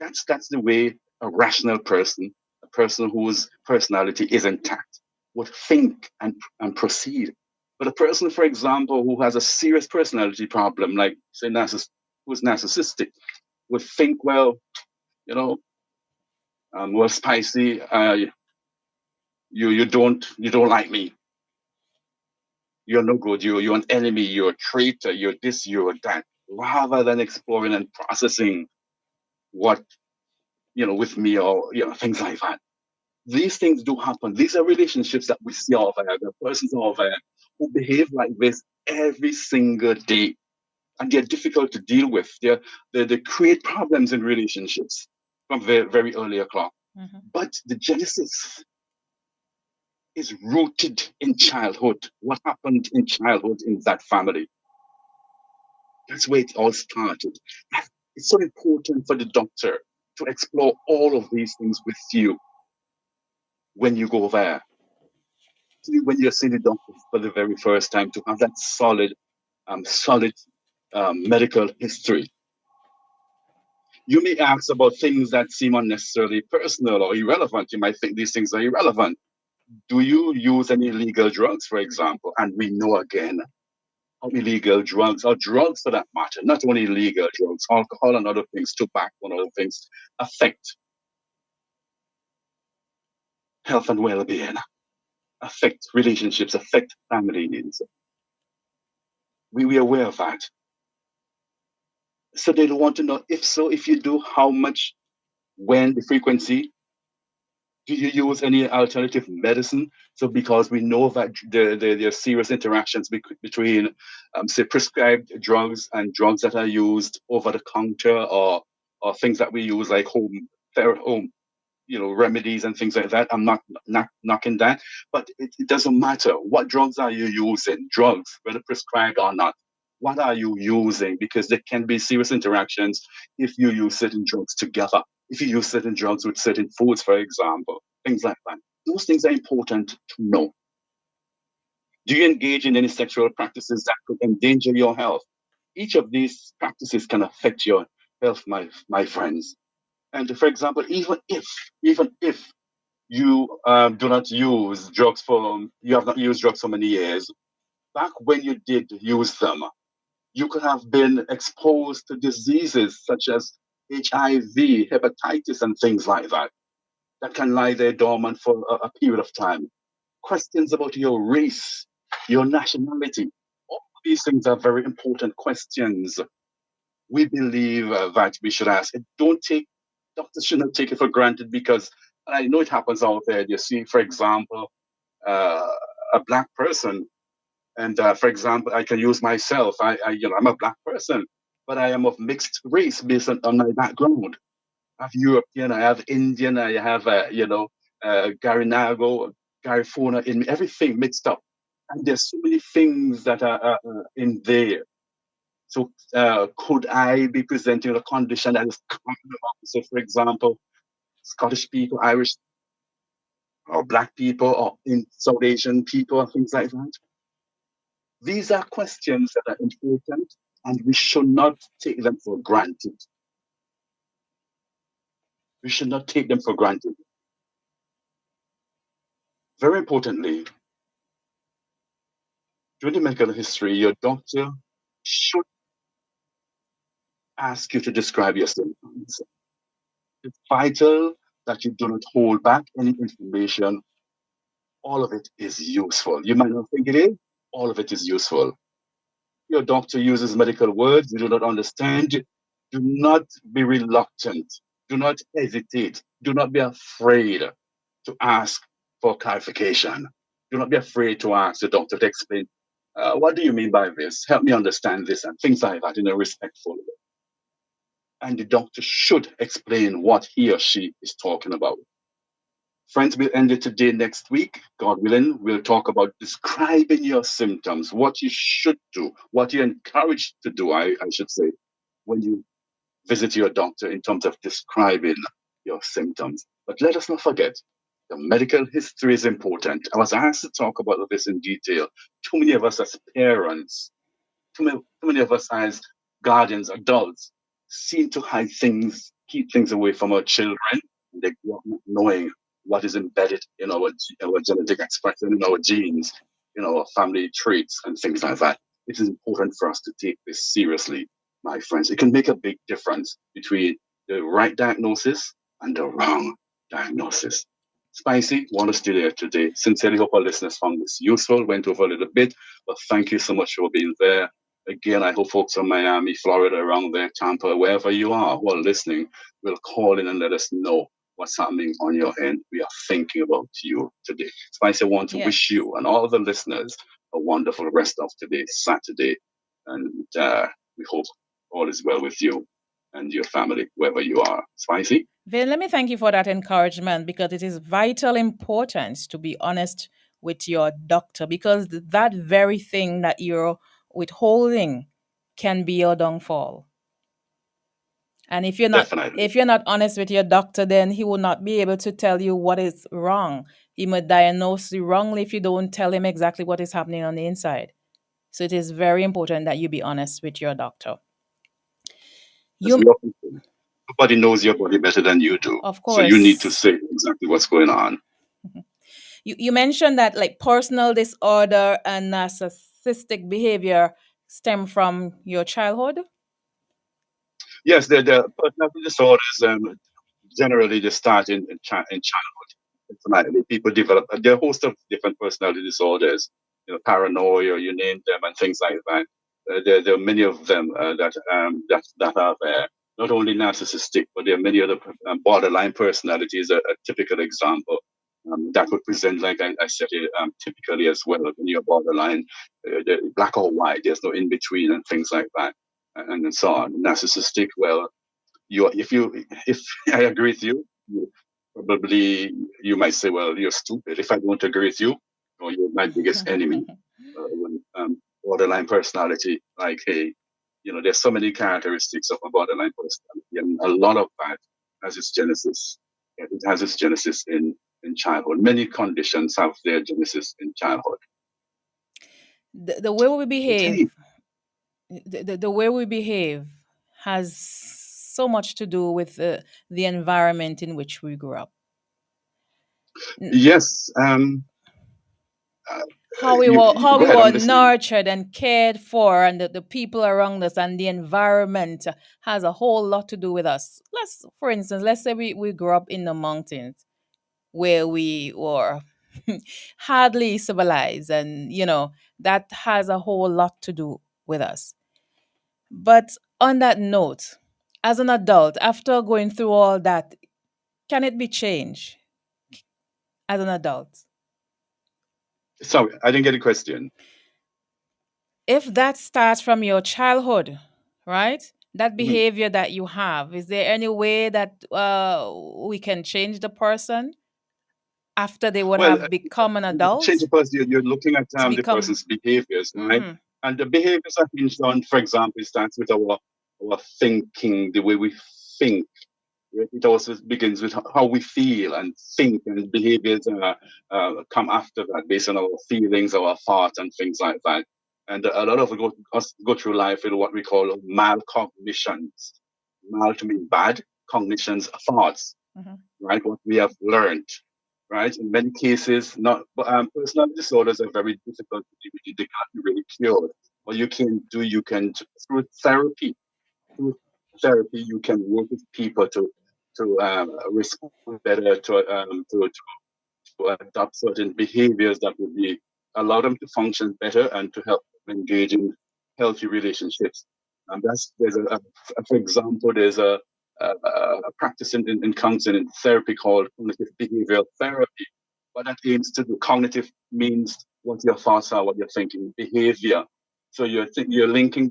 That's the way a rational person, a person whose personality is intact, would think and proceed. But a person, for example, who has a serious personality problem, like say who's narcissistic, would think, well, you know, well, Spicy, you don't like me. You're no good. You're an enemy. You're a traitor. You're this. You're that. Rather than exploring and processing what with me, or things like that. These things do happen. These are relationships that we see over there. There are persons over there who behave like this every single day, and they're difficult to deal with. They create problems in relationships from very, very early o'clock. But the genesis is rooted in childhood. What happened in childhood in that family? That's where it all started. It's so important for the doctor to explore all of these things with you when you go there. When you're seeing the doctor for the very first time, to have that solid medical history. You may ask about things that seem unnecessarily personal or irrelevant. You might think these things are irrelevant. Do you use any illegal drugs, for example? And we know again how illegal drugs, or drugs for that matter, not only illegal drugs, alcohol and other things, tobacco and other things, affect health and well-being, affect relationships, affect families. We are aware of that. So they want to know, if you do, how much, when, the frequency. Do you use any alternative medicine? So because we know that there are serious interactions between, say, prescribed drugs and drugs that are used over the counter, or things that we use like home remedies and things like that. I'm not knocking that, but it doesn't matter. What drugs are you using? Drugs, whether prescribed or not. What are you using? Because there can be serious interactions if you use certain drugs together. If you use certain drugs with certain foods, for example, things like that. Those things are important to know. Do you engage in any sexual practices that could endanger your health? Each of these practices can affect your health, my friends. And for example, even if you do not use drugs you have not used drugs for many years, back when you did use them, you could have been exposed to diseases such as HIV, hepatitis, and things like that can lie there dormant for a period of time. Questions about your race, your nationality, all these things are very important questions. We believe that we should ask. Doctors should not take it for granted, because I know it happens out there. You see, for example, a black person, and for example, I can use myself. I'm a black person, but I am of mixed race based on my background. I have European, I have Indian, I have Garinago, Garifuna, in everything mixed up, and there's so many things that are in there. So could I be presenting a condition that is common? So, for example, Scottish people, Irish, or black people, or in South Asian people, and things like that? These are questions that are important, and we should not take them for granted. We should not take them for granted. Very importantly, during the medical history, your doctor should ask you to describe your symptoms. It's vital that you do not hold back any information. All of it is useful. You might not think it is. All of it is useful. Your doctor uses medical words you do not understand. Do not be reluctant. Do not hesitate. Do not be afraid to ask for clarification. Do not be afraid to ask the doctor to explain, what do you mean by this? Help me understand this, and things like that in a respectful way. And the doctor should explain what he or she is talking about. Friends, we'll end it today. Next week, God willing, we'll talk about describing your symptoms, what you should do, what you're encouraged to do, I should say, when you visit your doctor, in terms of describing your symptoms. But let us not forget, the medical history is important. I was asked to talk about this in detail. Too many of us as parents, too many of us as guardians, adults, seem to hide things, keep things away from our children. They grow up not knowing what is embedded in our genetic expression, in our genes, in our family traits and things like that. It is important for us to take this seriously, my friends. It can make a big difference between the right diagnosis and the wrong diagnosis. Spicy, want to stay there today. Sincerely hope our listeners found this useful, went over a little bit, but thank you so much for being there. Again, I hope folks from Miami, Florida, around there, Tampa, wherever you are who are listening, will call in and let us know what's happening on your end. We are thinking about you today. Spicy, I want to wish you and all the listeners a wonderful rest of today, Saturday, and we hope all is well with you and your family, wherever you are. Spicy? Vin, let me thank you for that encouragement, because it is vital importance to be honest with your doctor, because that very thing that you're withholding can be your downfall. And if you're not honest with your doctor, then he will not be able to tell you what is wrong. He might diagnose you wrongly if you don't tell him exactly what is happening on the inside. So it is very important that you be honest with your doctor. Nobody knows your body better than you do. Of course. So you need to say exactly what's going on. You mentioned that like personal disorder and narcissistic behavior stem from your childhood? Yes, the personality disorders generally they start in childhood. People develop there are a host of different personality disorders, paranoia, you name them, and things like that. There are many of them that are there. Not only narcissistic, but there are many other borderline personalities. A typical example that would present, like I said, typically as well when you're borderline, black or white. There's no in between and things like that, and so on. Narcissistic, well, if I agree with you, probably you might say, well, you're stupid. If I don't agree with you, or you're my biggest enemy. Borderline personality, like, hey, there's so many characteristics of a borderline personality, and a lot of that has its genesis. It has its genesis in childhood. Many conditions have their genesis in childhood. The way we behave, the way we behave has so much to do with the environment in which we grew up. Yes. How we were nurtured and cared for, and the people around us and the environment has a whole lot to do with us. For instance, let's say we grew up in the mountains where we were hardly civilized, and that has a whole lot to do with us. But on that note, as an adult, after going through all that, can it be changed as an adult? Sorry, I didn't get a question. If that starts from your childhood, right? That behavior that you have, is there any way that we can change the person after they would have become an adult? Change the person, you're looking at the person's behaviors, right? And the behaviors are hinged on, for example, it starts with our thinking, the way we think. It also begins with how we feel and think, and behaviors come after that based on our feelings, our thoughts, and things like that. And a lot of us go through life with what we call malcognitions. Mal to mean bad, cognitions, thoughts, right? What we have learned, right? In many cases, personality disorders are very difficult to deal with. They can't be really cured. What you can do, through therapy, you can work with people to respond better, to adopt certain behaviors that would allow them to function better and to help engage in healthy relationships. And for example, there's a practice in counseling and therapy called cognitive behavioral therapy. What that aims to do, cognitive means what your thoughts are, what you're thinking, behavior. So you're linking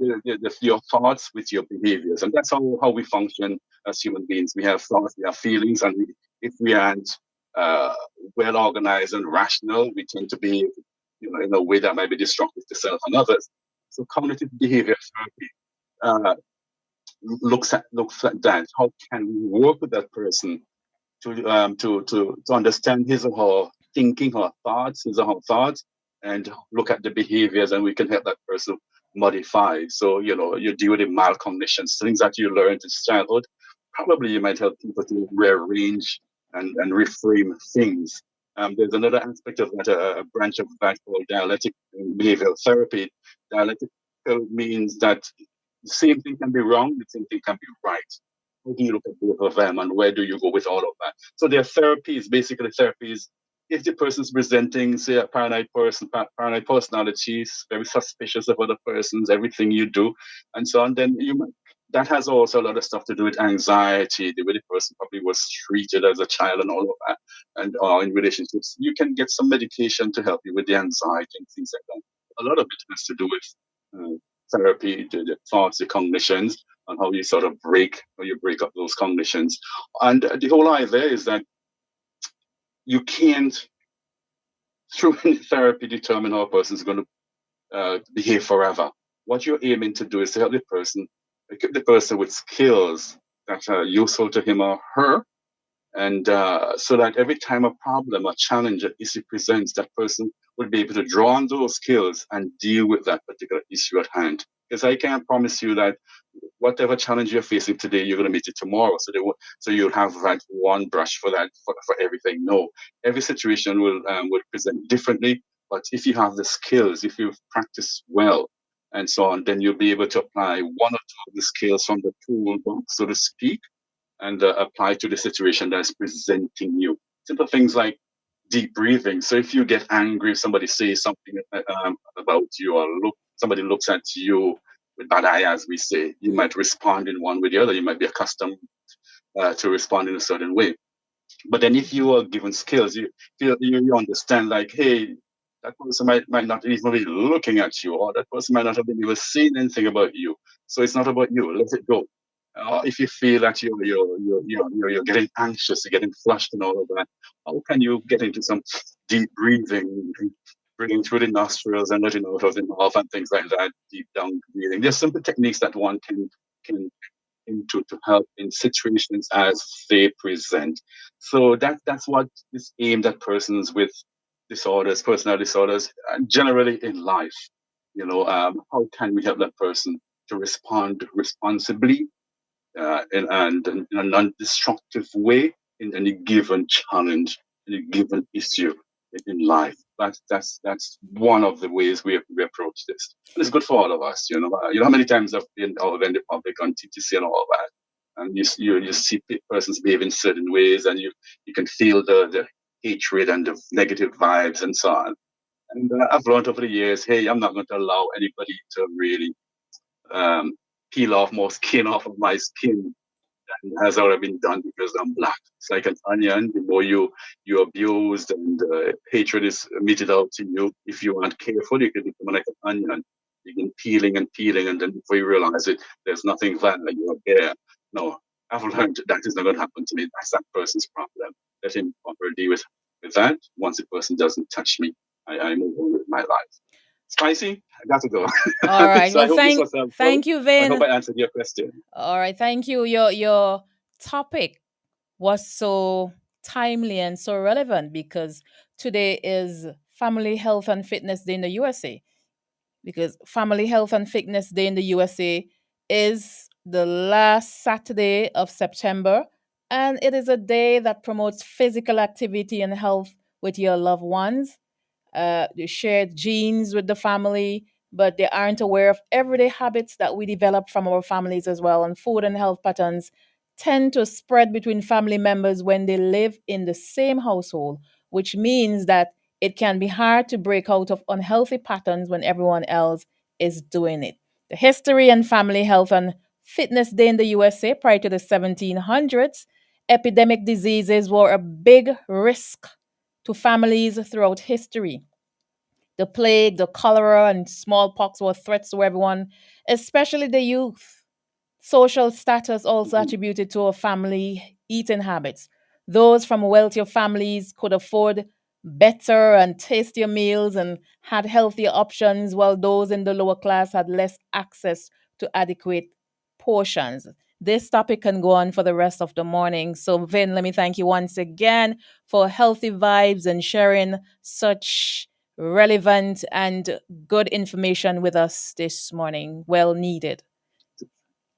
your thoughts with your behaviors, and that's how we function as human beings. We have thoughts, we have feelings, and if we aren't well organized and rational, we tend to behave, in a way that might be destructive to self and others. So cognitive behavior therapy looks at that. How can we work with that person to understand his or her thinking, her thoughts, and look at the behaviors, and we can help that person modify. So, you deal with the malcognitions, things that you learned in childhood. Probably you might help people to rearrange and reframe things. There's another aspect of that, a branch of that called dialectic behavioral therapy. Dialectical means that the same thing can be wrong, the same thing can be right. How do you look at both of them, and where do you go with all of that? So there are therapies, basically therapies. If the person's presenting, say, a paranoid person, paranoid personality, very suspicious of other persons, everything you do, and so on, then that has also a lot of stuff to do with anxiety, the way the person probably was treated as a child and all of that, and in relationships. You can get some medication to help you with the anxiety and things like that. A lot of it has to do with therapy, the thoughts, the cognitions, and how you sort of break up those cognitions. And the whole idea is that you can't, through any therapy, determine how a person is going to behave forever. What you're aiming to do is to help the person, equip the person with skills that are useful to him or her, and so that every time a problem, a challenge, an issue presents, that person will be able to draw on those skills and deal with that particular issue at hand. Because I can't promise you that whatever challenge you're facing today, you're going to meet it tomorrow. So you'll have that one brush for that for everything. No, every situation will present differently. But if you have the skills, if you've practiced well, and so on, then you'll be able to apply one or two of the skills from the toolbox, so to speak, and apply to the situation that's presenting you. Simple things like deep breathing. So if you get angry, if somebody says something about you, or somebody looks at you with bad eye, as we say, you might respond in one way or the other. You might be accustomed to respond in a certain way. But then if you are given skills, you understand, like, hey, that person might not even be looking at you, or that person might not have been even saying anything about you. So it's not about you. Let it go. If you feel that you're getting anxious, you're getting flushed and all of that, how can you get into some deep breathing, breathing through the nostrils and letting out of the mouth and things like that, deep down breathing? There's simple techniques that one can into to help in situations as they present. So that's what is aimed at persons with disorders, personality disorders, generally in life. How can we help that person to respond responsibly in a non-destructive way in any given challenge, in a given issue in life? That's one of the ways we approach this. And it's good for all of us. You know how many times I've been out in the public on TTC and all that, and you see persons behave in certain ways, and you can feel the hatred and the negative vibes and so on. And I've learned over the years, hey, I'm not going to allow anybody to really peel off more skin off of my skin than has already been done because I'm black. It's like an onion. The more you abused and hatred is meted out to you, if you aren't careful, you can become like an onion. You can peeling, and then before you realize it, there's nothing you're there. No, I've learned that is not going to happen to me. That's that person's problem. Let him properly deal with that. Once the person doesn't touch me, I move on with my life. Spicy, I got to go. All right. So I Well, hope this was helpful. thank you, I Vin. hope I answered your question. All right, thank you. Your topic was so timely and so relevant because today is Family Health and Fitness Day in the USA. Because Family Health and Fitness Day in the USA is the last Saturday of September, and it is a day that promotes physical activity and health with your loved ones. They share genes with the family, but they aren't aware of everyday habits that we develop from our families as well. And food and health patterns tend to spread between family members when they live in the same household, which means that it can be hard to break out of unhealthy patterns when everyone else is doing it. The history and Family Health and Fitness Day in the USA prior to the 1700s, epidemic diseases were a big risk to families throughout history. The plague, the cholera, and smallpox were threats to everyone, especially the youth. Social status also attributed to a family eating habits. Those from wealthier families could afford better and tastier meals and had healthier options, while those in the lower class had less access to adequate portions. This topic can go on for the rest of the morning. So, Vin, let me thank you once again for healthy vibes and sharing such relevant and good information with us this morning. Well needed.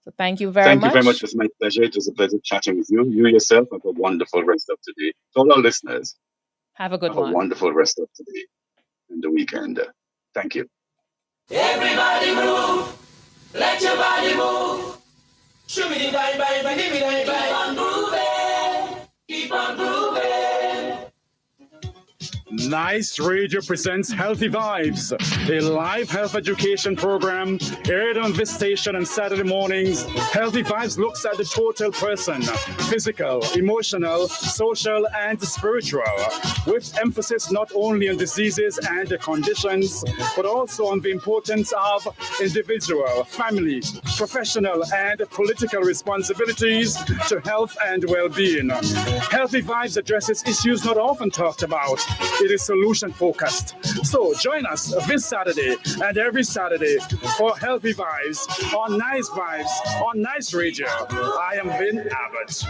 So thank you very Thank you very much. much. It's my pleasure. It was a pleasure chatting with you. You yourself have a wonderful rest of today. To all our listeners, Have a good have a one. wonderful rest of today and the weekend. Thank you. Everybody move, let your body move. Shimmy bang bang bang, dimmy bang bang. Keep on grooving. Nice Radio presents Healthy Vibes, a live health education program aired on this station on Saturday mornings. Healthy Vibes looks at the total person, physical, emotional, social, and spiritual, with emphasis not only on diseases and conditions, but also on the importance of individual, family, professional, and political responsibilities to health and well-being. Healthy Vibes addresses issues not often talked about. It is solution focused. So join us this Saturday and every Saturday for Healthy Vibes on Nice Vibes on Nice Radio. I am Vin Abbott.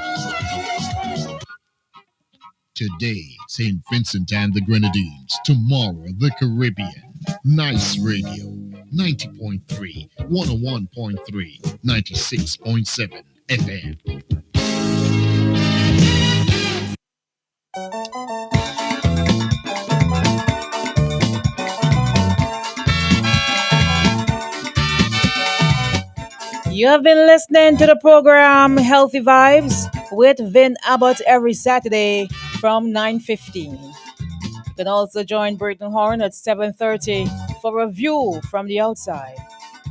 Today, St. Vincent and the Grenadines. Tomorrow, the Caribbean. Nice Radio. 90.3, 101.3, 96.7 FM. You have been listening to the program Healthy Vibes with Vin Abbott every Saturday from 9:15. You can also join Burton Horn at 7:30 for a view from the outside.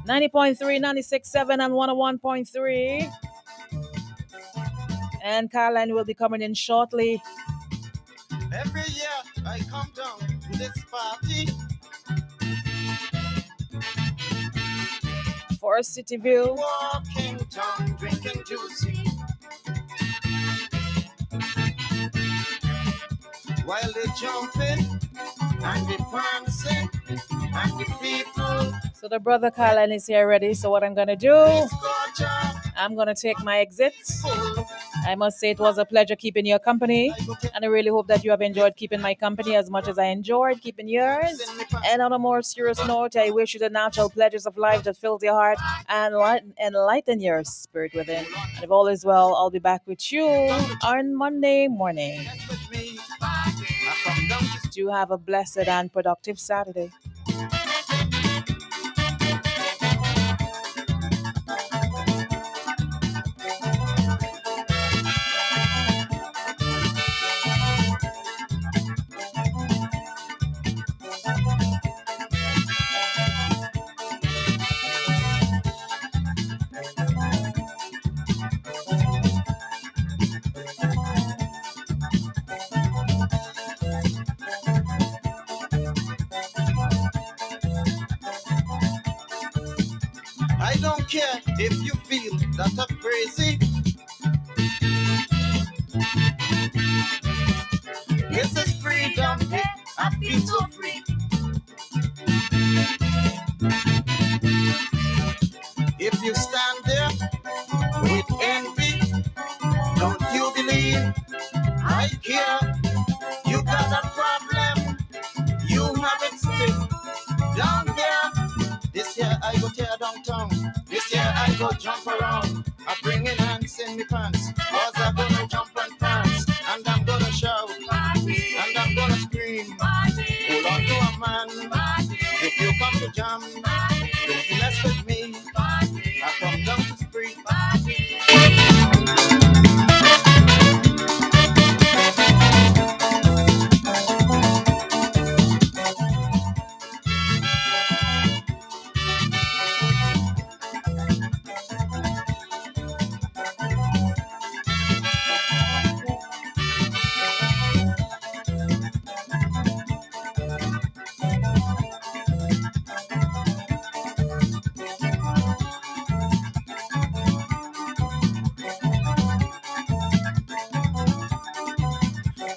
90.3, 96.7, and 101.3. And Caroline will be coming in shortly. Every year I come down to this party For City View. Walking town, drinking juicy. While they jumping and they prancing and the people. So the brother Caroline is here ready. So what I'm going to do, I'm going to take my exit. I must say it was a pleasure keeping your company. And I really hope that you have enjoyed keeping my company as much as I enjoyed keeping yours. And on a more serious note, I wish you the natural pleasures of life that fills your heart and enlighten your spirit within. And if all is well, I'll be back with you on Monday morning. Do have a blessed and productive Saturday. I don't care if you feel that I'm crazy. This is freedom, I feel so free. If you stand there with envy, don't you believe I care? You got a problem, you have it still down there. This year I go tear downtown. This year I go jump around. I bring in hands in me pants. Cause I'm gonna jump and dance. And I'm gonna shout. And I'm gonna scream. Hold on to a man. If you come to jam, don't you mess with me. I come down to spree.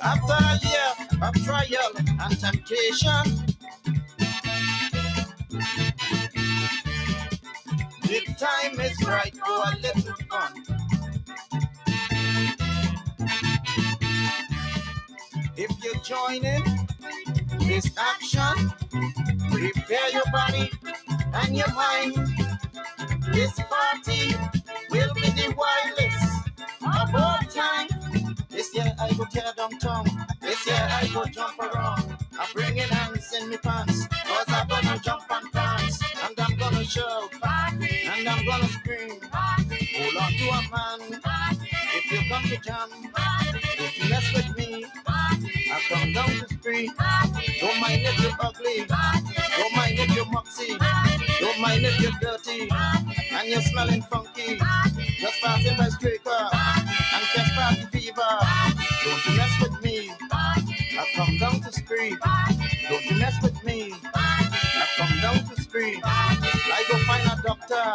After a year of trial and temptation, the time is right for a little fun. If you join in this action, prepare your body and your mind. This party tear down tongue. This year I go jump around. I'm bringing hands in me pants, cause I'm gonna jump and dance. And I'm gonna shout, and I'm gonna scream. Hold on to a man, if you come to jam. Don't you mess with me, I come down the street. Don't mind if you're ugly, don't mind if you're moxie, don't mind if you're dirty, and you're smelling funky. Just passing by Straker and catch party fever. Don't you mess with me, I come down the street. Don't you mess with me, I come down the street. I go find a doctor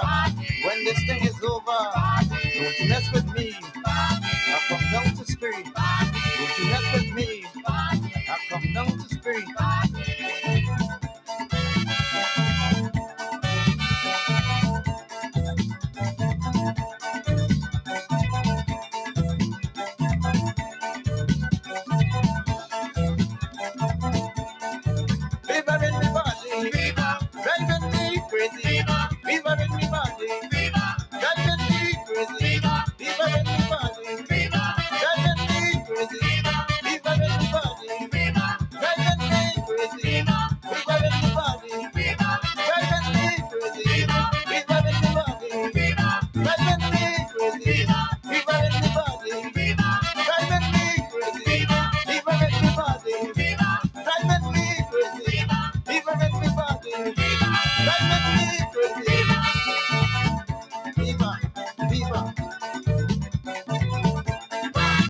when this thing is over. Don't you mess with me,